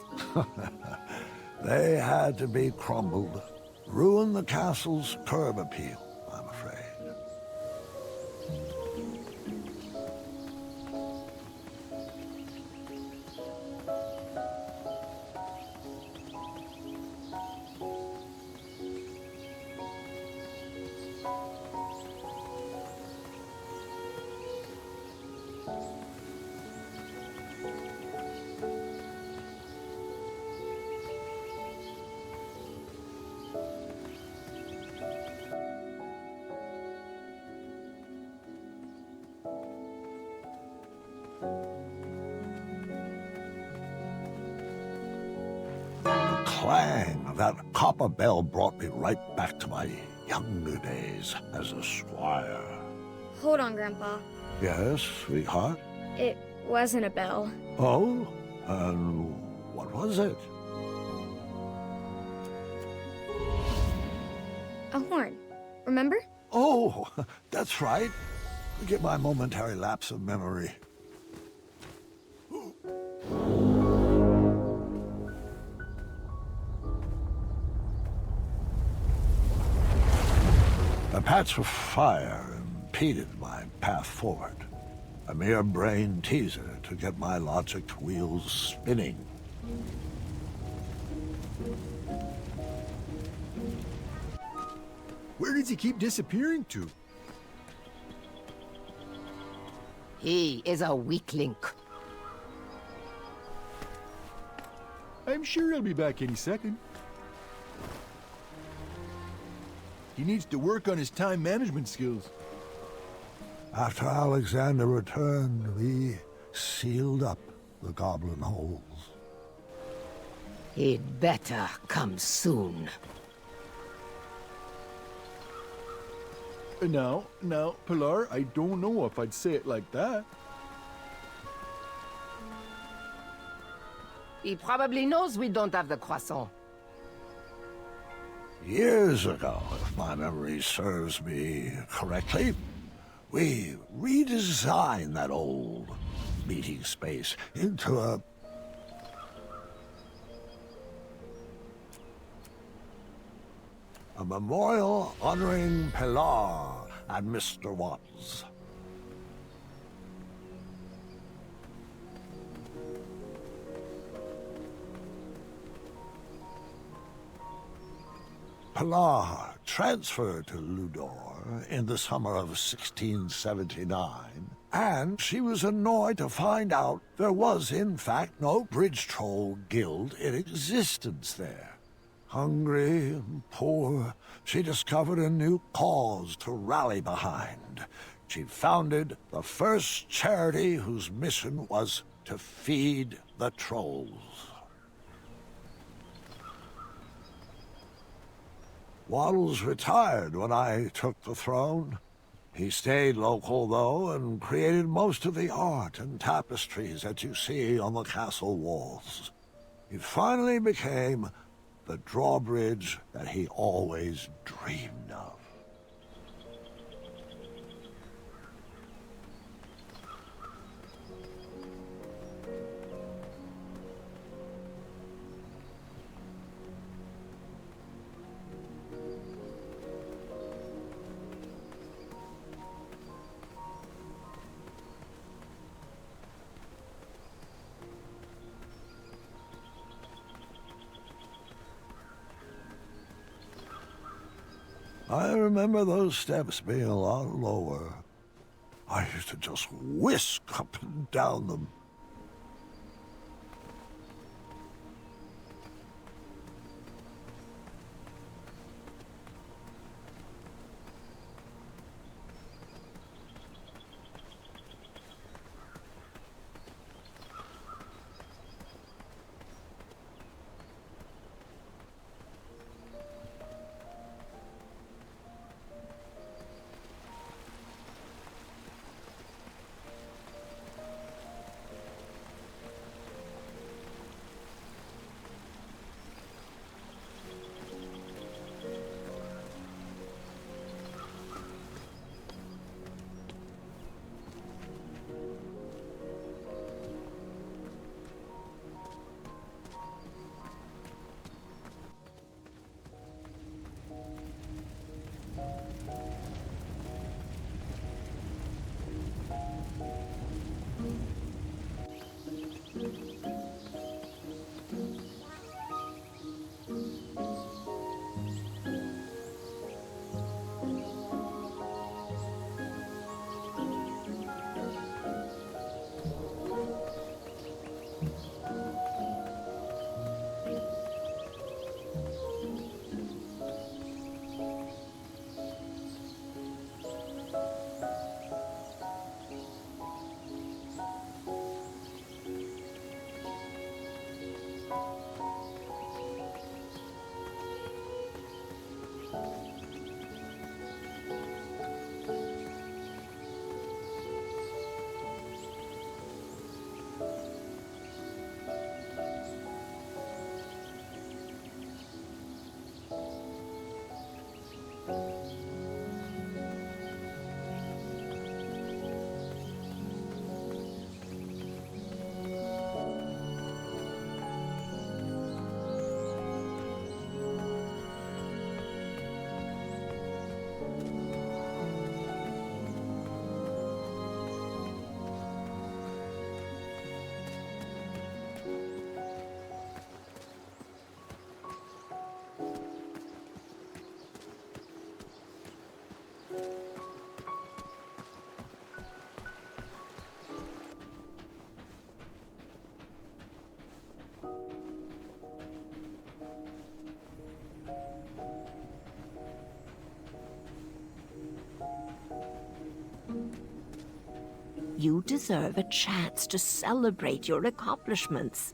They had to be crumbled. Ruined the castle's curb appeal, I'm afraid. Clang of that copper bell brought me right back to my younger days as a squire. Hold on, Grandpa. Yes, sweetheart? It wasn't a bell. Oh? And what was it? A horn. Remember? Oh, that's right. Forgive my momentary lapse of memory. A patch of fire impeded my path forward. A mere brain teaser to get my logic wheels spinning. Where does he keep disappearing to? He is a weakling. I'm sure he'll be back any second. He needs to work on his time management skills. After Alexander returned, we sealed up the goblin holes. He'd better come soon. Now, Pilar, I don't know if I'd say it like that. He probably knows we don't have the croissant. Years ago, if my memory serves me correctly, we redesigned that old meeting space into a memorial honoring Pilar and Mr. Watts. Pilar transferred to Ludor in the summer of 1679, and she was annoyed to find out there was, in fact, no bridge troll guild in existence there. Hungry and poor, she discovered a new cause to rally behind. She founded the first charity whose mission was to feed the trolls. Waddles retired when I took the throne. He stayed local, though, and created most of the art and tapestries that you see on the castle walls. He finally became the drawbridge that he always dreamed of. I remember those steps being a lot lower. I used to just whisk up and down them. You deserve a chance to celebrate your accomplishments.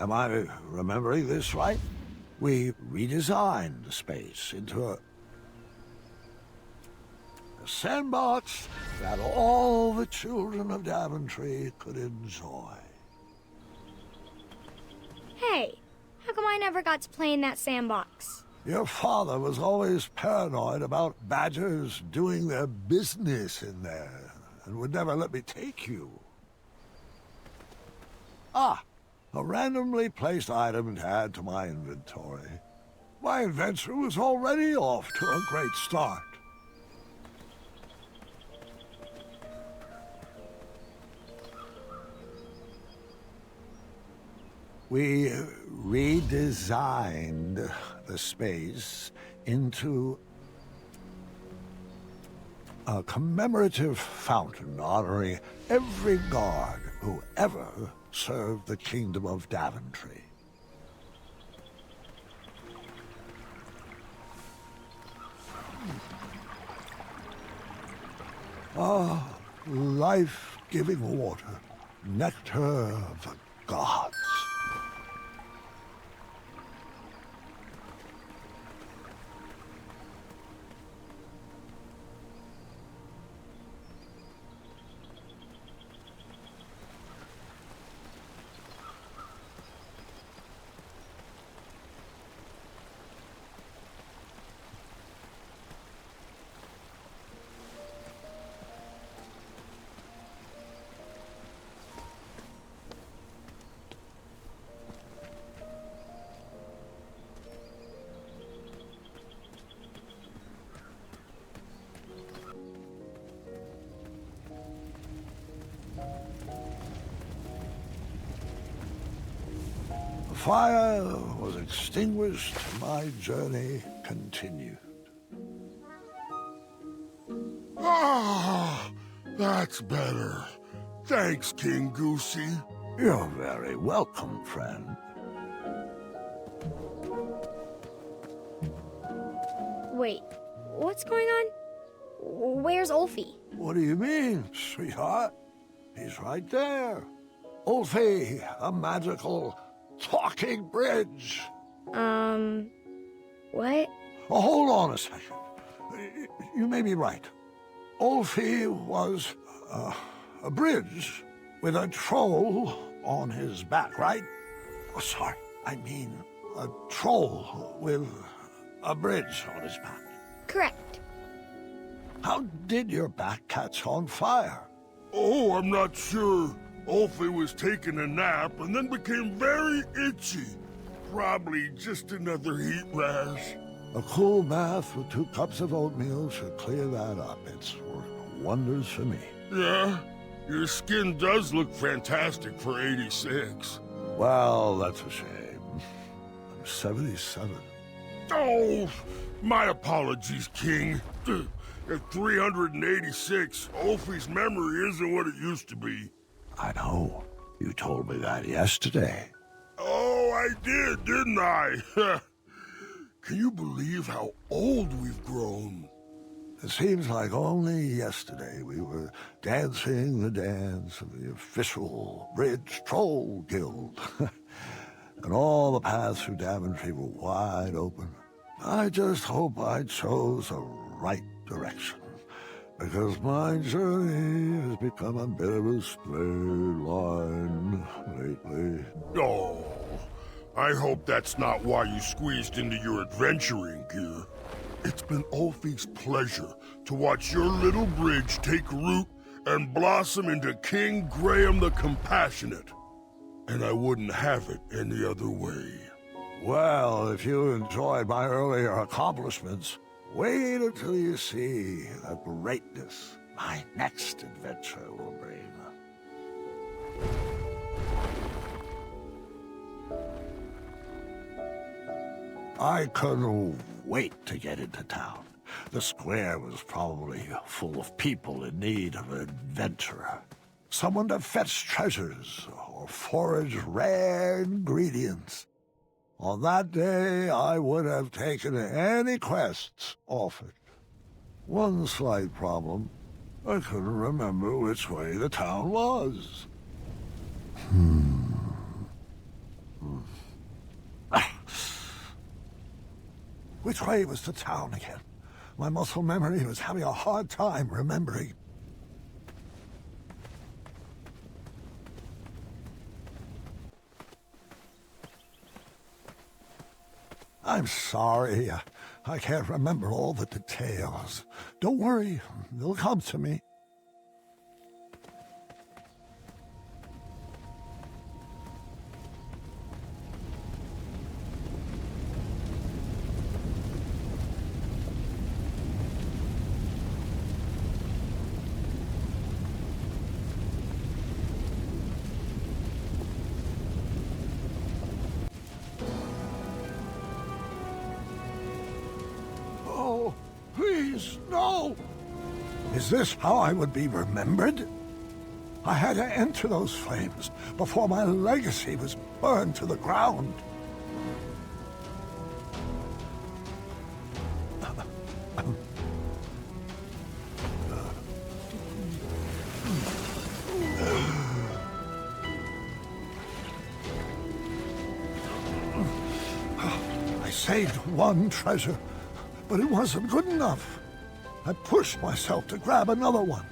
Am I remembering this right? We redesigned the space into a sandbox that all the children of Daventry could enjoy. Hey, how come I never got to play in that sandbox? Your father was always paranoid about badgers doing their business in there, and would never let me take you. Ah, a randomly placed item to add to my inventory. My adventure was already off to a great start. We redesigned the space into a commemorative fountain honoring every guard who ever served the Kingdom of Daventry. Ah, life-giving water, nectar of the gods. The fire was extinguished, my journey continued. Ah, that's better. Thanks, King Goosey. You're very welcome, friend. Wait, what's going on? Where's Ulfie? What do you mean, sweetheart? He's right there. Ulfie, a magical talking bridge. What? Oh, hold on a second. You may be right. Ulfie was a bridge with a troll on his back, right? Oh, sorry. I mean a troll with a bridge on his back. Correct. How did your back catch on fire? Oh, I'm not sure. Ulfie was taking a nap and then became very itchy. Probably just another heat rash. A cool bath with 2 cups of oatmeal should clear that up. It's worked wonders for me. Yeah? Your skin does look fantastic for 86. Well, that's a shame. I'm 77. Oh, my apologies, King. At 386, Ulfie's memory isn't what it used to be. I know. You told me that yesterday. Oh, I did, didn't I? Can you believe how old we've grown? It seems like only yesterday we were dancing the dance of the official Bridge Troll Guild. And all the paths through Daventry were wide open. I just hope I chose the right direction, because my journey has become a bit of a straight line lately. Oh, I hope that's not why you squeezed into your adventuring gear. It's been Ulfie's pleasure to watch your little bridge take root and blossom into King Graham the Compassionate. And I wouldn't have it any other way. Well, if you enjoyed my earlier accomplishments, wait until you see the greatness my next adventure will bring. I couldn't wait to get into town. The square was probably full of people in need of an adventurer. Someone to fetch treasures or forage rare ingredients. On that day, I would have taken any quests offered. One slight problem. I couldn't remember which way the town was. Which way was to town again? My muscle memory was having a hard time remembering. I'm sorry. I can't remember all the details. Don't worry, they'll come to me. Oh, please, no! Is this how I would be remembered? I had to enter those flames before my legacy was burned to the ground. I saved one treasure, but it wasn't good enough. I pushed myself to grab another one.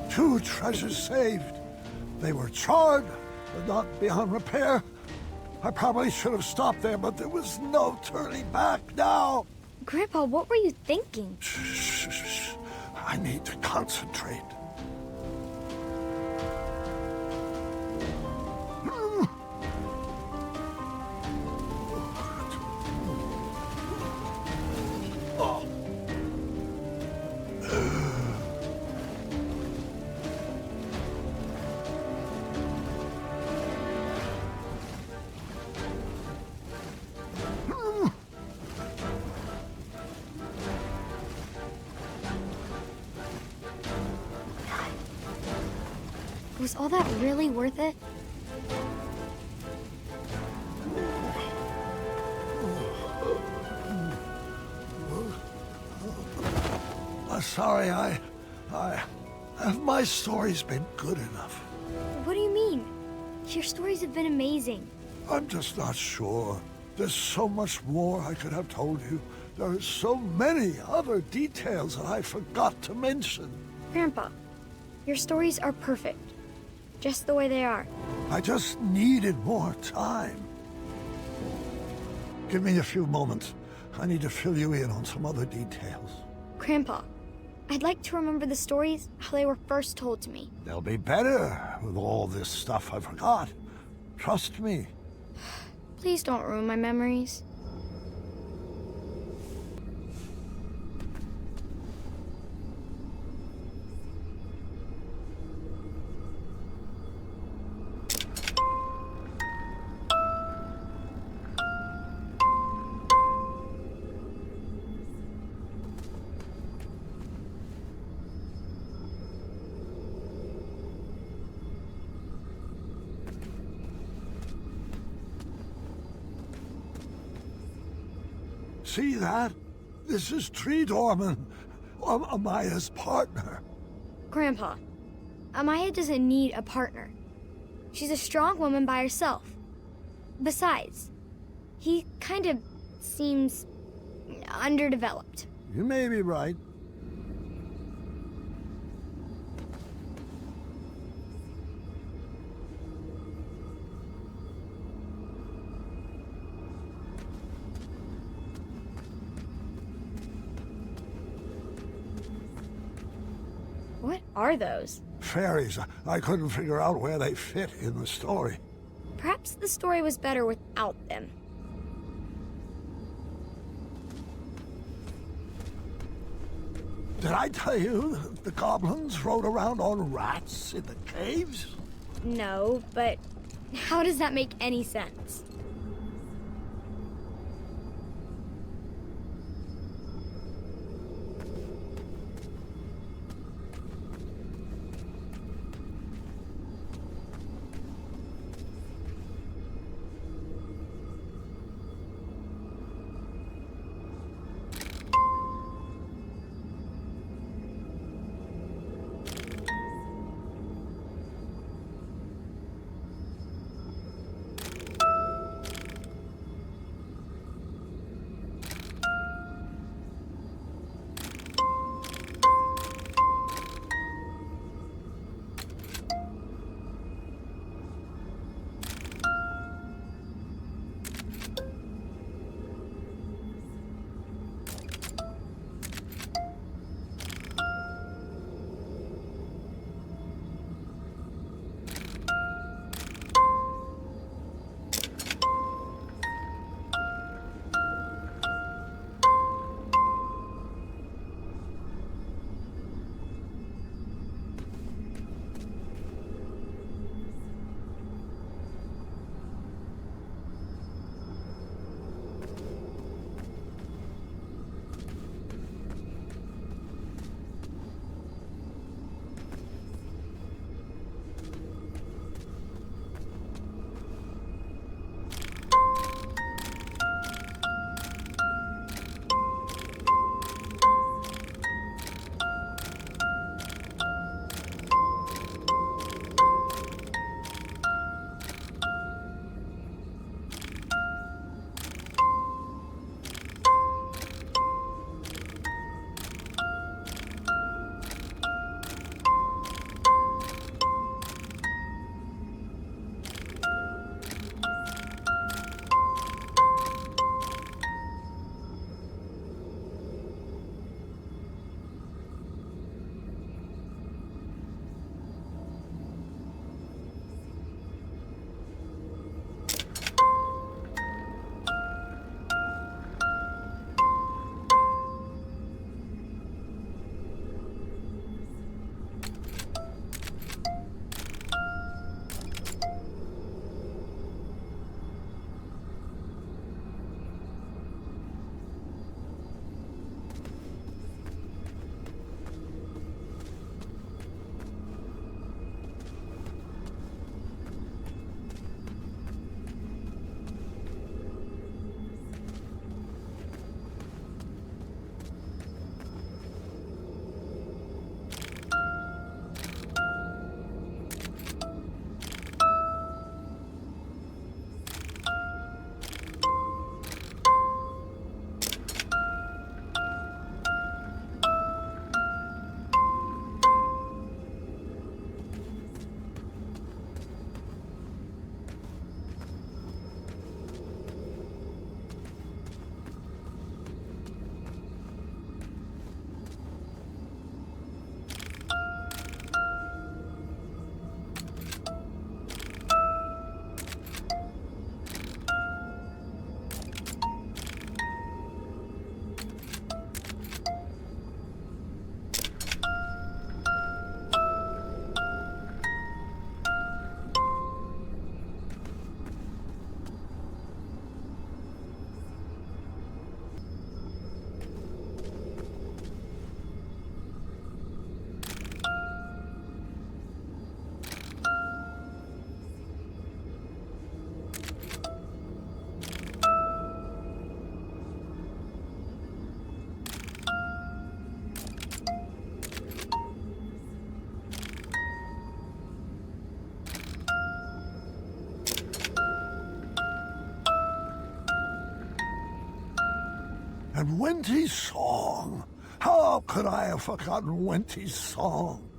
Two treasures saved. They were charred, but not beyond repair. I probably should have stopped there, but there was no turning back now. Grandpa, what were you thinking? Shh. I need to concentrate. Was all that really worth it? Sorry, have my stories been good enough? What do you mean? Your stories have been amazing. I'm just not sure. There's so much more I could have told you. There are so many other details that I forgot to mention. Grandpa, your stories are perfect. Just the way they are. I just needed more time. Give me a few moments. I need to fill you in on some other details. Grandpa, I'd like to remember the stories how they were first told to me. They'll be better with all this stuff I forgot. Trust me. Please don't ruin my memories. See that? This is Tree Dorman, Amaya's partner. Grandpa, Amaya doesn't need a partner. She's a strong woman by herself. Besides, he kind of seems underdeveloped. You may be right. are those? Fairies. I couldn't figure out where they fit in the story. Perhaps the story was better without them. Did I tell you that the goblins rode around on rats in the caves? No, but how does that make any sense? And Wenty's song. How could I have forgotten Wenty's song?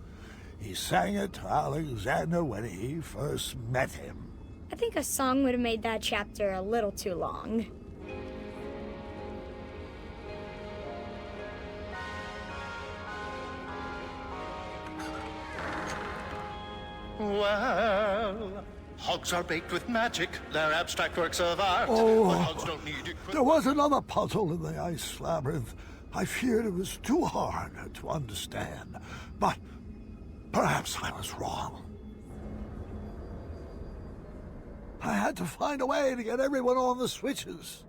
He sang it to Alexander when he first met him. I think a song would have made that chapter a little too long. Well, hogs are baked with magic. They're abstract works of art. Oh, but hogs don't need equipment. there was another puzzle in the ice labyrinth. I feared it was too hard to understand, but perhaps I was wrong. I had to find a way to get everyone on the switches.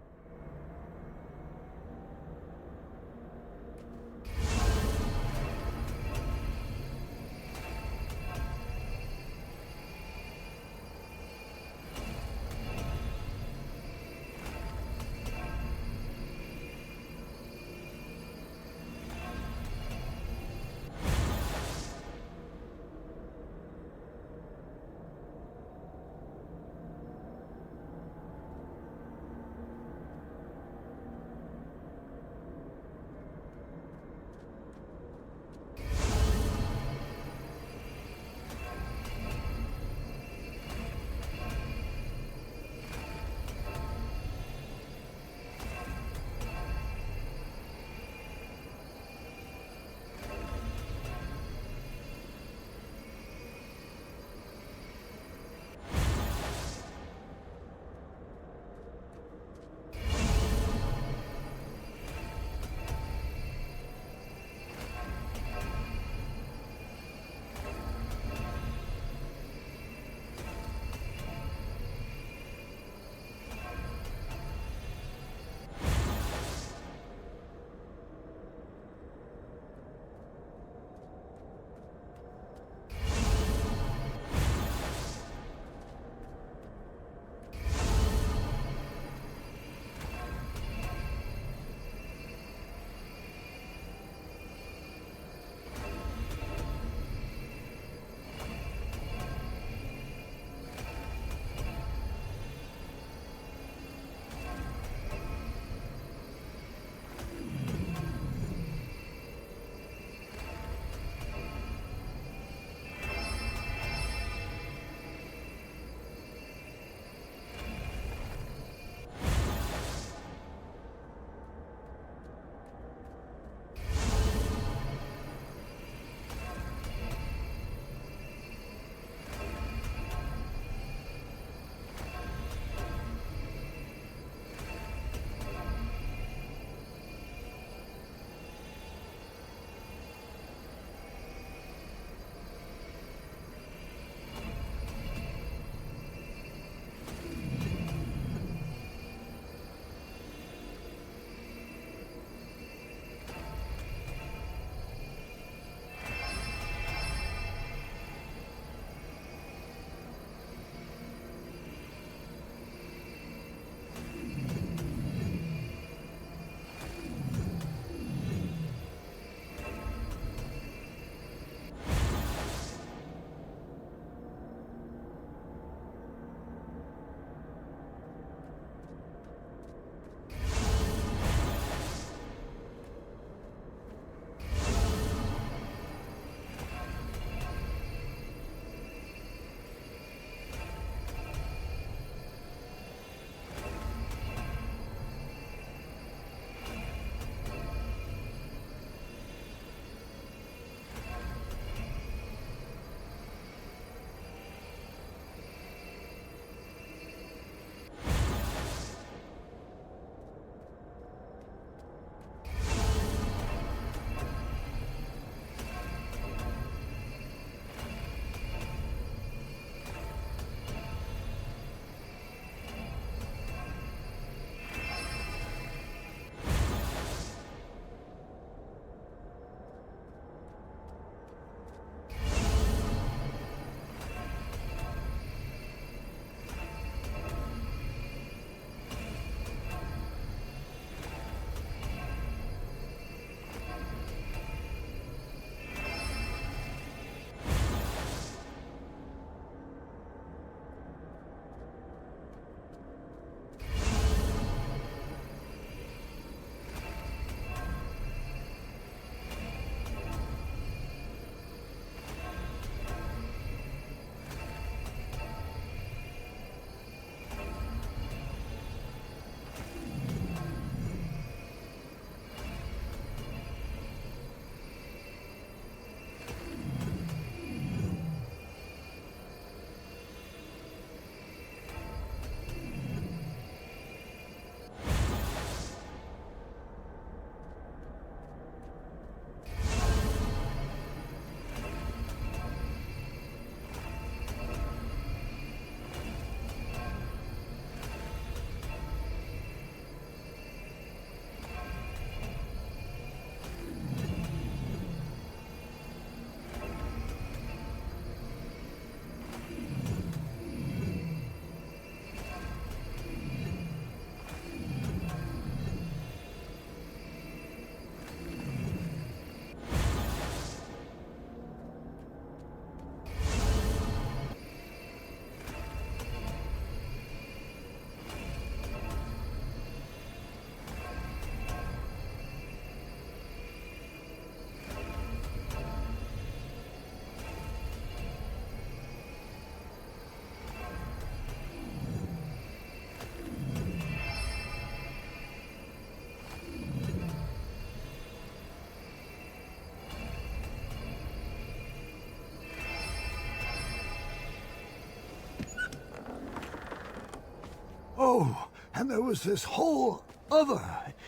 Oh, and there was this whole other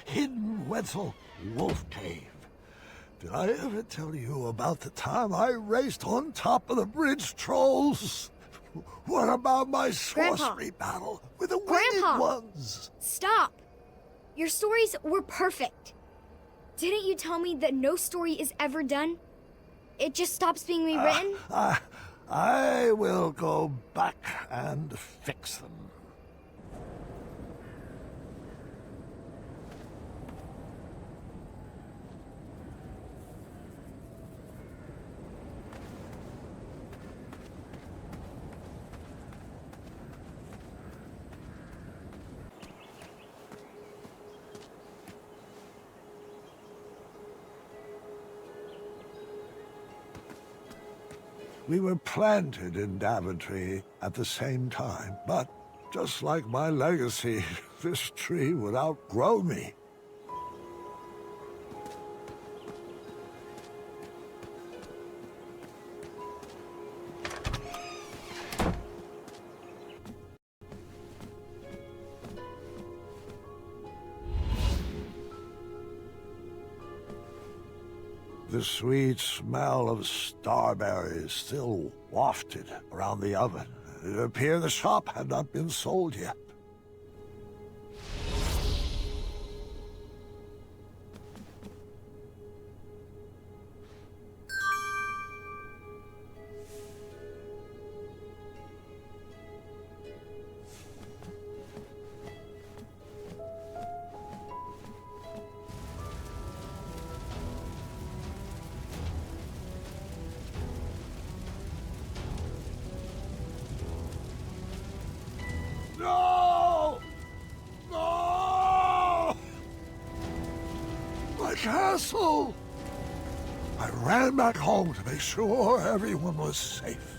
hidden Wetzel wolf cave. Did I ever tell you about the time I raced on top of the bridge trolls? What about my sorcery battle with the winged ones? Stop! Your stories were perfect. Didn't you tell me that no story is ever done? It just stops being rewritten? I will go back and fix them. We were planted in Daventry at the same time, but just like my legacy, this tree would outgrow me. The sweet smell of starberries still wafted around the oven. It appeared the shop had not been sold yet. No! No! My castle! I ran back home to make sure everyone was safe.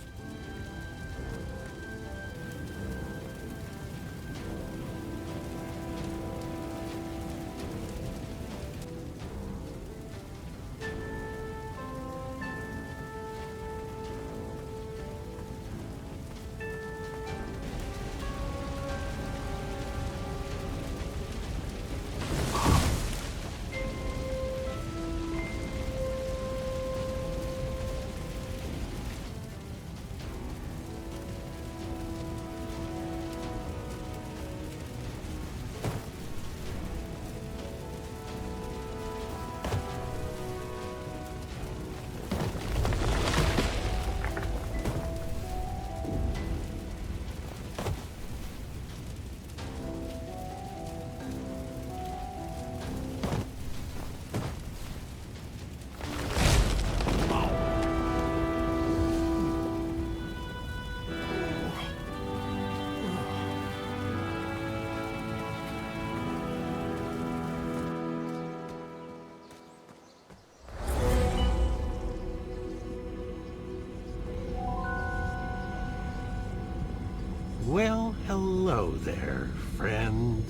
Well, hello there, friend.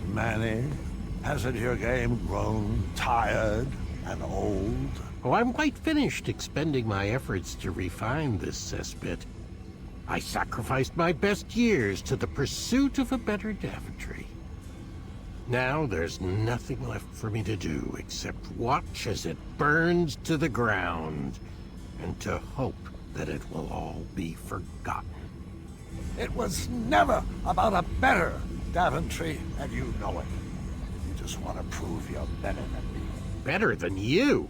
Manny, hasn't your game grown tired and old? Oh, I'm quite finished expending my efforts to refine this cesspit. I sacrificed my best years to the pursuit of a better Daventry. Now there's nothing left for me to do except watch as it burns to the ground and to hope that it will all be forgotten. It was never about a better Daventry, and you know it. You just want to prove you're better than me. Better than you?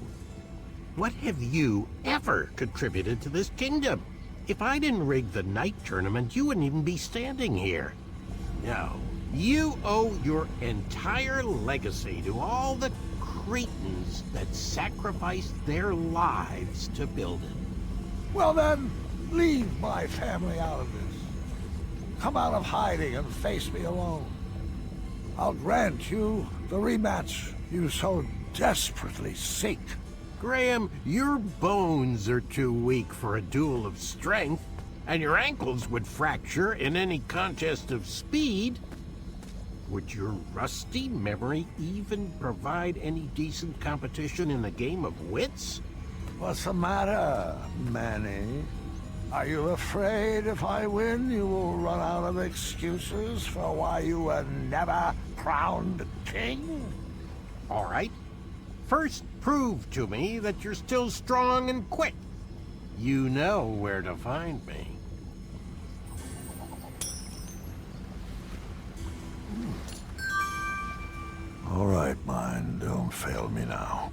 What have you ever contributed to this kingdom? If I didn't rig the night tournament, you wouldn't even be standing here. No, you owe your entire legacy to all the cretins that sacrificed their lives to build it. Well then, leave my family out of this. Come out of hiding and face me alone. I'll grant you the rematch you so desperately seek. Graham, your bones are too weak for a duel of strength, and your ankles would fracture in any contest of speed. Would your rusty memory even provide any decent competition in a game of wits? What's the matter, Manny? Are you afraid if I win, you will run out of excuses for why you were never crowned king? All right. First, prove to me that you're still strong and quick. You know where to find me. All right, mine. Don't fail me now.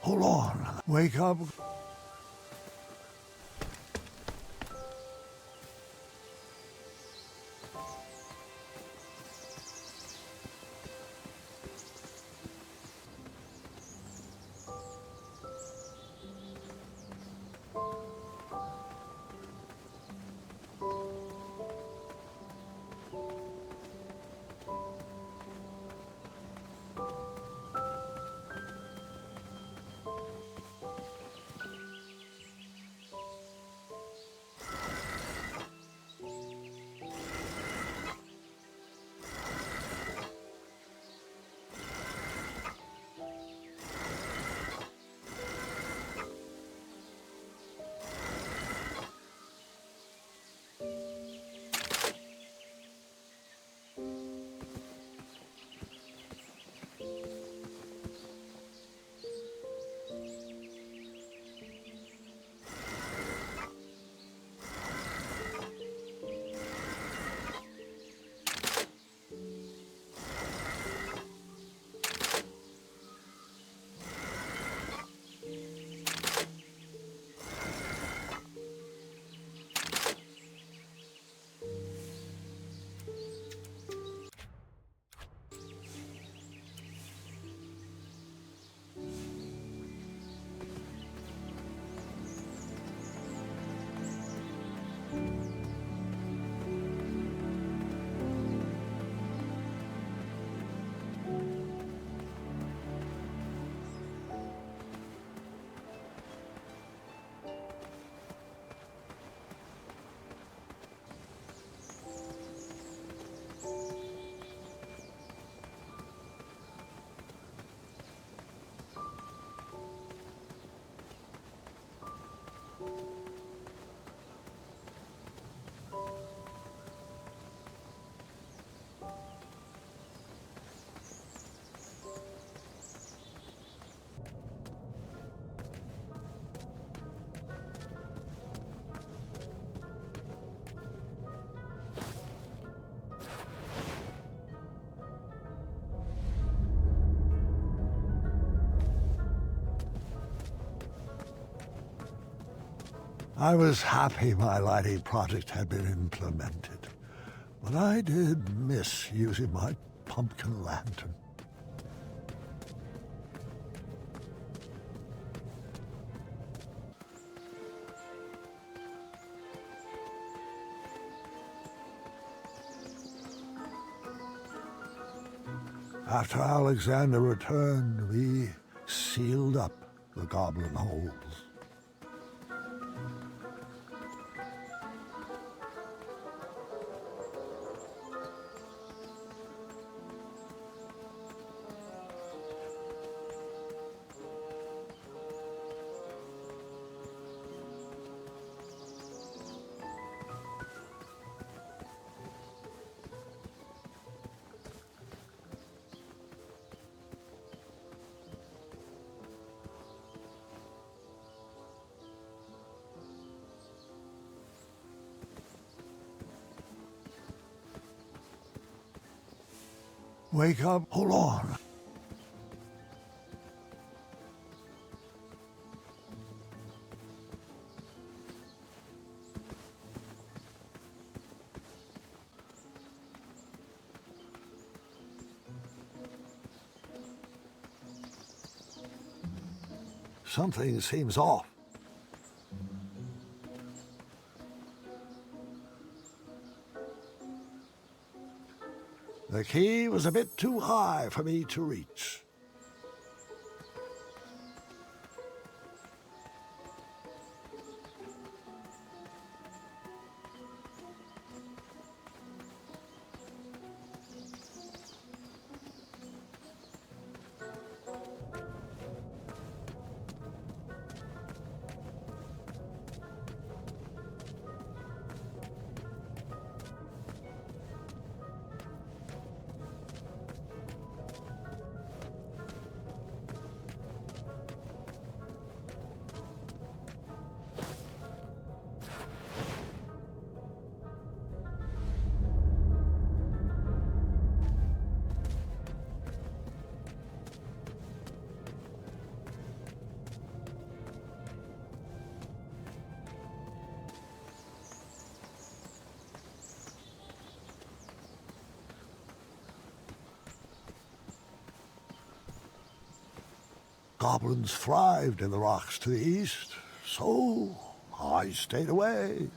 Hold on. Wake up. I was happy my lighting project had been implemented, but I did miss using my pumpkin lantern. After Alexander returned, we sealed up the goblin holes. Wake up, hold on. Something seems off. The key was a bit too high for me to reach. Goblins thrived in the rocks to the east, so I stayed away.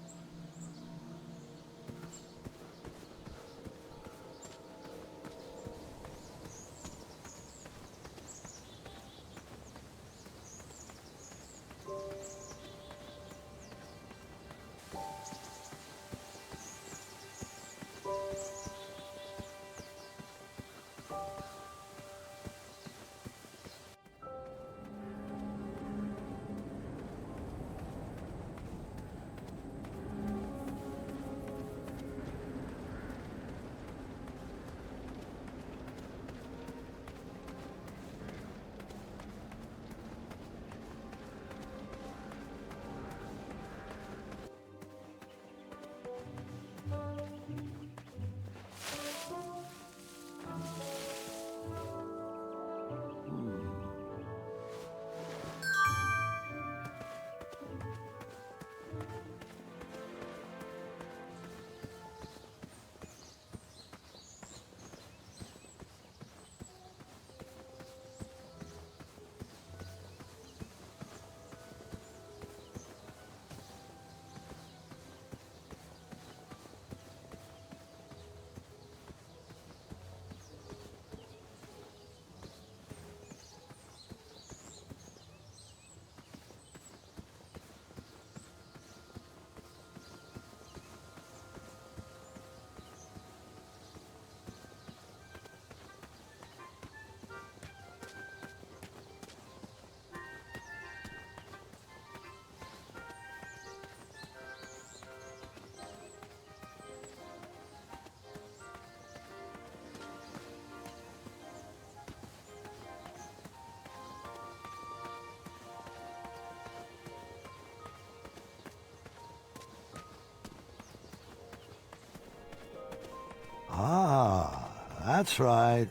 Ah, that's right.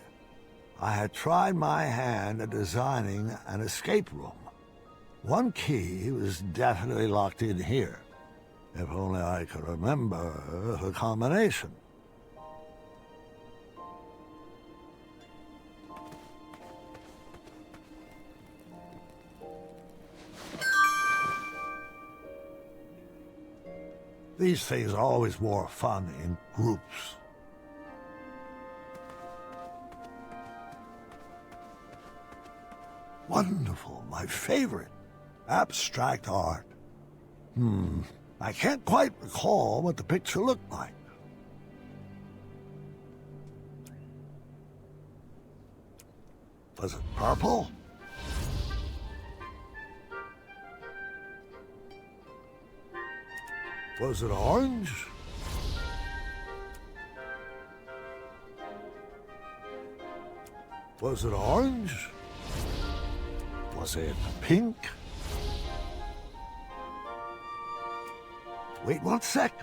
I had tried my hand at designing an escape room. One key was definitely locked in here. If only I could remember the combination. These things are always more fun in groups. Wonderful, my favorite. Abstract art. I can't quite recall what the picture looked like. Was it purple? Was it orange? Was it orange? Was it pink? Wait 1 sec.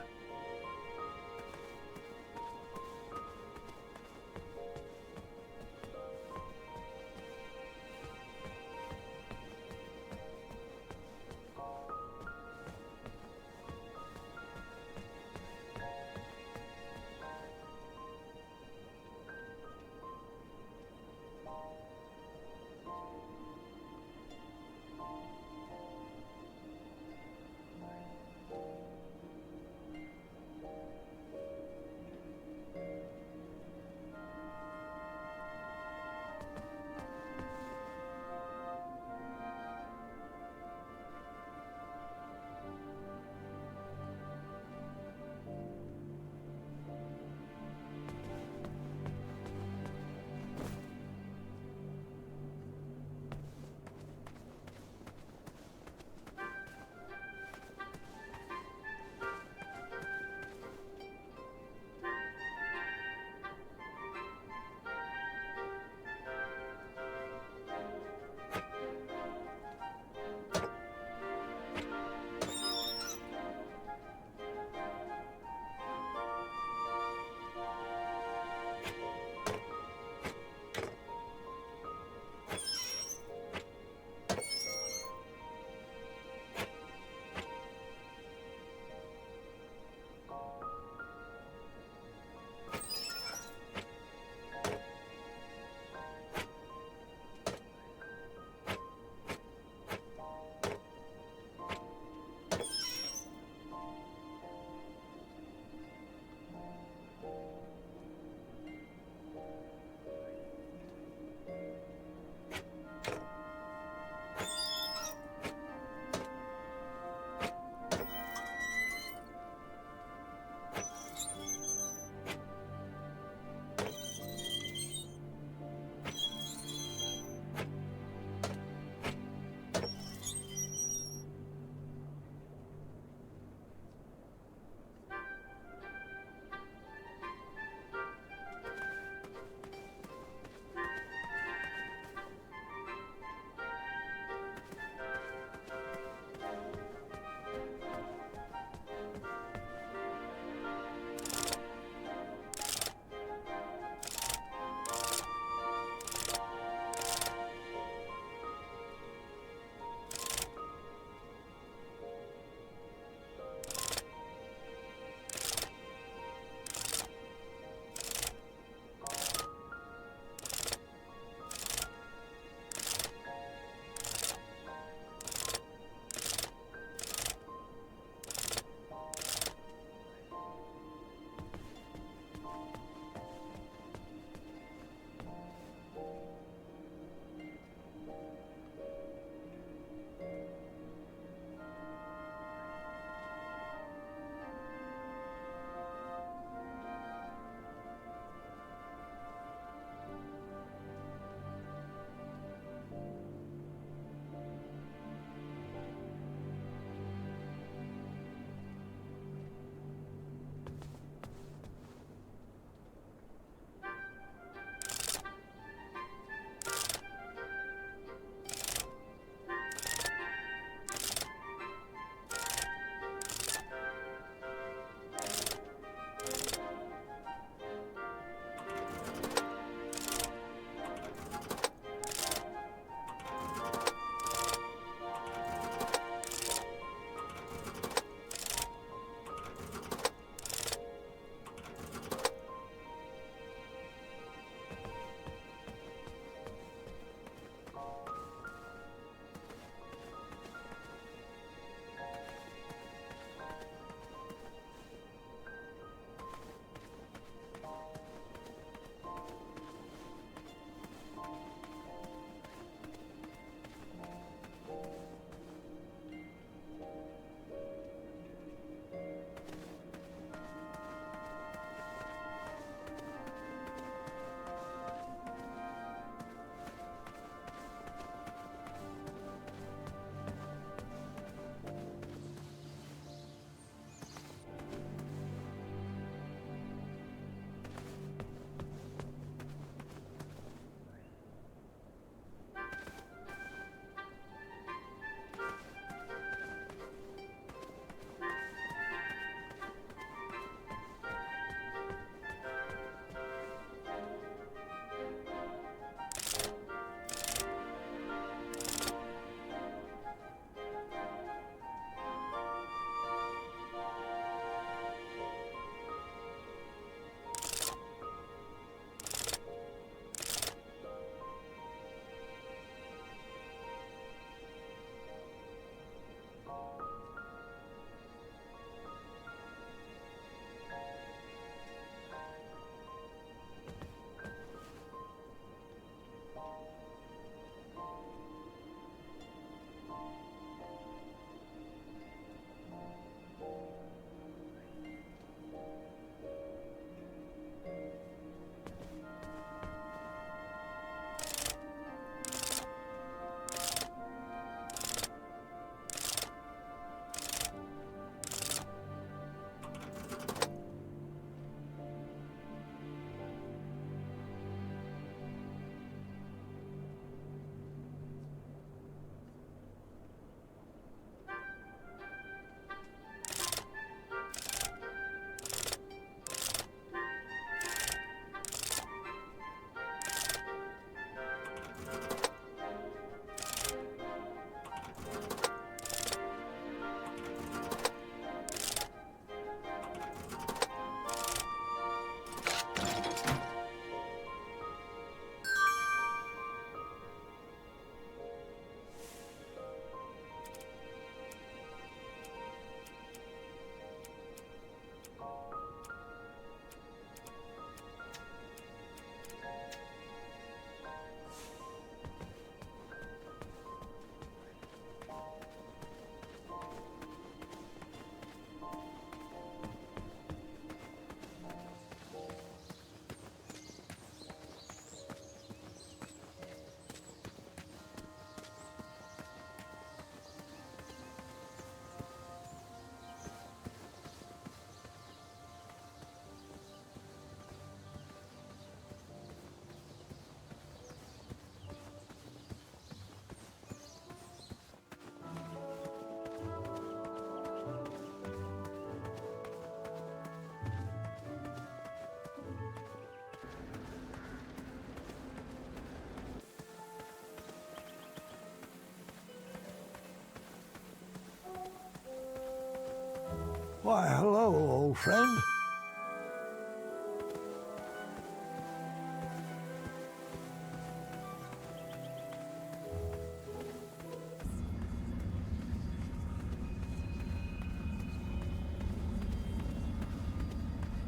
Why, hello, old friend.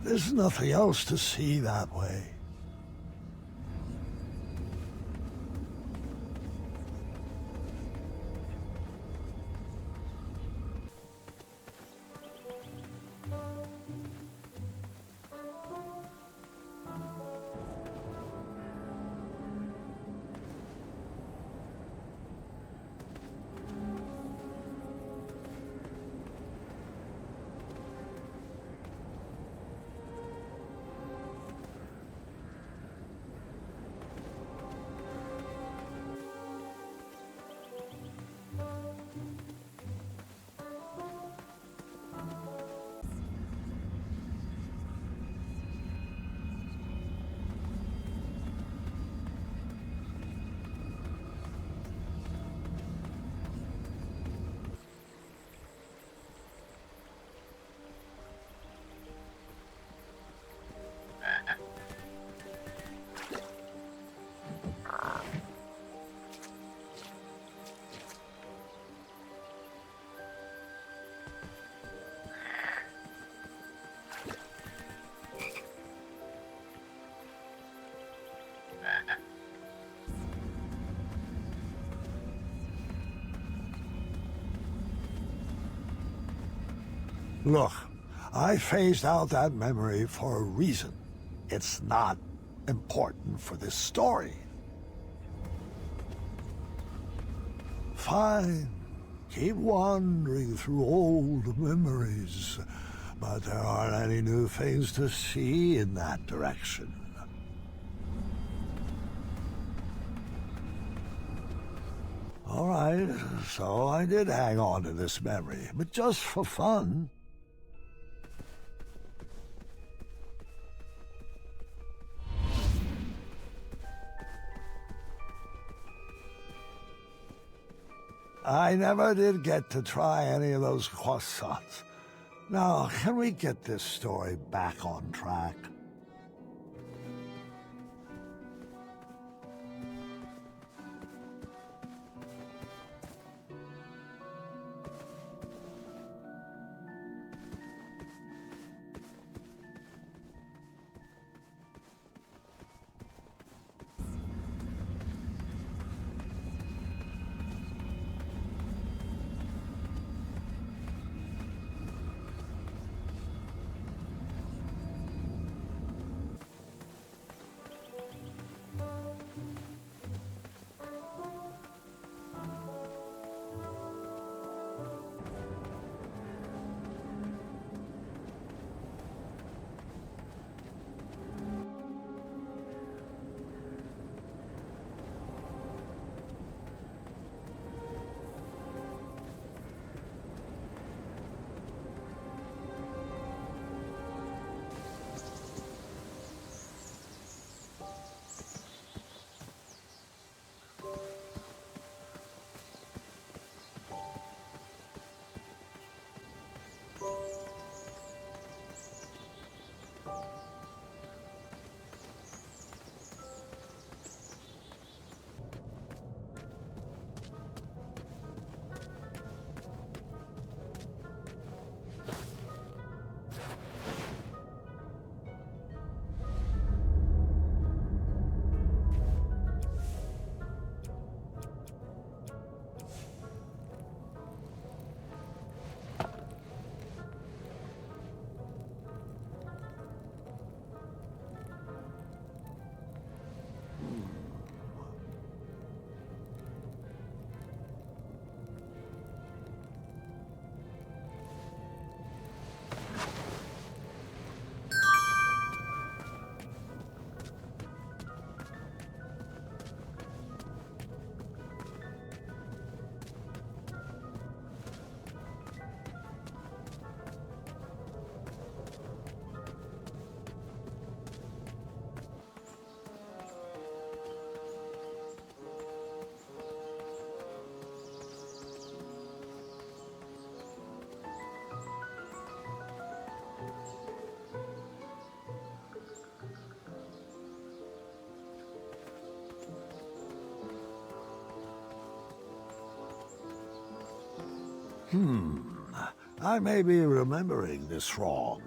There's nothing else to see that way. Look, I phased out that memory for a reason. It's not important for this story. Fine. Keep wandering through old memories, but there aren't any new things to see in that direction. All right, so I did hang on to this memory, but just for fun. I never did get to try any of those croissants. Now, can we get this story back on track? I may be remembering this wrong.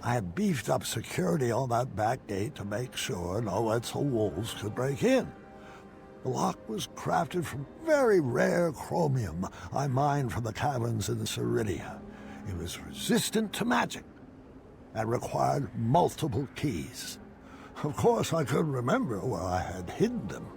I had beefed up security on that back gate to make sure no Etzel wolves could break in. The lock was crafted from very rare chromium I mined from the caverns in Ceridia. It was resistant to magic and required multiple keys. Of course, I couldn't remember where I had hidden them.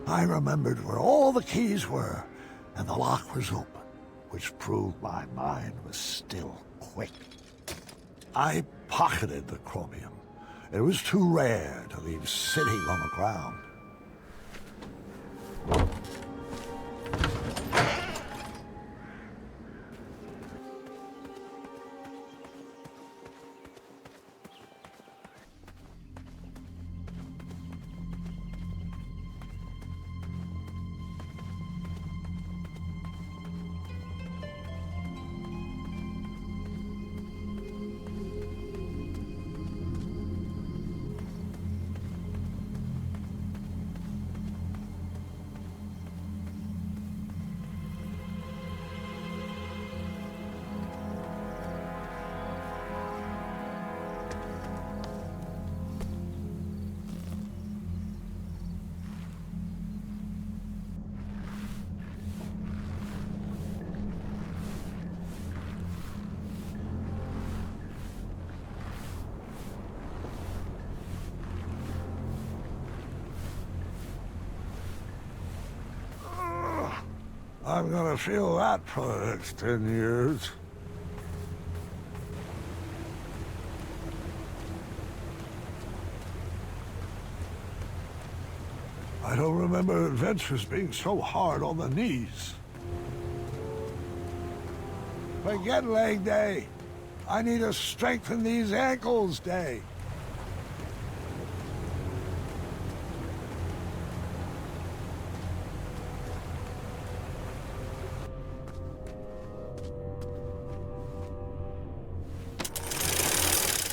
I remembered where all the keys were, and the lock was open, which proved my mind was still quick. I pocketed the chromium. It was too rare to leave sitting on the ground. I'm gonna feel that for the next 10 years. I don't remember adventures being so hard on the knees. Forget leg day. I need to strengthen these ankles day.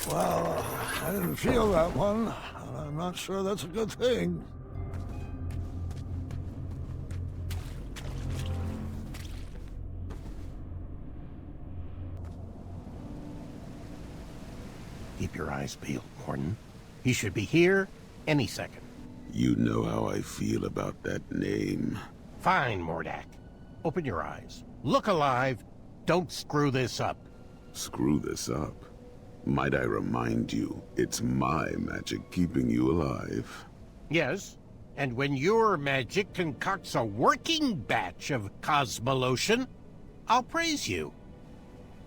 Well, I didn't feel that one, and I'm not sure that's a good thing. Keep your eyes peeled, Morden. He should be here any second. You know how I feel about that name. Fine, Mordak. Open your eyes. Look alive. Don't screw this up. Screw this up? Might I remind you, it's my magic keeping you alive. Yes, and when your magic concocts a working batch of cosmolotion, I'll praise you.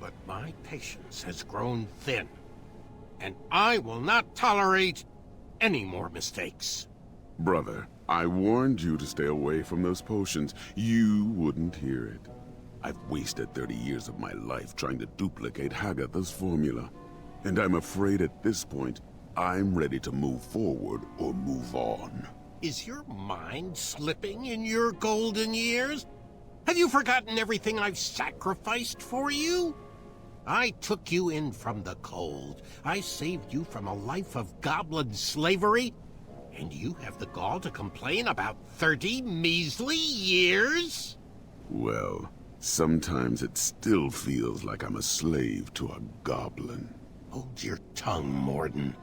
But my patience has grown thin, and I will not tolerate any more mistakes. Brother, I warned you to stay away from those potions. You wouldn't hear it. I've wasted 30 years of my life trying to duplicate Hagatha's formula. And I'm afraid at this point, I'm ready to move forward or move on. Is your mind slipping in your golden years? Have you forgotten everything I've sacrificed for you? I took you in from the cold. I saved you from a life of goblin slavery. And you have the gall to complain about 30 measly years? Well, sometimes it still feels like I'm a slave to a goblin. Hold your tongue, Morden,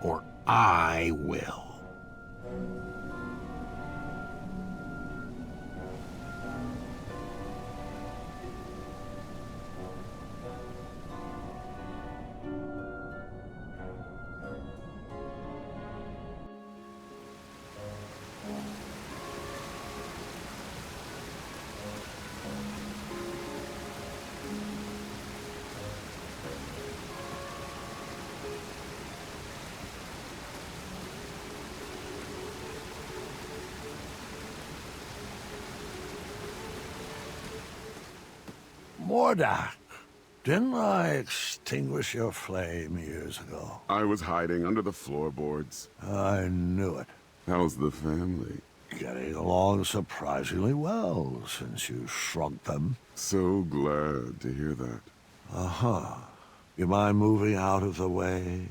or I will. Mordak, didn't I extinguish your flame years ago? I was hiding under the floorboards. I knew it. How's the family? Getting along surprisingly well since you shrunk them. So glad to hear that. Uh-huh. You mind moving out of the way?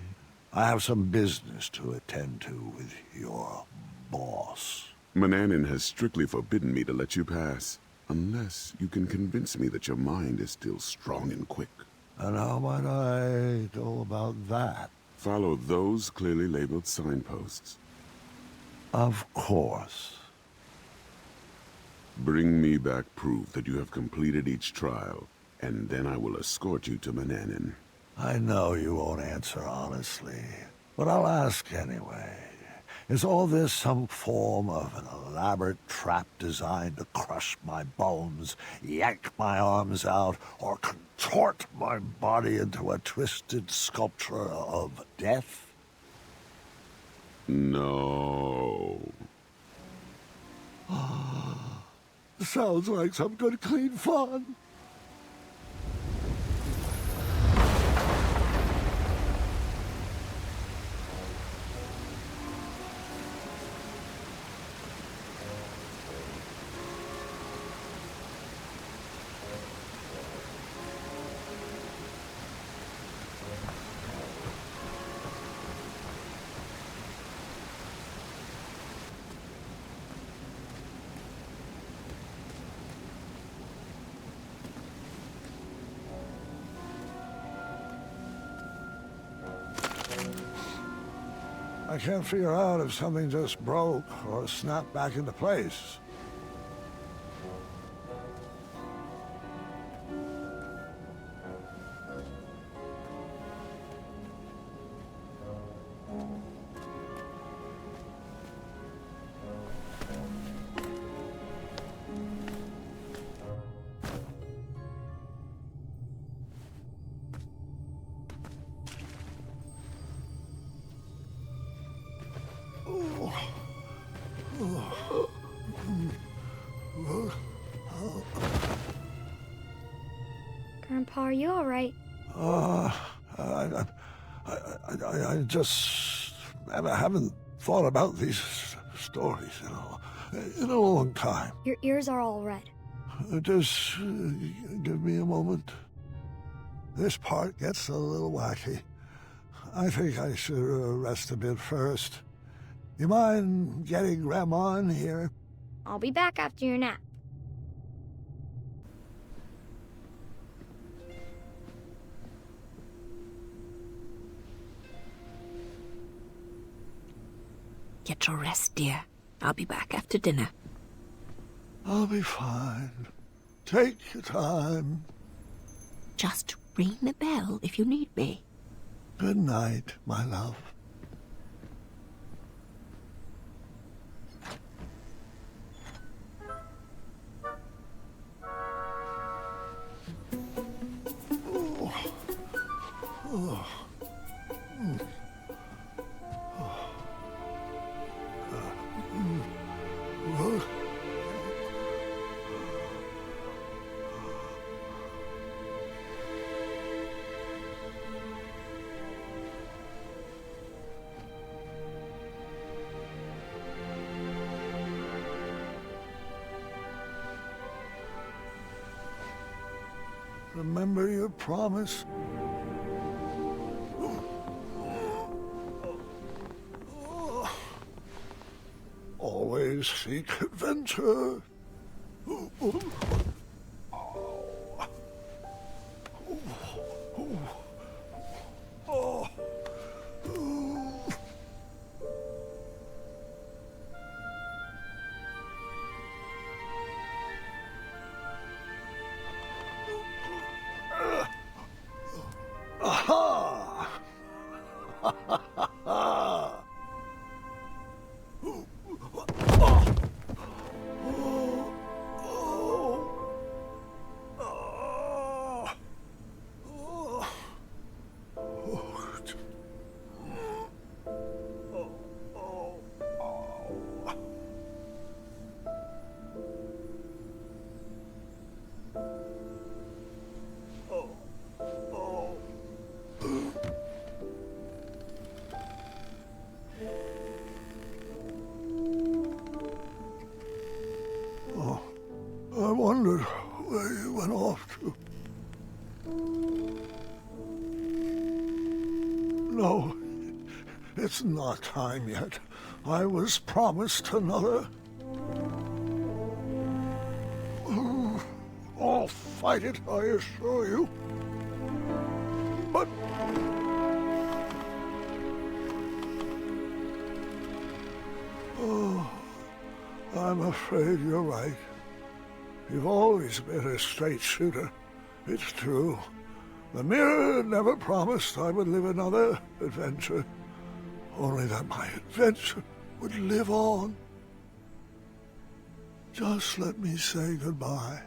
I have some business to attend to with your boss. Manannan has strictly forbidden me to let you pass. Unless you can convince me that your mind is still strong and quick. And how might I go about that? Follow those clearly labeled signposts. Of course. Bring me back proof that you have completed each trial, and then I will escort you to Manannan. I know you won't answer honestly, but I'll ask anyway. Is all this some form of an elaborate trap designed to crush my bones, yank my arms out, or contort my body into a twisted sculpture of death? No. Sounds like some good clean fun. I can't figure out if something just broke or snapped back into place. Grandpa, are you all right? I haven't thought about these stories, in a long time. Your ears are all red. Just give me a moment. This part gets a little wacky. I think I should rest a bit first. You mind getting Grandma in here? I'll be back after your nap. Get your rest, dear. I'll be back after dinner. I'll be fine. Take your time. Just ring the bell if you need me. Good night, my love. Remember your promise? Always seek adventure. Aha! I wondered where you went off to. No, it's not time yet. I was promised another. I'll fight it, I assure you. But... oh, I'm afraid you're right. You've always been a straight shooter. It's true. The mirror never promised I would live another adventure. Only that my adventure would live on. Just let me say goodbye.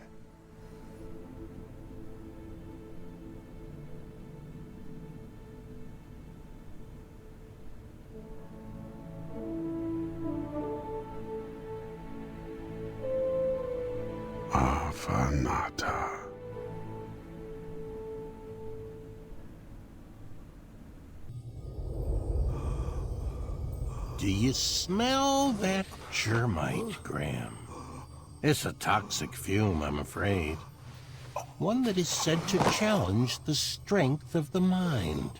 Avanata. Do you smell that germite, Graham? It's a toxic fume, I'm afraid. One that is said to challenge the strength of the mind.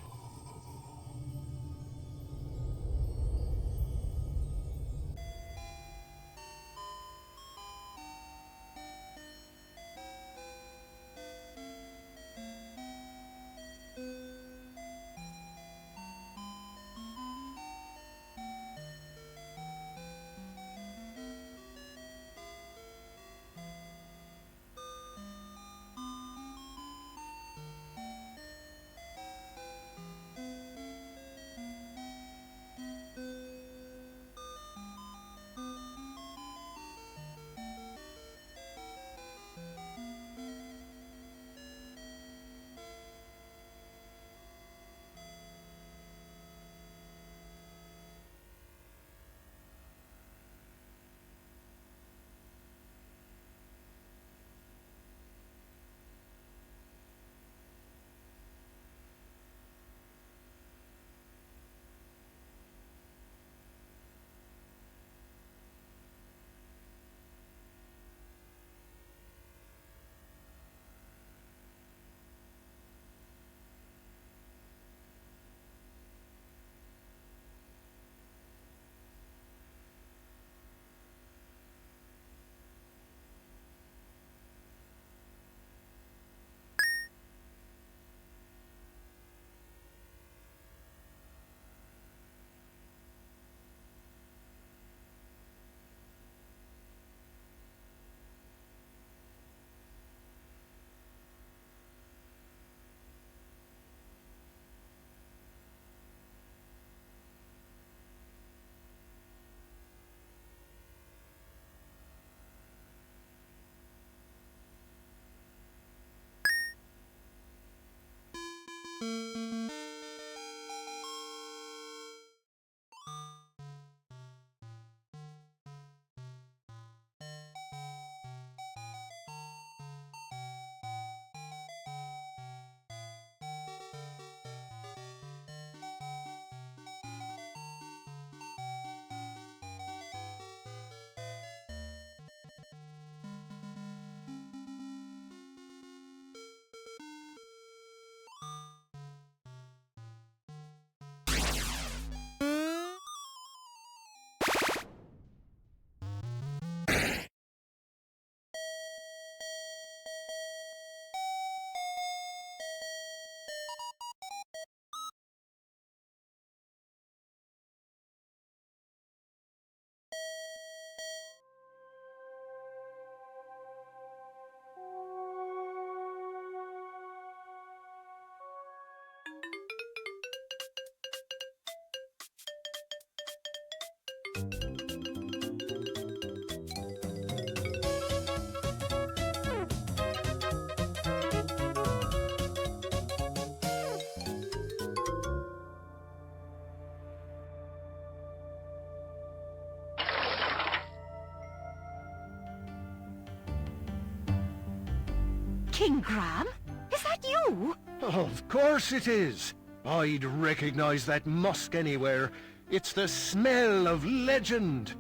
King Graham? Is that you? Of course it is. I'd recognize that musk anywhere. It's the smell of legend.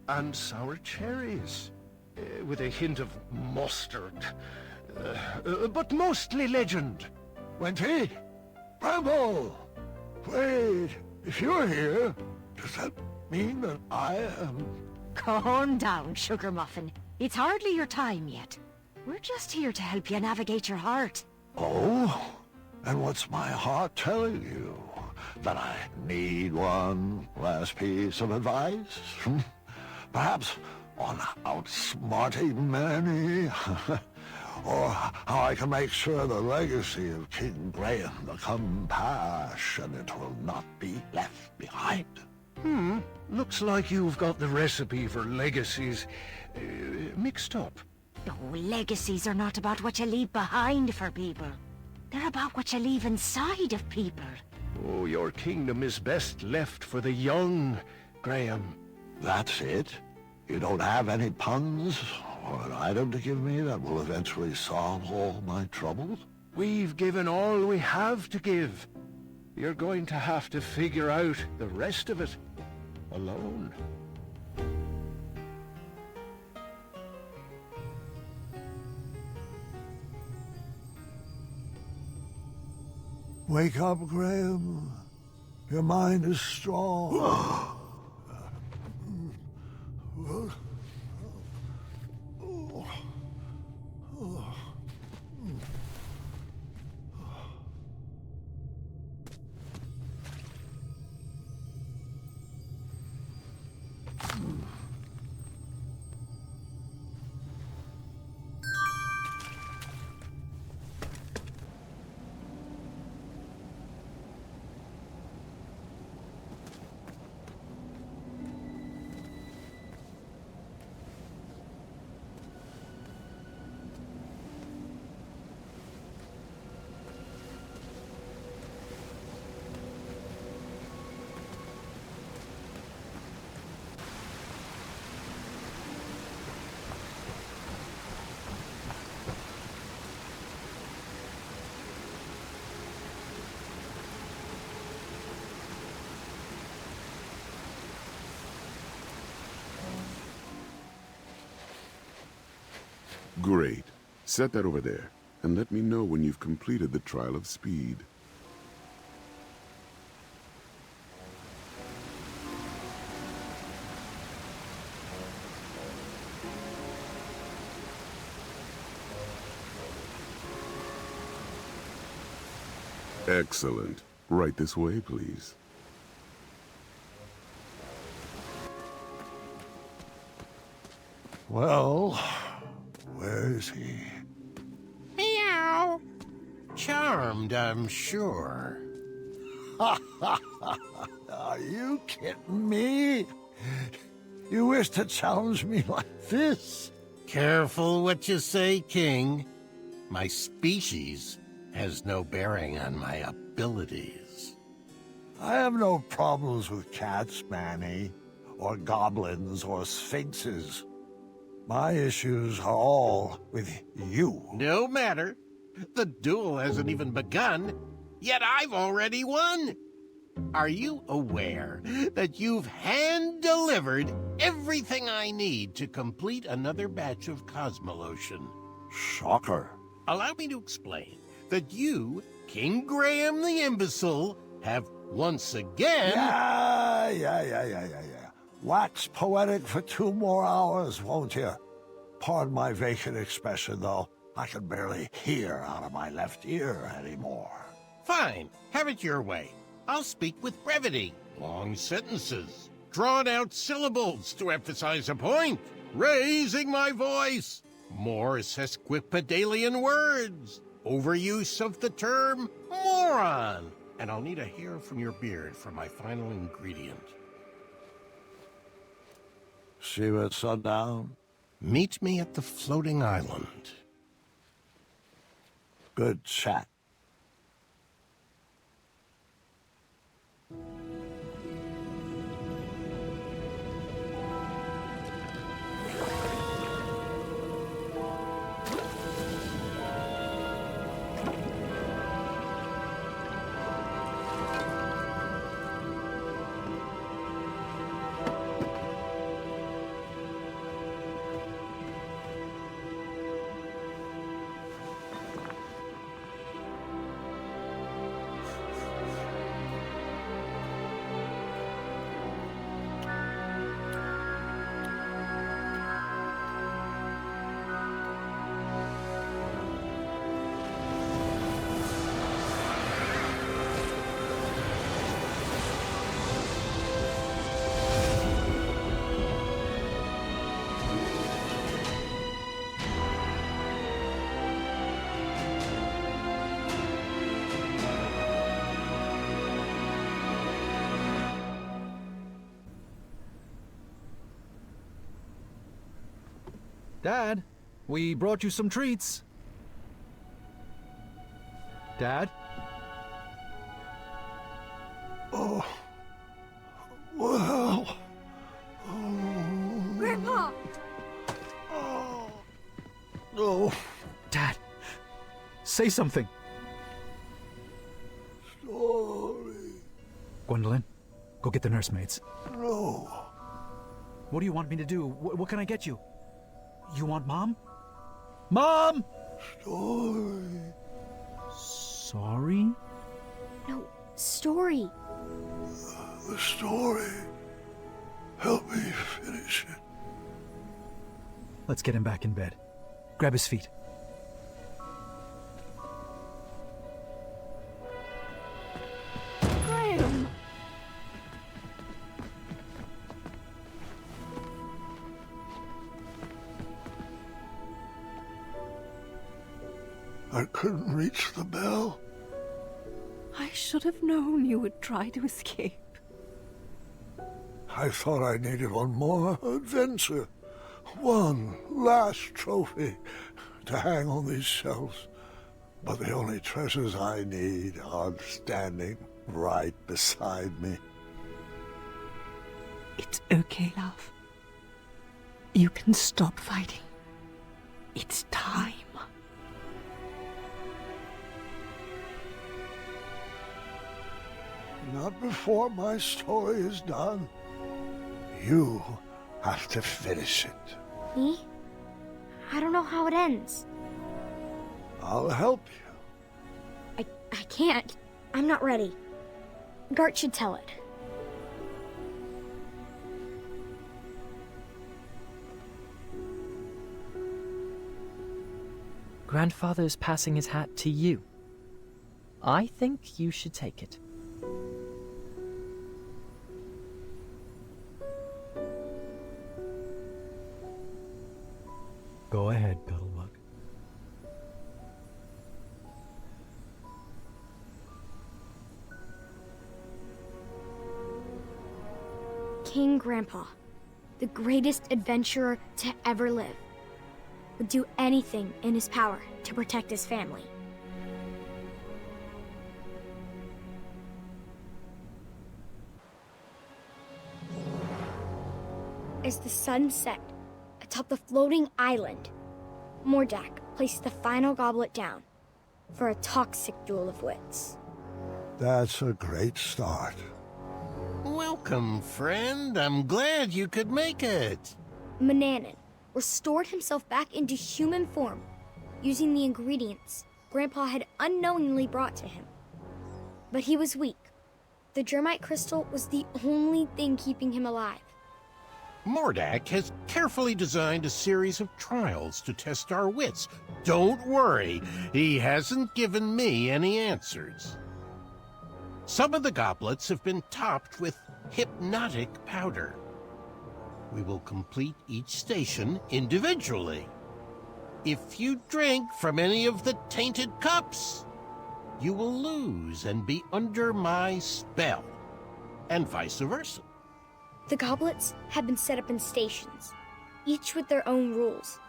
And sour cherries. With a hint of mustard. But mostly legend. Wenty? Bramble! Wait, if you're here, does that mean that I am... Calm down, Sugar Muffin. It's hardly your time yet. We're just here to help you navigate your heart. Oh? And what's my heart telling you? That I need one last piece of advice? Perhaps on outsmarting many? Or how I can make sure the legacy of King Graham become passionate will not be left behind? Looks like you've got the recipe for legacies mixed up. Oh, legacies are not about what you leave behind for people. They're about what you leave inside of people. Oh, your kingdom is best left for the young, Graham. That's it? You don't have any puns or an item to give me that will eventually solve all my troubles? We've given all we have to give. You're going to have to figure out the rest of it alone. Wake up, Graham. Your mind is strong. Great. Set that over there, and let me know when you've completed the trial of speed. Excellent. Right this way, please. Well, where is he? Meow. Charmed, I'm sure. Are you kidding me? You wish to challenge me like this? Careful what you say, King. My species has no bearing on my abilities. I have no problems with cats, Manny, or goblins, or sphinxes. My issues are all with you. No matter. The duel hasn't even begun, yet I've already won. Are you aware that you've hand-delivered everything I need to complete another batch of Cosmolotion? Shocker. Allow me to explain that you, King Graham the Imbecile, have once again... Yeah. Wax poetic for 2 more hours, won't you? Pardon my vacant expression, though. I can barely hear out of my left ear anymore. Fine. Have it your way. I'll speak with brevity. Long sentences. Drawn-out syllables to emphasize a point. Raising my voice. More sesquipedalian words. Overuse of the term moron. And I'll need a hair from your beard for my final ingredient. See you at sundown? Meet me at the floating island. Good chat. Dad, we brought you some treats. Dad? Oh. Well. Grandpa! No. Dad, say something. Story. Gwendolyn, go get the nursemaids. No. What do you want me to do? What can I get you? You want Mom? Mom! Story. Sorry? No, story. The story. Help me finish it. Let's get him back in bed. Grab his feet. Graham! I couldn't reach the bell. I should have known you would try to escape. I thought I needed one more adventure. One last trophy to hang on these shelves. But the only treasures I need are standing right beside me. It's okay, love. You can stop fighting. It's time. Not before my story is done. You have to finish it. Me? I don't know how it ends. I'll help you. I can't. I'm not ready. Gart should tell it. Grandfather's passing his hat to you. I think you should take it. Go ahead, Cuddlebug. King Grandpa, the greatest adventurer to ever live, would do anything in his power to protect his family. As the sun set atop the floating island, Mordak places the final goblet down for a toxic duel of wits. That's a great start. Welcome, friend. I'm glad you could make it. Manannan restored himself back into human form using the ingredients Grandpa had unknowingly brought to him. But he was weak. The Germite crystal was the only thing keeping him alive. Mordak has carefully designed a series of trials to test our wits. Don't worry, he hasn't given me any answers. Some of the goblets have been topped with hypnotic powder. We will complete each station individually. If you drink from any of the tainted cups, you will lose and be under my spell, and vice versa. The goblets had been set up in stations, each with their own rules.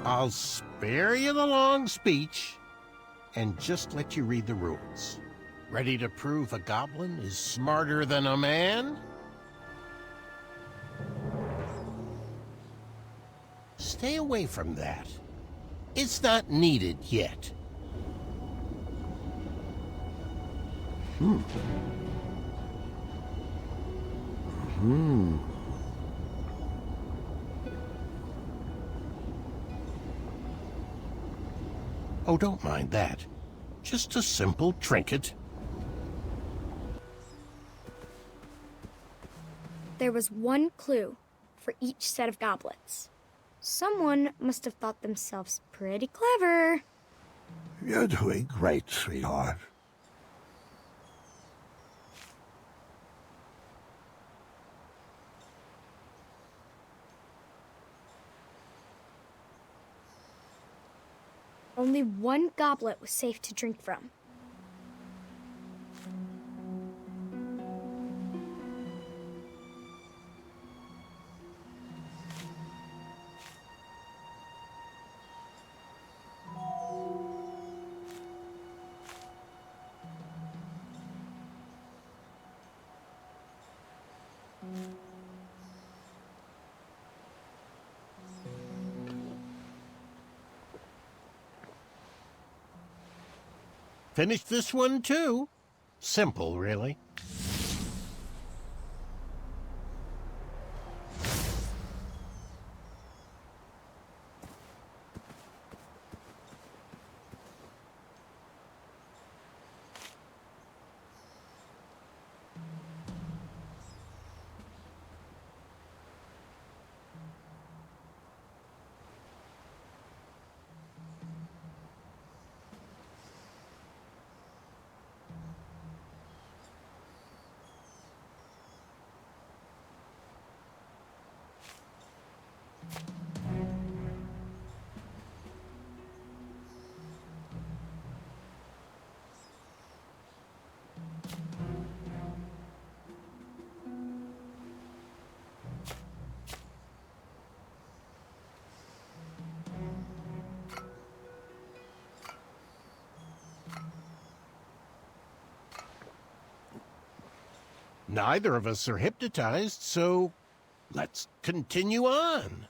I'll spare you the long speech and just let you read the rules. Ready to prove a goblin is smarter than a man? Stay away from that. It's not needed yet. Oh, don't mind that. Just a simple trinket. There was one clue for each set of goblets. Someone must have thought themselves pretty clever. You're doing great, sweetheart. Only one goblet was safe to drink from. Finish this one too. Simple, really. Neither of us are hypnotized, so let's continue on.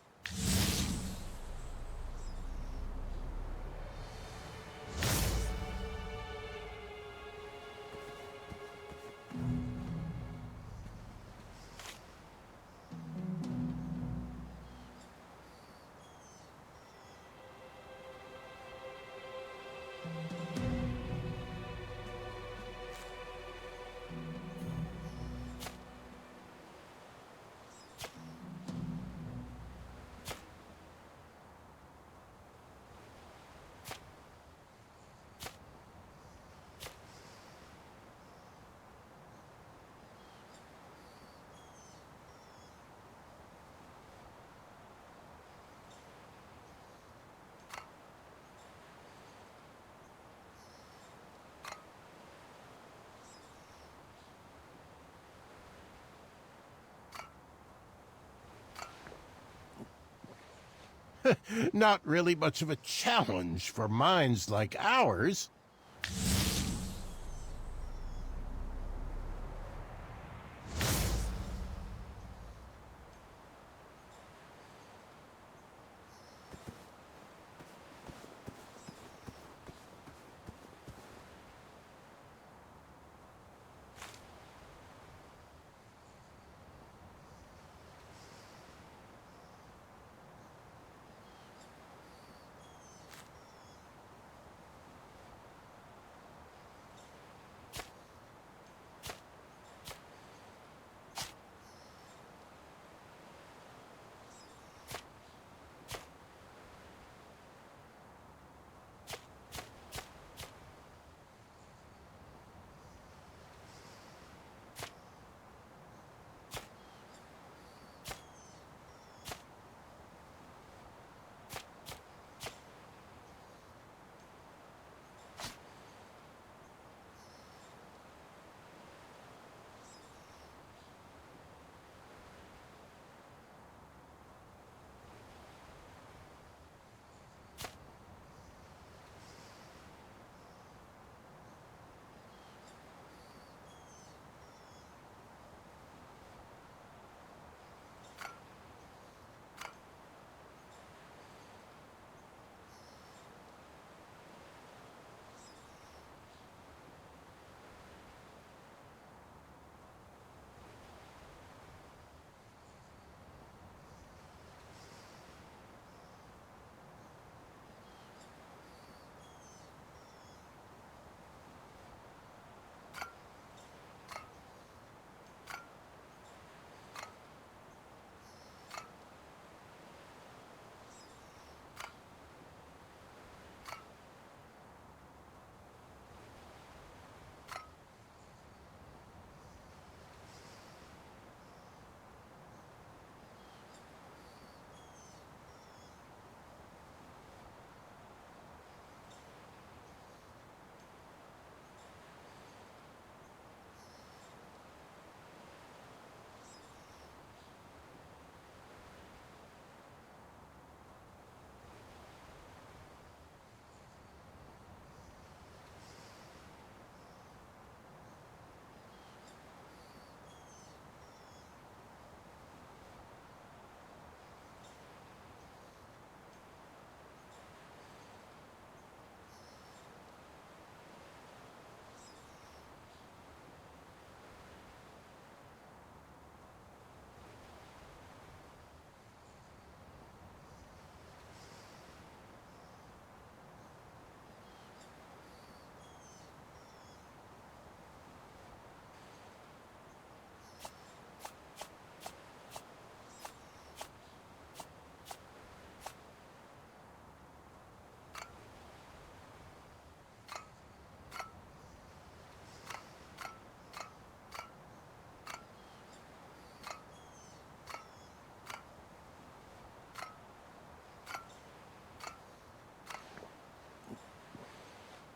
Not really much of a challenge for minds like ours.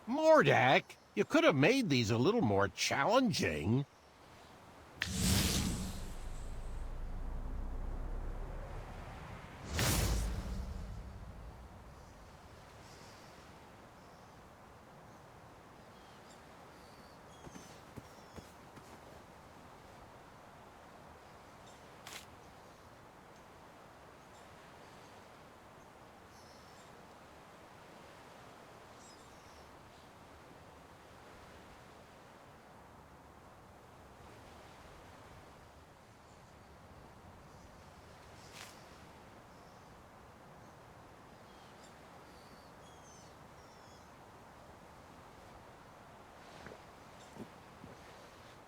Mordak, you could have made these a little more challenging.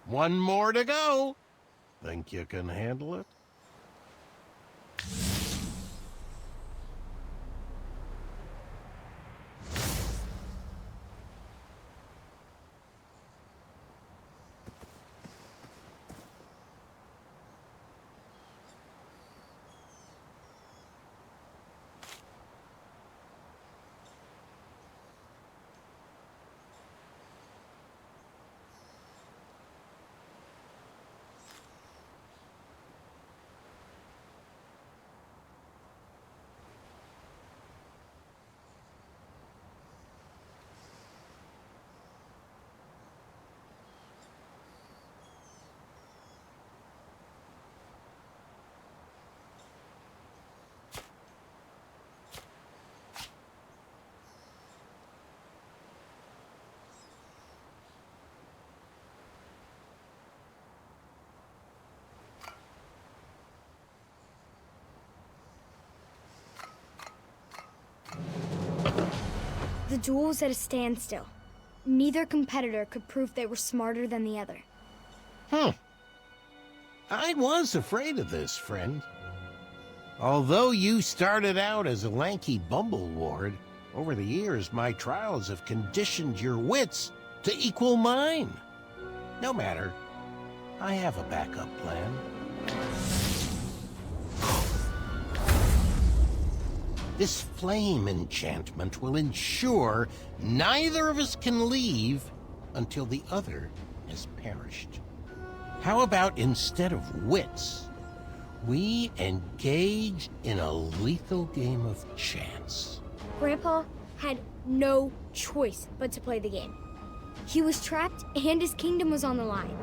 One more to go. Think you can handle it? The duel was at a standstill. Neither competitor could prove they were smarter than the other. I was afraid of this, friend. Although you started out as a lanky bumbleward, over the years my trials have conditioned your wits to equal mine. No matter. I have a backup plan. This flame enchantment will ensure neither of us can leave until the other has perished. How about instead of wits, we engage in a lethal game of chance? Grandpa had no choice but to play the game. He was trapped and his kingdom was on the line.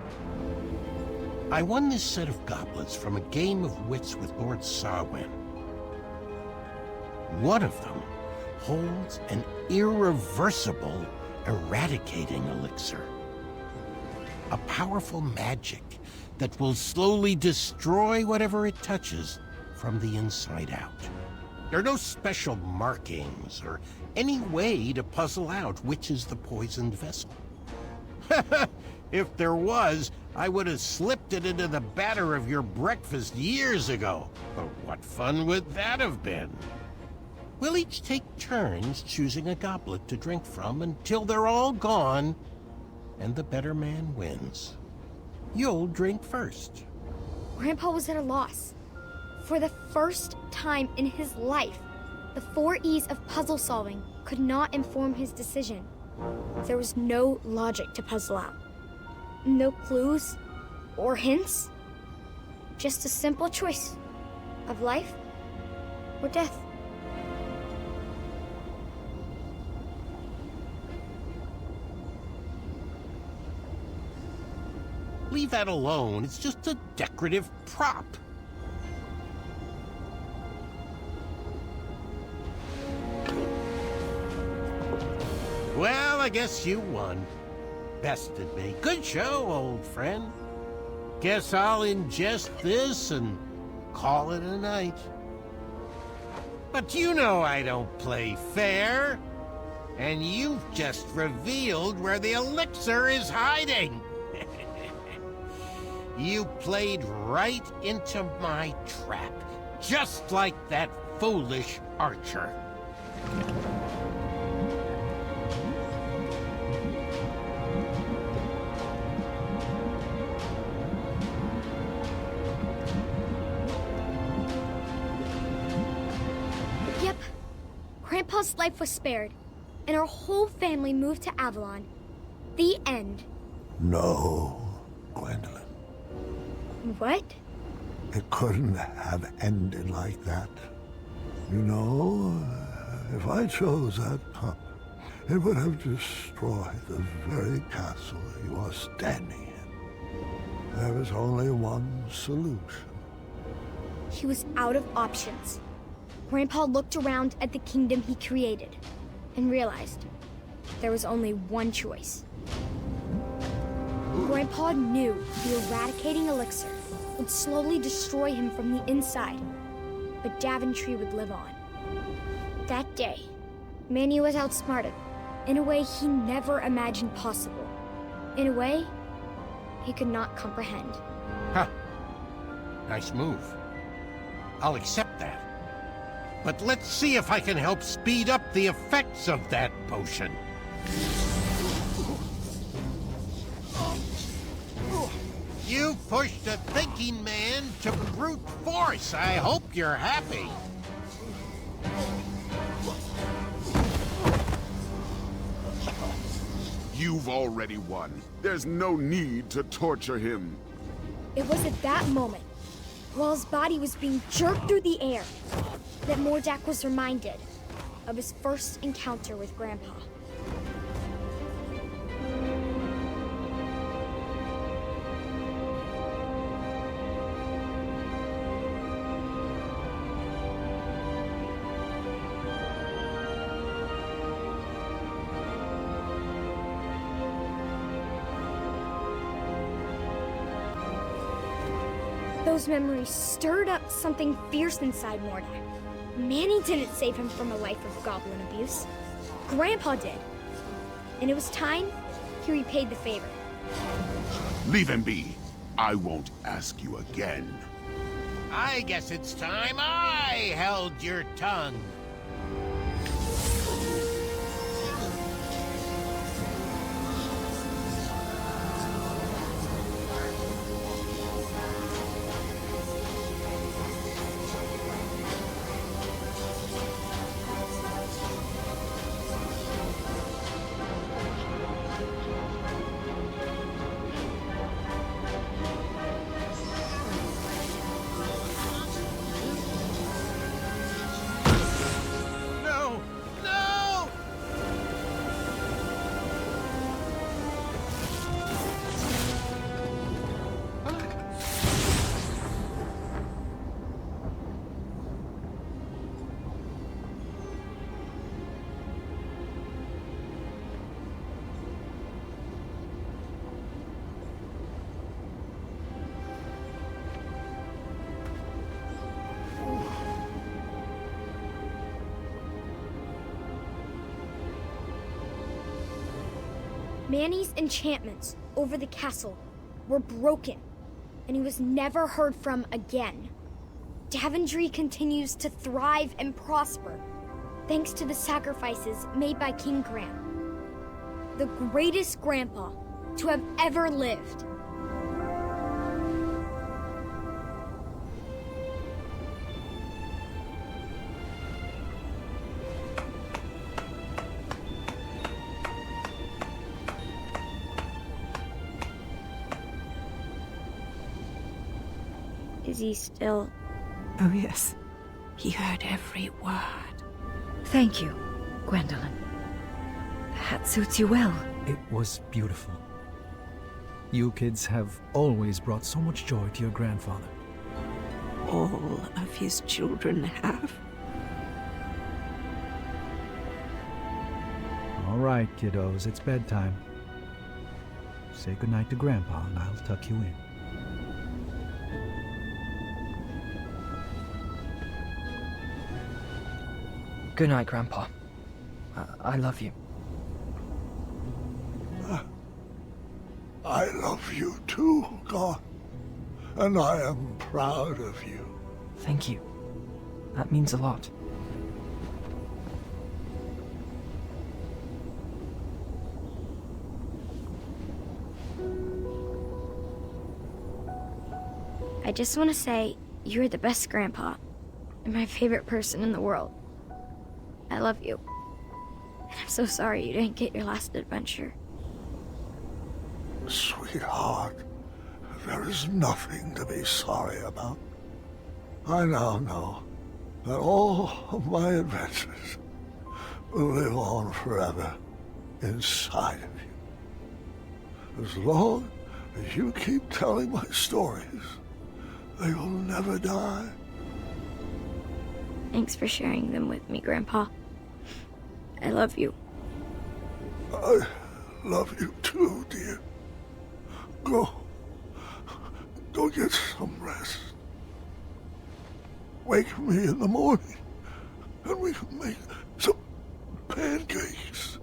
I won this set of goblets from a game of wits with Lord Sarwin. One of them holds an irreversible eradicating elixir. A powerful magic that will slowly destroy whatever it touches from the inside out. There are no special markings or any way to puzzle out which is the poisoned vessel. If there was, I would have slipped it into the batter of your breakfast years ago. But what fun would that have been? We'll each take turns choosing a goblet to drink from until they're all gone, and the better man wins. You'll drink first. Grandpa was at a loss. For the first time in his life, the 4 E's of puzzle solving could not inform his decision. There was no logic to puzzle out. No clues or hints. Just a simple choice of life or death. Leave that alone. It's just a decorative prop. Well, I guess you won. Bested me. Good show, old friend. Guess I'll ingest this and call it a night. But you know I don't play fair. And you've just revealed where the elixir is hiding. You played right into my trap, just like that foolish archer. Yep. Grandpa's life was spared, and our whole family moved to Avalon. The end. No, Gwendolyn. What? It couldn't have ended like that. You know, if I chose that cup, it would have destroyed the very castle you are standing in. There was only one solution. He was out of options. Grandpa looked around at the kingdom he created and realized there was only one choice. Grandpa knew the eradicating elixir would slowly destroy him from the inside, but Daventry would live on. That day, Manny was outsmarted in a way he never imagined possible. In a way he could not comprehend. Huh. Nice move. I'll accept that. But let's see if I can help speed up the effects of that potion. You pushed a thinking man to brute force. I hope you're happy. You've already won. There's no need to torture him. It was at that moment, while his body was being jerked through the air, that Mordak was reminded of his first encounter with Grandpa. Those memories stirred up something fierce inside Mordak. Manny didn't save him from a life of goblin abuse. Grandpa did. And it was time he repaid the favor. Leave him be. I won't ask you again. I guess it's time I held your tongue. Manny's enchantments over the castle were broken, and he was never heard from again. Daventry continues to thrive and prosper, thanks to the sacrifices made by King Graham, the greatest grandpa to have ever lived. Is he still... Oh, yes. He heard every word. Thank you, Gwendolyn. That suits you well. It was beautiful. You kids have always brought so much joy to your grandfather. All of his children have. All right, kiddos, it's bedtime. Say goodnight to Grandpa, and I'll tuck you in. Good night, Grandpa. I love you. I love you too, God. And I am proud of you. Thank you. That means a lot. I just want to say you're the best grandpa and my favorite person in the world. I love you. And I'm so sorry you didn't get your last adventure. Sweetheart, there is nothing to be sorry about. I now know that all of my adventures will live on forever inside of you. As long as you keep telling my stories, they will never die. Thanks for sharing them with me, Grandpa. I love you. I love you too, dear. Go get some rest. Wake me in the morning, and we can make some pancakes.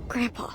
Grandpa.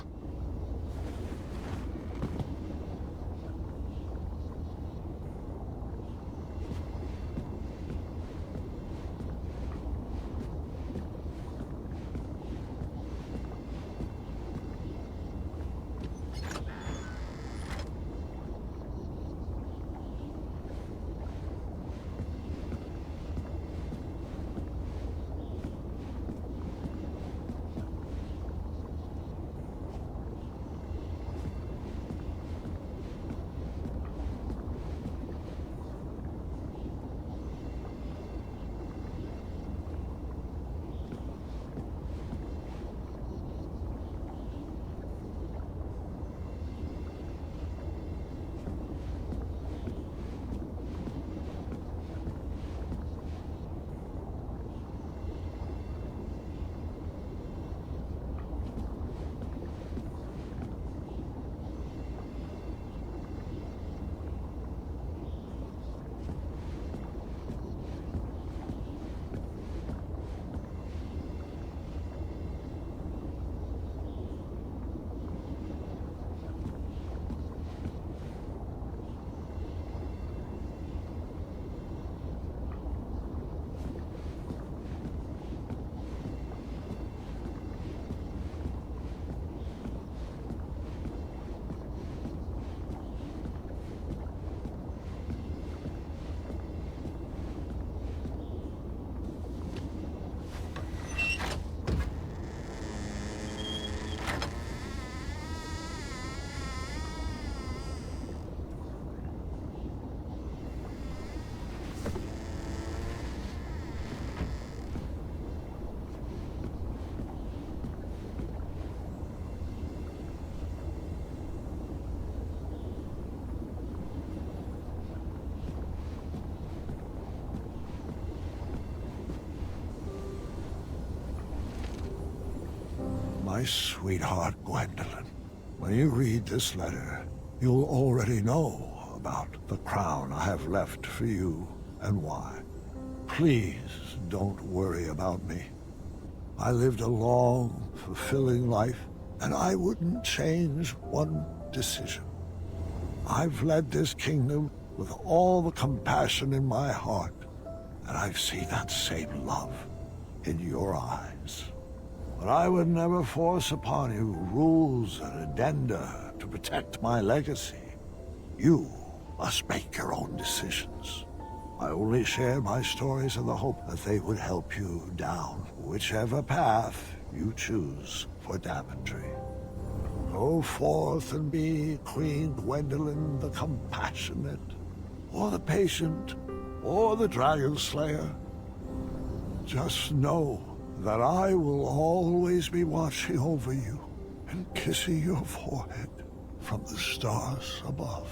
My sweetheart Gwendolyn, when you read this letter, you'll already know about the crown I have left for you and why. Please don't worry about me. I lived a long, fulfilling life, and I wouldn't change one decision. I've led this kingdom with all the compassion in my heart, and I've seen that same love in your eyes. But I would never force upon you rules and addenda to protect my legacy. You must make your own decisions. I only share my stories in the hope that they would help you down whichever path you choose for Daventry. Go forth and be Queen Gwendolyn the Compassionate, or the Patient, or the Dragon Slayer. Just know that I will always be watching over you and kissing your forehead from the stars above.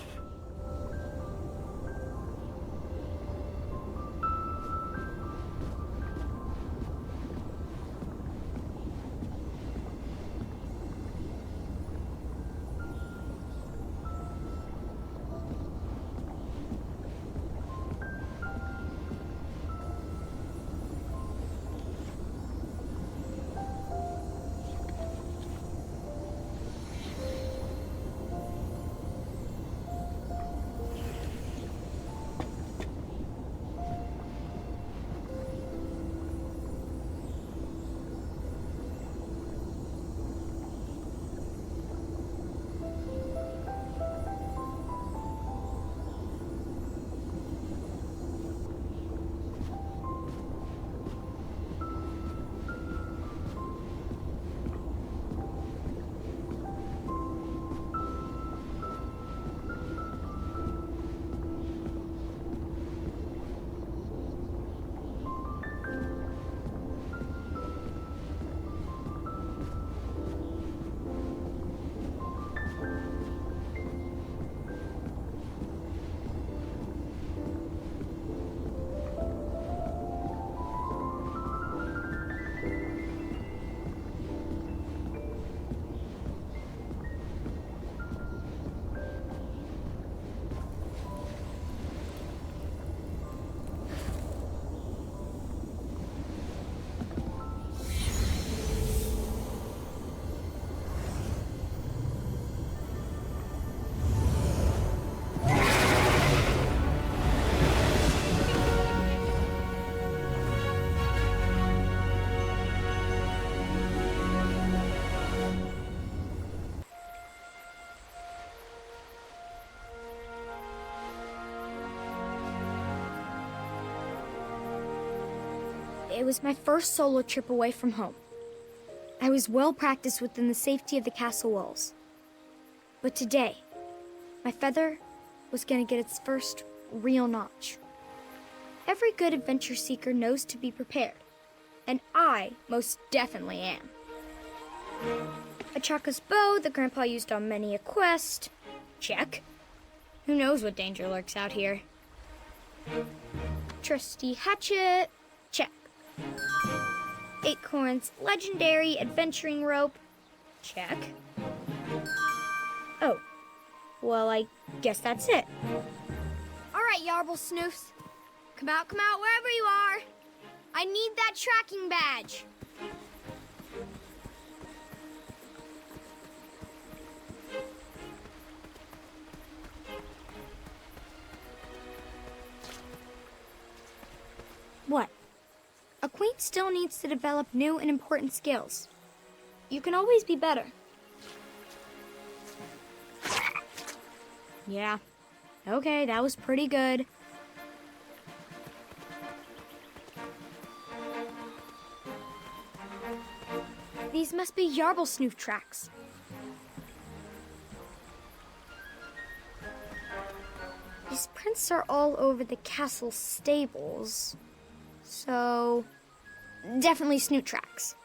It was my first solo trip away from home. I was well practiced within the safety of the castle walls. But today, my feather was gonna get its first real notch. Every good adventure seeker knows to be prepared, and I most definitely am. A Chaka's bow that Grandpa used on many a quest. Check. Who knows what danger lurks out here? Trusty hatchet. Check. Acorn's legendary adventuring rope. Check. Oh. Well, I guess that's it. All right, Yarble Snoofs. Come out wherever you are. I need that tracking badge. What? A queen still needs to develop new and important skills. You can always be better. Yeah. Okay, that was pretty good. These must be Yarble Snoof tracks. These prints are all over the castle stables. So, definitely Snoot tracks.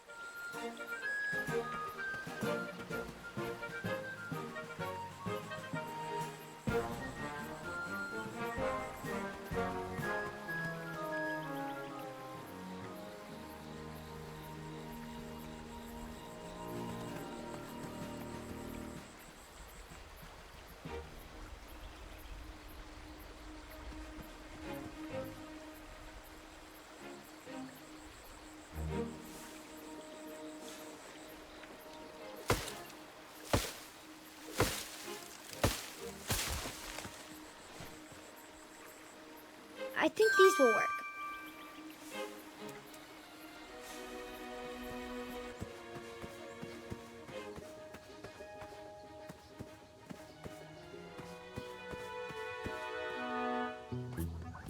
I think these will work.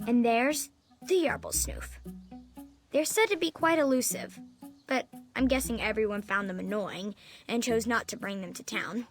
And there's the Yarble Snoof. They're said to be quite elusive, but I'm guessing everyone found them annoying and chose not to bring them to town.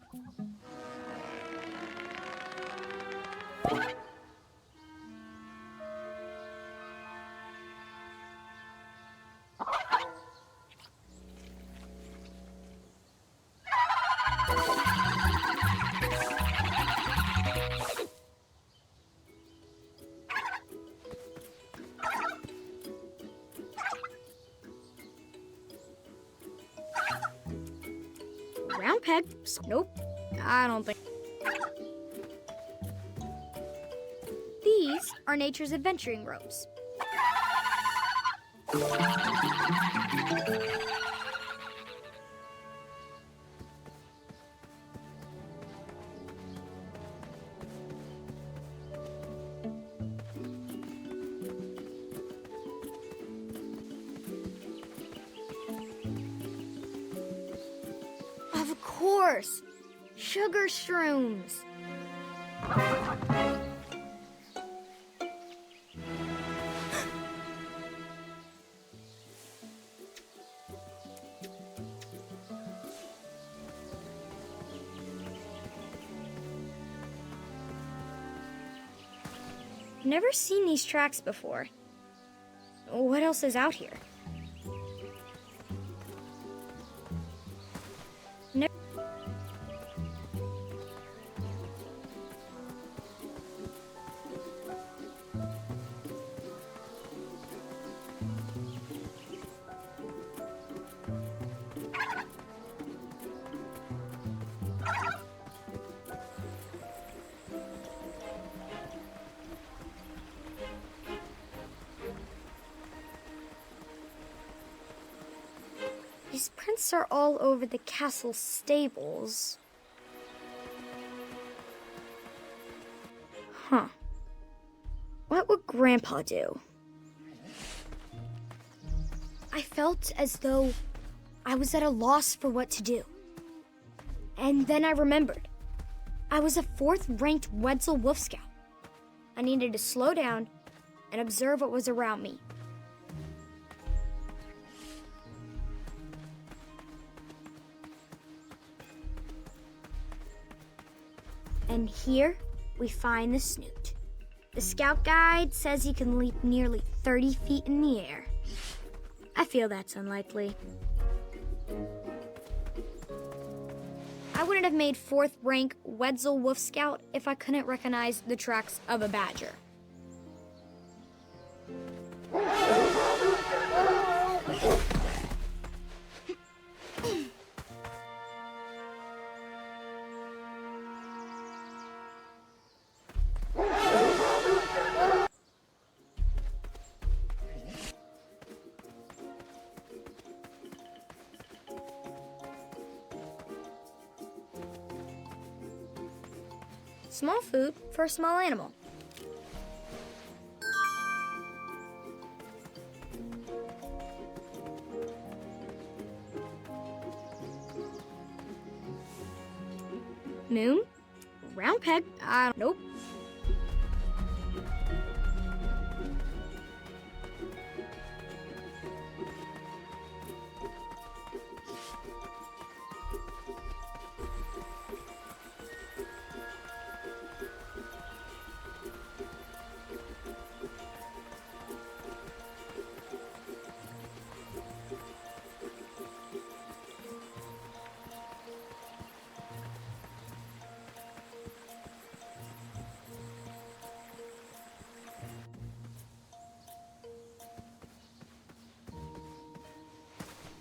Round peg? Nope. I don't think. These are nature's adventuring ropes. Of course! Sugar shrooms! Never seen these tracks before. What else is out here? These prints are all over the castle stables. Huh. What would Grandpa do? I felt as though I was at a loss for what to do. And then I remembered. I was a 4th-ranked Wetzel Wolf Scout. I needed to slow down and observe what was around me. And here we find the snoot. The scout guide says he can leap nearly 30 feet in the air. I feel that's unlikely. I wouldn't have made 4th rank Wetzel Wolf Scout if I couldn't recognize the tracks of a badger. Small food for a small animal. Moon? Round peg? Nope.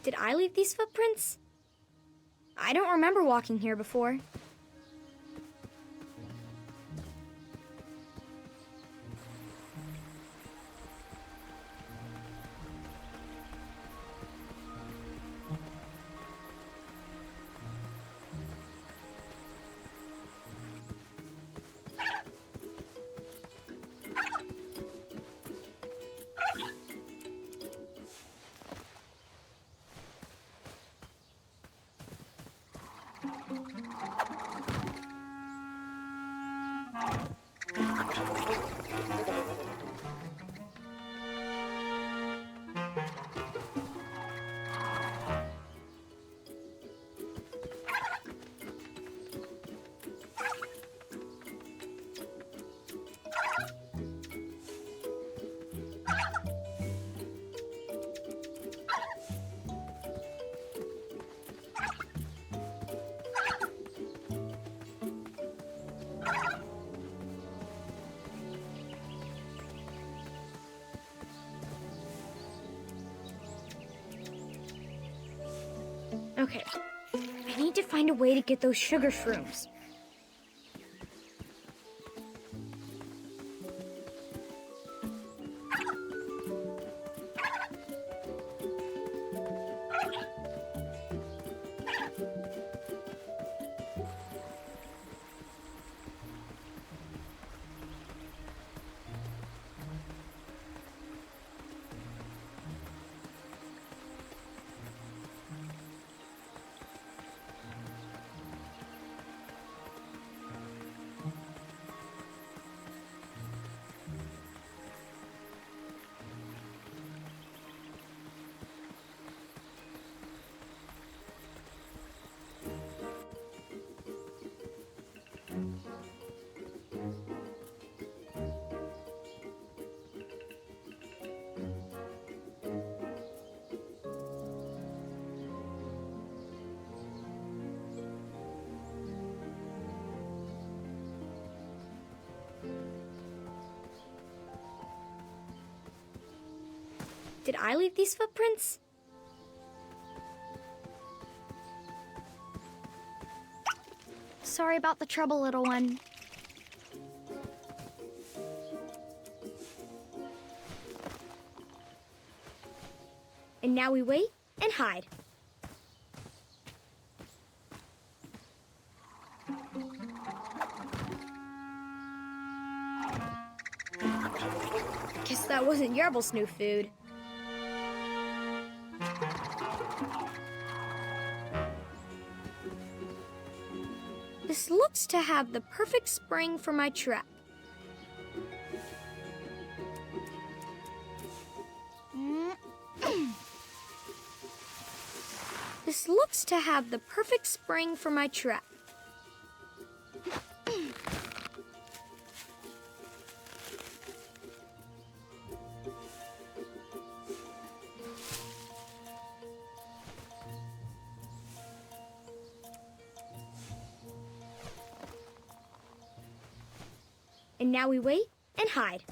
Did I leave these footprints? I don't remember walking here before. Okay, I need to find a way to get those sugar shrooms. Did I leave these footprints? Sorry about the trouble, little one. And now we wait and hide. Guess that wasn't Yarblesnoo food. This looks to have the perfect spring for my trap. This looks to have the perfect spring for my trap. And now we wait and hide.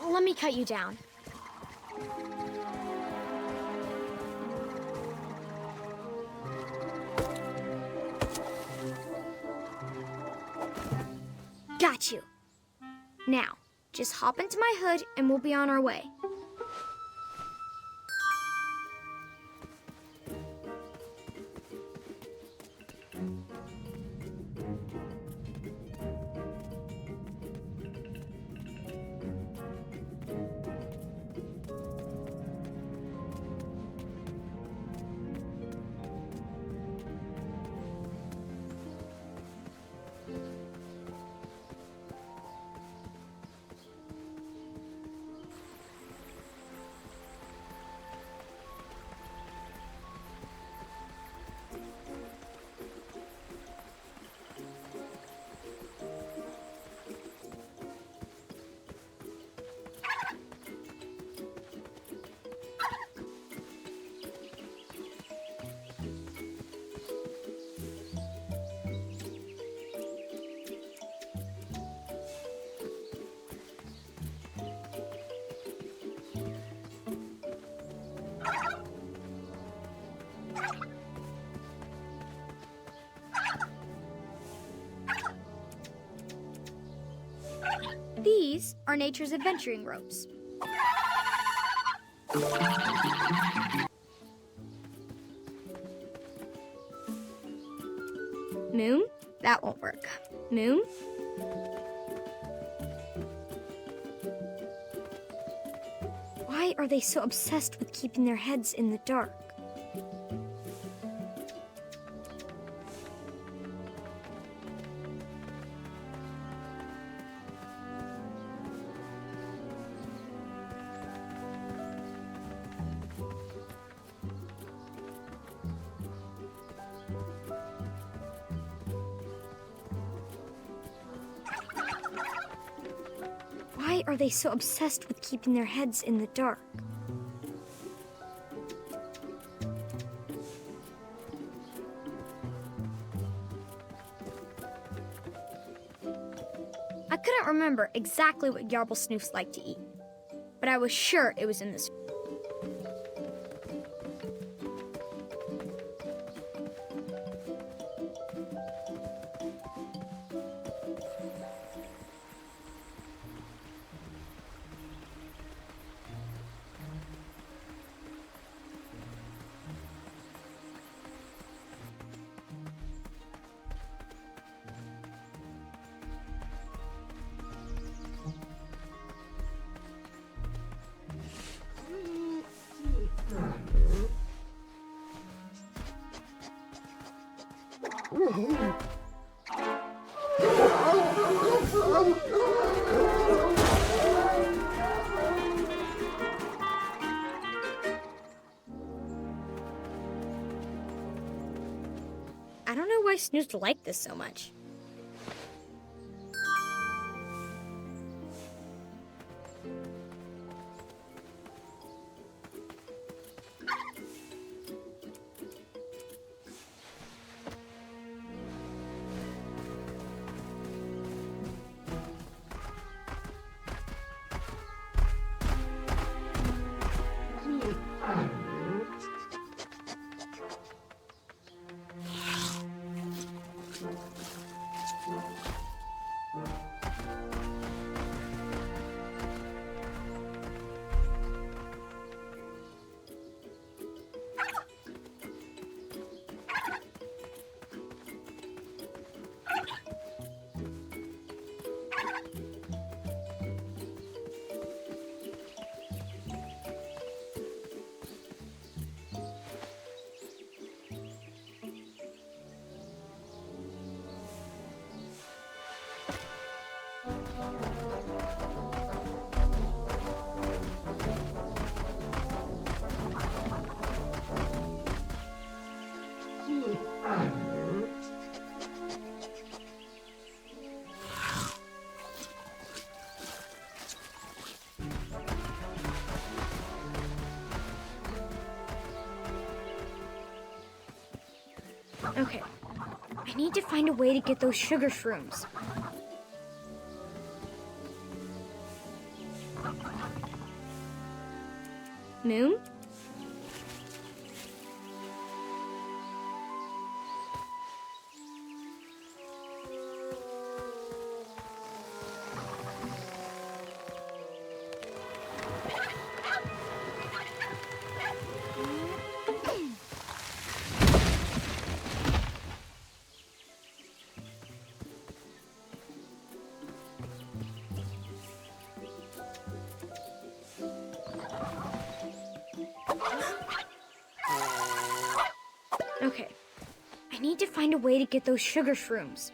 Let me cut you down. Got you. Now, just hop into my hood and we'll be on our way. These are nature's adventuring ropes. Moon? That won't work. Moon? Why are they so obsessed with keeping their heads in the dark? Why are they so obsessed with keeping their heads in the dark? I couldn't remember exactly what Yarble Snoofs liked to eat, but I was sure it was in this. I don't know why Snoofs like this so much. need to find a way to get those sugar shrooms. Moon? Okay. I need to find a way to get those sugar shrooms.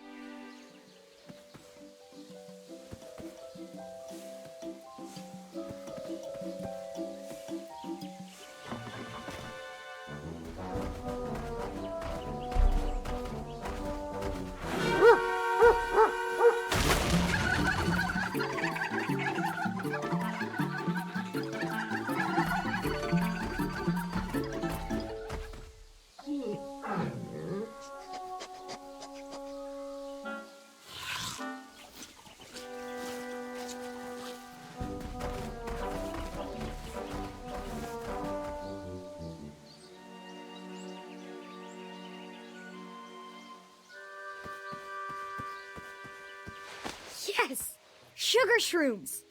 Yes! Sugar shrooms!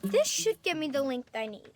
This should give me the length I need.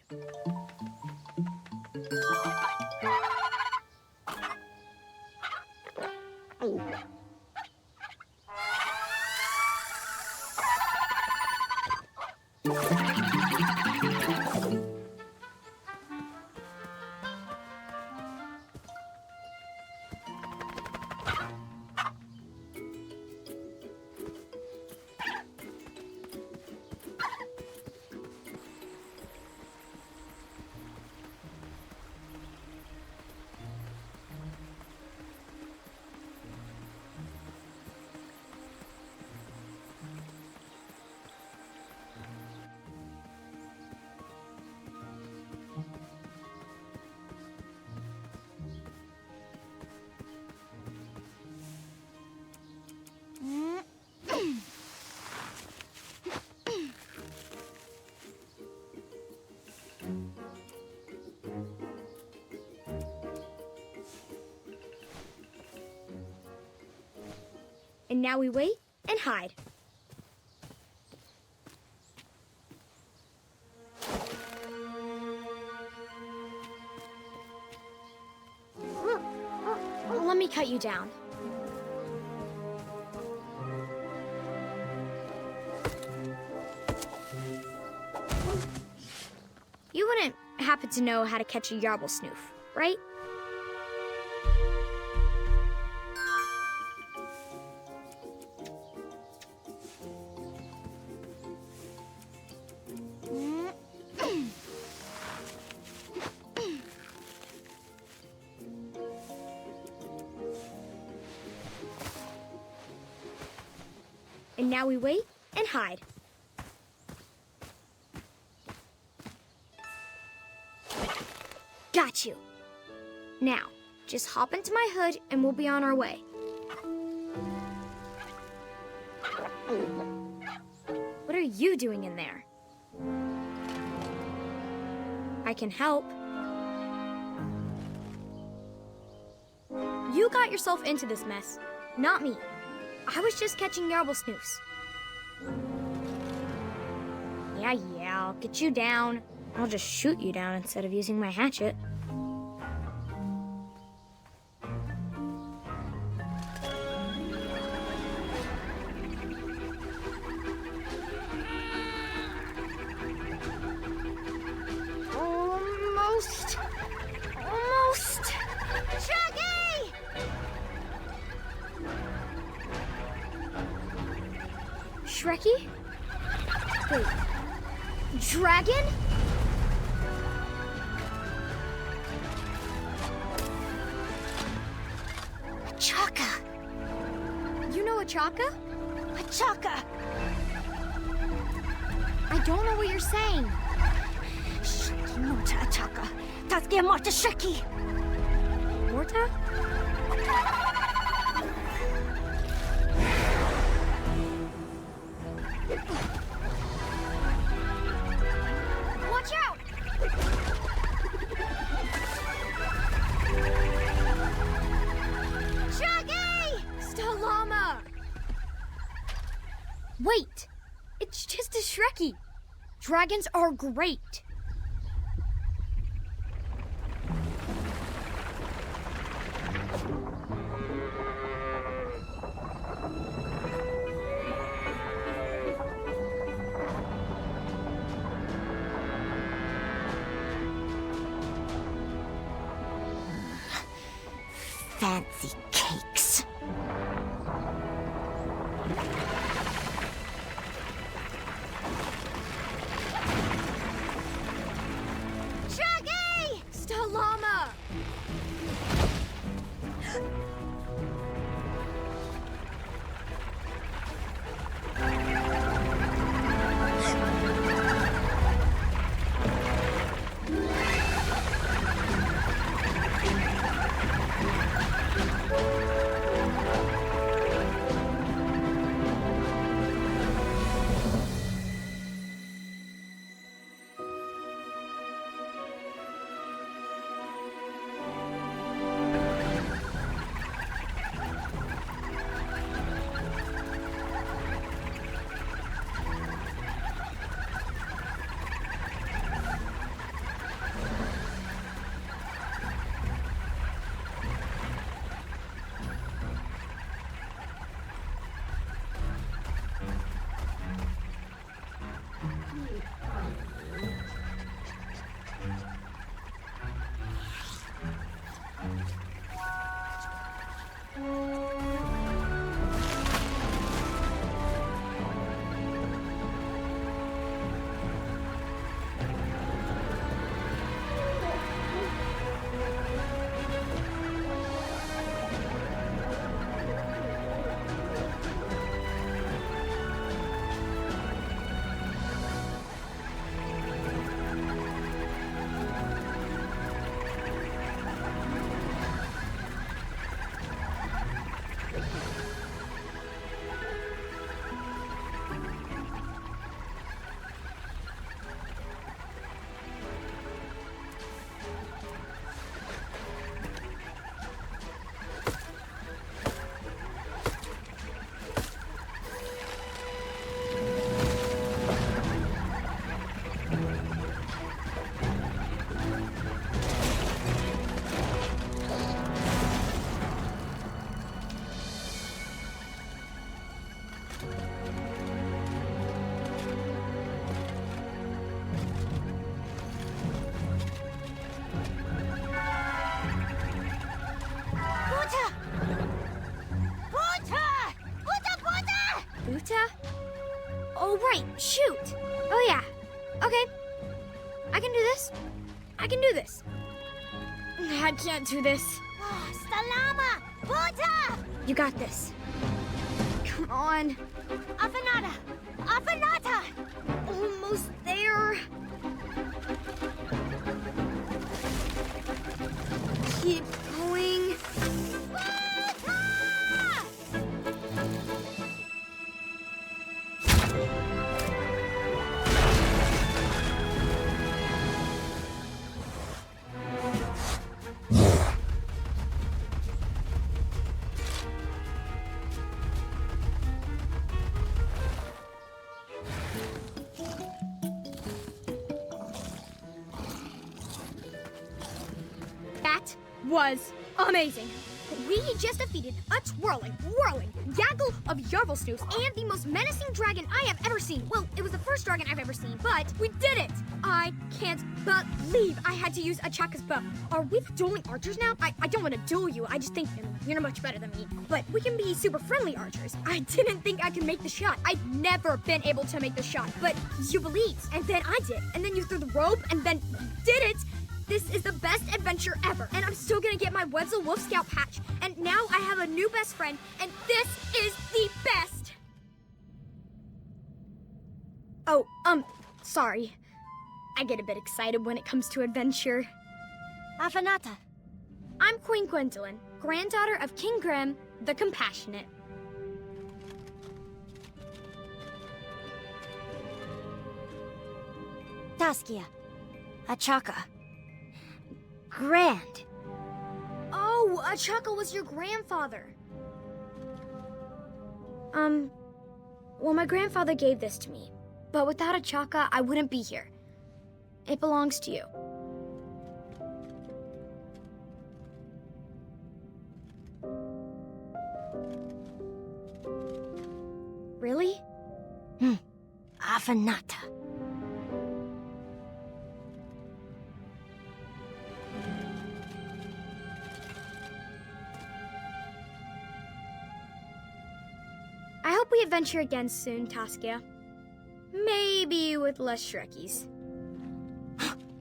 And now we wait and hide. Let me cut you down. You wouldn't happen to know how to catch a yarble snoof, right? And now we wait and hide. Got you. Now, just hop into my hood and we'll be on our way. What are you doing in there? I can help. You got yourself into this mess, not me. I was just catching yarble snoofs. Yeah, I'll get you down. I'll just shoot you down instead of using my hatchet. Almost Shrekky? Wait. Dragon? Chaka. You know a Chaka? A Chaka. I don't know what you're saying. Shrekky Morta a Chaka. Taskia Morta Shrekky. Morta? Watch out! Shaggy! Stalama! Wait! It's just a Shrekky. Dragons are great. Fancy cakes. Shaggy! Stalama! Oh, right, shoot! Oh, yeah. Okay. I can do this. I can do this. I can't do this. Stalama! Buta! You got this. Come on. Afanata! Afanata! Almost there. Keep going. That was amazing. We just defeated a whirling gaggle of Yarblesnoofs and the most menacing dragon I have ever seen. Well, it was the first dragon I've ever seen, but we did it! I can't believe I had to use Achaka's bow. Are we the dueling archers now? I don't want to duel you, I just think you're much better than me. But we can be super friendly archers. I didn't think I could make the shot. I'd never been able to make the shot, but you believed, and then I did. And then you threw the rope, and then did it! This is the best adventure ever, and I'm still gonna get my Wetzel Wolf Scout patch. And now I have a new best friend, and this is the best! Oh, sorry. I get a bit excited when it comes to adventure. Afanata. I'm Queen Gwendolyn, granddaughter of King Grim, the Compassionate. Taskia. Achaka. Grand. Oh, Achaka was your grandfather. Well, my grandfather gave this to me. But without Achaka, I wouldn't be here. It belongs to you. Really? Afanata. I hope we adventure again soon, Taskia. Maybe with less Shrekkies.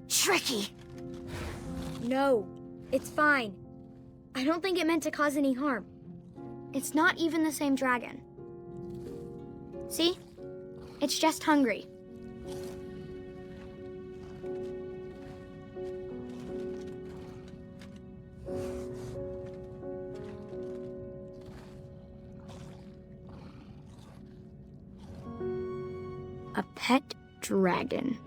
Shrekky! No, it's fine. I don't think it meant to cause any harm. It's not even the same dragon. See? It's just hungry. A pet dragon.